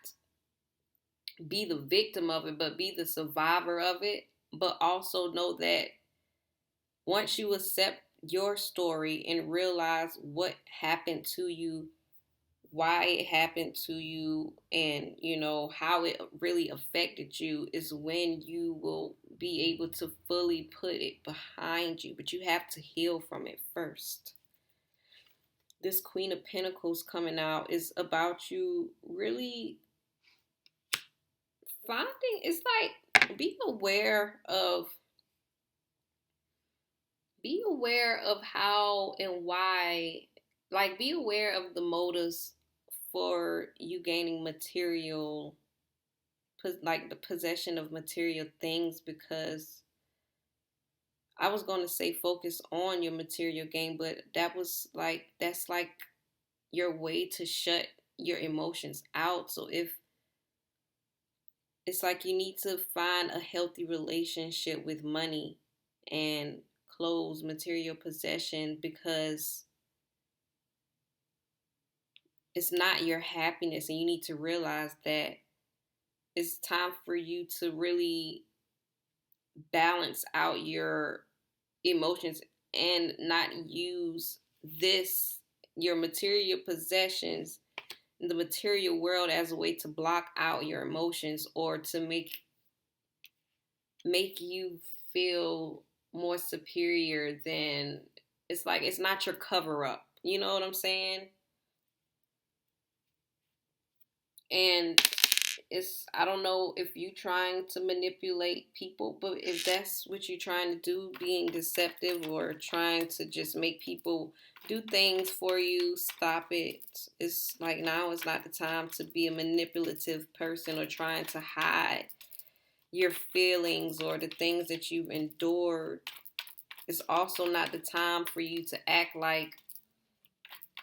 be the victim of it, but be the survivor of it. But also know that once you accept your story and realize what happened to you, why it happened to you, and how it really affected you, is when you will be able to fully put it behind you. But you have to heal from it first. This Queen of Pentacles coming out is about you really finding, it's like be aware of how and why, like be aware of the motives for you gaining material, like the possession of material things, because I was going to say focus on your material gain, but that's like your way to shut your emotions out. So if it's like you need to find a healthy relationship with money and clothes, material possession, because it's not your happiness, and you need to realize that it's time for you to really balance out your emotions and not use this, your material possessions, the material world, as a way to block out your emotions or to make you feel more superior than. It's like it's not your cover up. You know what I'm saying? And I don't know if you trying to manipulate people, but if that's what you're trying to do, being deceptive or trying to just make people do things for you, stop it. It's like now is not the time to be a manipulative person or trying to hide your feelings or the things that you've endured. It's also not the time for you to act like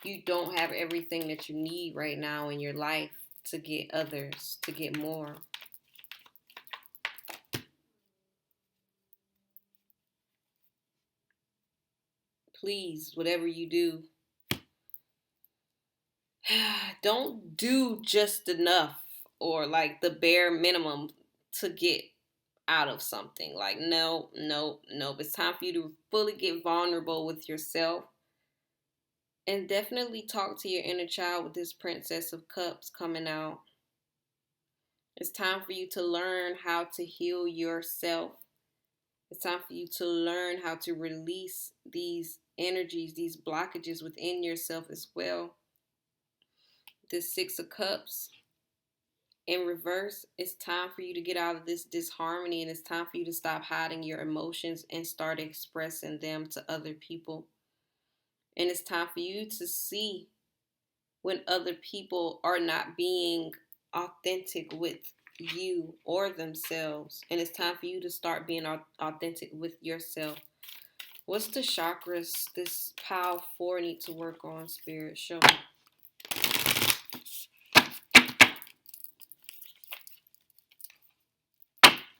you don't have everything that you need right now in your life to get others, to get more. Please, whatever you do, don't do just enough or like the bare minimum to get out of something. Like, no, no, no. It's time for you to fully get vulnerable with yourself and definitely talk to your inner child with this Princess of Cups coming out. It's time for you to learn how to heal yourself. It's time for you to learn how to release these energies, these blockages within yourself as well. This Six of Cups in reverse, it's time for you to get out of this disharmony, and it's time for you to stop hiding your emotions and start expressing them to other people. And it's time for you to see when other people are not being authentic with you or themselves. And it's time for you to start being authentic with yourself. What's the chakras this pile 4 need to work on, Spirit? Show me.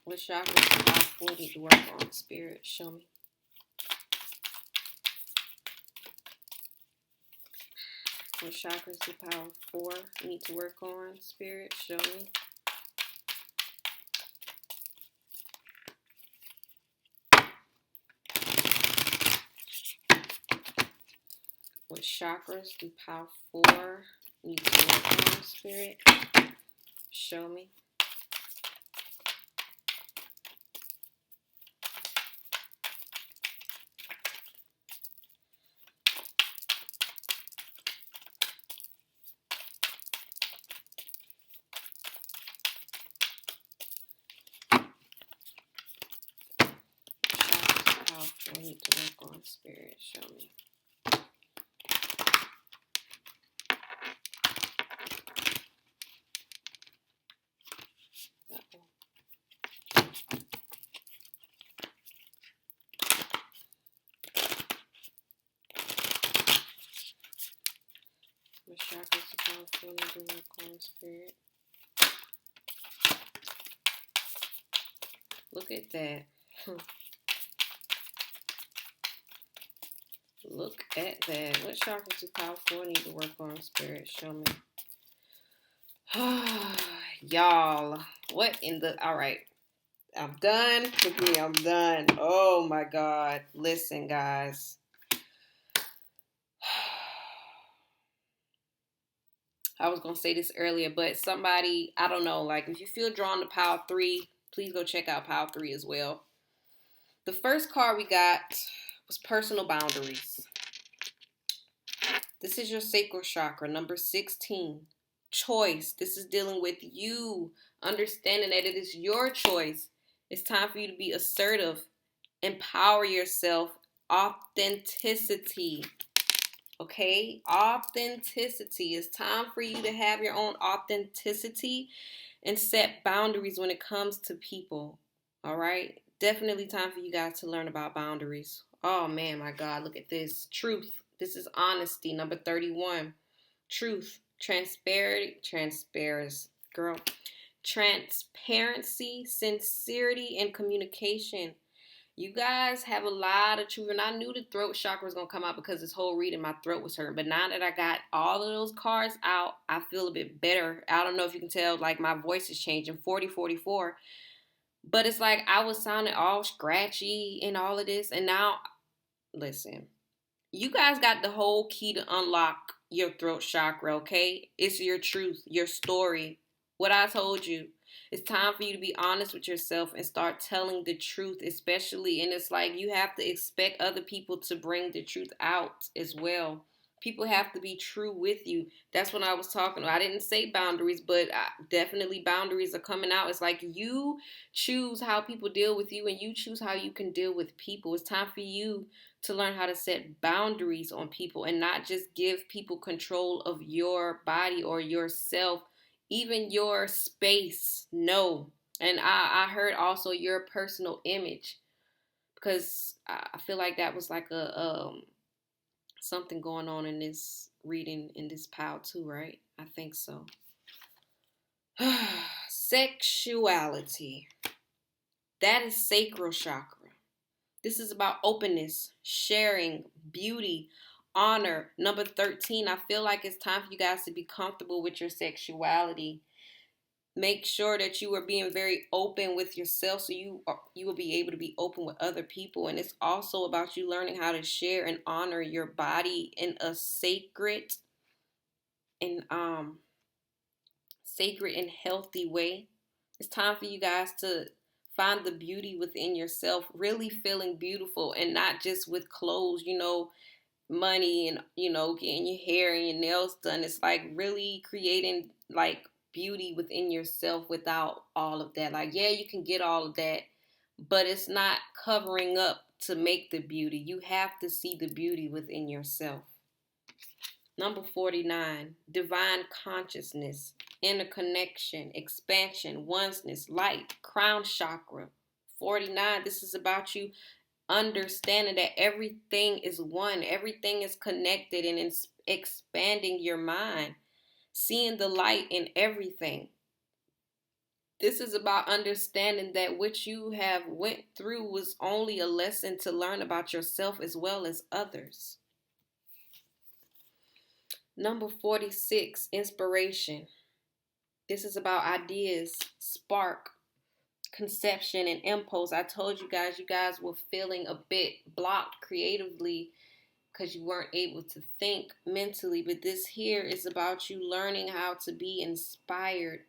What chakras does pile 4 need to work on, Spirit? Show me. What chakras do pile 4 need to work on, Spirit? Show me. What chakras do pile 4 need to work on, Spirit? Show me. I need to work on, Spirit. Show me. What chakras do pile 4 need to work on, Spirit? Look at that. Look at that. What chakras do pile 4 need to work on, Spirit? Show me. Y'all, what in the... All right. I'm done. Look at me. I'm done. Oh, my God. Listen, guys. I was going to say this earlier, but somebody, I don't know, like if you feel drawn to pile 3, please go check out pile 3 as well. The first card we got was personal boundaries. This is your sacral chakra, number 16. Choice. This is dealing with you, understanding that it is your choice. It's time for you to be assertive, empower yourself, authenticity. Okay? Authenticity. It's time for you to have your own authenticity and set boundaries when it comes to people. All right? Definitely time for you guys to learn about boundaries. Oh man, my God, look at this. Truth. This is honesty, number 31. Truth. Transparency, girl. Transparency, sincerity, and communication. You guys have a lot of truth, and I knew the throat chakra was going to come out because this whole reading, my throat was hurting. But now that I got all of those cards out, I feel a bit better. I don't know if you can tell, like, my voice is changing, 40-44. But it's like I was sounding all scratchy and all of this. And now, listen, you guys got the whole key to unlock your throat chakra, okay? It's your truth, your story. What I told you. It's time for you to be honest with yourself and start telling the truth, especially. And it's like you have to expect other people to bring the truth out as well. People have to be true with you. That's what I was talking about. I didn't say boundaries, but definitely boundaries are coming out. It's like you choose how people deal with you and you choose how you can deal with people. It's time for you to learn how to set boundaries on people and not just give people control of your body or yourself, even your space. No. And I heard also your personal image, because I feel like that was like a something going on in this reading in this pile too, right? I think so. Sexuality. That is sacral chakra. This is about openness, sharing, beauty, honor. Number 13, I feel like it's time for you guys to be comfortable with your sexuality. Make sure that you are being very open with yourself so you will be able to be open with other people. And it's also about you learning how to share and honor your body in a sacred and healthy way. It's time for you guys to find the beauty within yourself, really feeling beautiful and not just with clothes, money and, getting your hair and your nails done. It's like really creating like beauty within yourself without all of that. Like, yeah, you can get all of that, but it's not covering up to make the beauty. You have to see the beauty within yourself. Number 49, divine consciousness, interconnection, expansion, oneness, light, crown chakra. 49, this is about you understanding that everything is one, everything is connected, and it's expanding your mind, seeing the light in everything. This is about understanding that what you have went through was only a lesson to learn about yourself as well as others. Number 46, inspiration. This is about ideas, spark, conception, and impulse. I told you guys were feeling a bit blocked creatively because you weren't able to think mentally. But this here is about you learning how to be inspired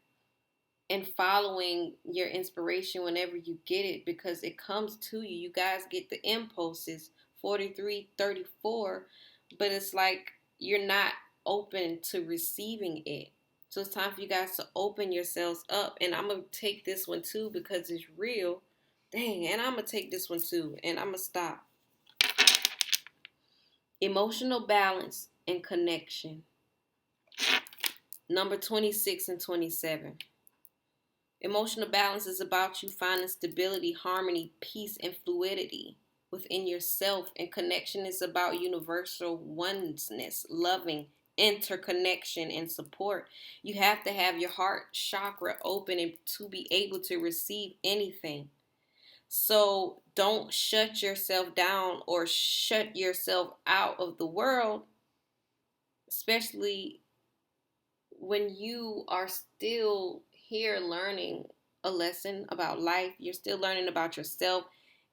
and following your inspiration whenever you get it, because it comes to you. You guys get the impulses, 43-34, but it's like you're not open to receiving it. So it's time for you guys to open yourselves up. And I'm going to take this one too because it's real. Dang, and I'm going to take this one too. And I'm going to stop. Emotional balance and connection. Number 26 and 27. Emotional balance is about you finding stability, harmony, peace, and fluidity within yourself. And connection is about universal oneness, loving, interconnection, and support. You have to have your heart chakra open and to be able to receive anything. So don't shut yourself down or shut yourself out of the world, especially when you are still here learning a lesson about life. You're still learning about yourself,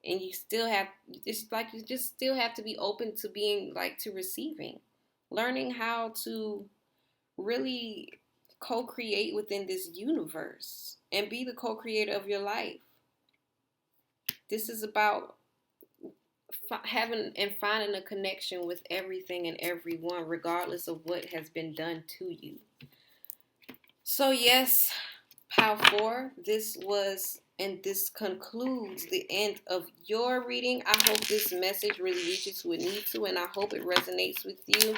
and you still have, it's like you just still have to be open to being like to receiving, learning how to really co-create within this universe and be the co-creator of your life. This is about having and finding a connection with everything and everyone, regardless of what has been done to you. So yes, Pile 4, this concludes the end of your reading. I hope this message really reaches who it needs to, and I hope it resonates with you.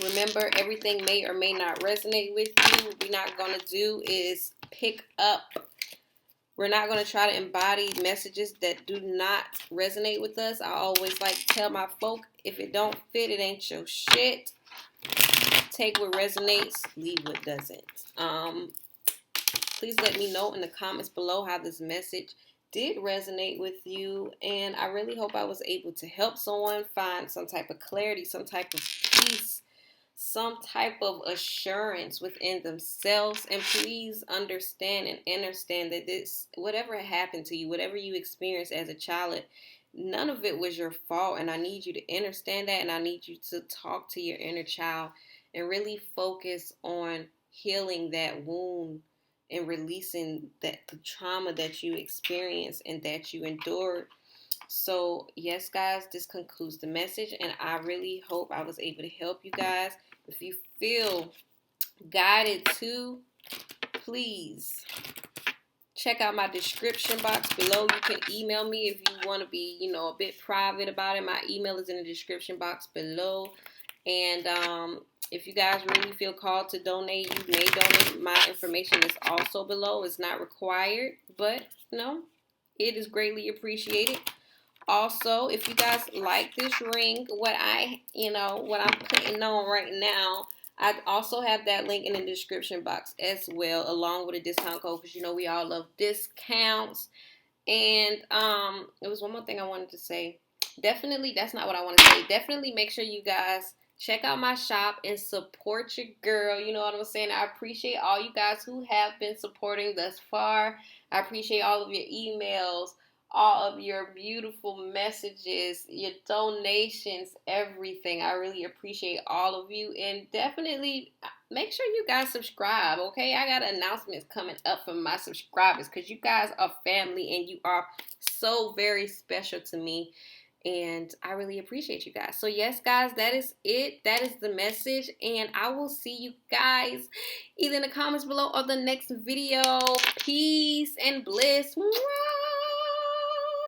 Remember, everything may or may not resonate with you. What we're not going to do is pick up. We're not going to try to embody messages that do not resonate with us. I always like to tell my folk, if it don't fit, it ain't your shit. Take what resonates, leave what doesn't. Please let me know in the comments below how this message did resonate with you, and I really hope I was able to help someone find some type of clarity, some type of peace, some type of assurance within themselves. And please understand and understand that this, whatever happened to you, whatever you experienced as a child, none of it was your fault. And I need you to understand that, and I need you to talk to your inner child and really focus on healing that wound and releasing that the trauma that you experienced and that you endured. So, yes, guys, this concludes the message, and I really hope I was able to help you guys. If you feel guided to, please check out my description box below. You can email me if you want to be, a bit private about it. My email is in the description box below. And if you guys really feel called to donate, you may donate. My information is also below. It's not required, but it is greatly appreciated. Also, if you guys like this ring, what I'm putting on right now, I also have that link in the description box as well, along with a discount code, because we all love discounts. And it was one more thing I wanted to say. Definitely, that's not what I want to say. Definitely make sure you guys check out my shop and support your girl. You know what I'm saying? I appreciate all you guys who have been supporting thus far. I appreciate all of your emails, all of your beautiful messages, your donations, everything. I really appreciate all of you. And definitely make sure you guys subscribe, okay? I got announcements coming up from my subscribers, because you guys are family and you are so very special to me. And I really appreciate you guys. So yes, guys, that is it. That is the message. And I will see you guys either in the comments below or the next video. Peace and bliss. Mwah!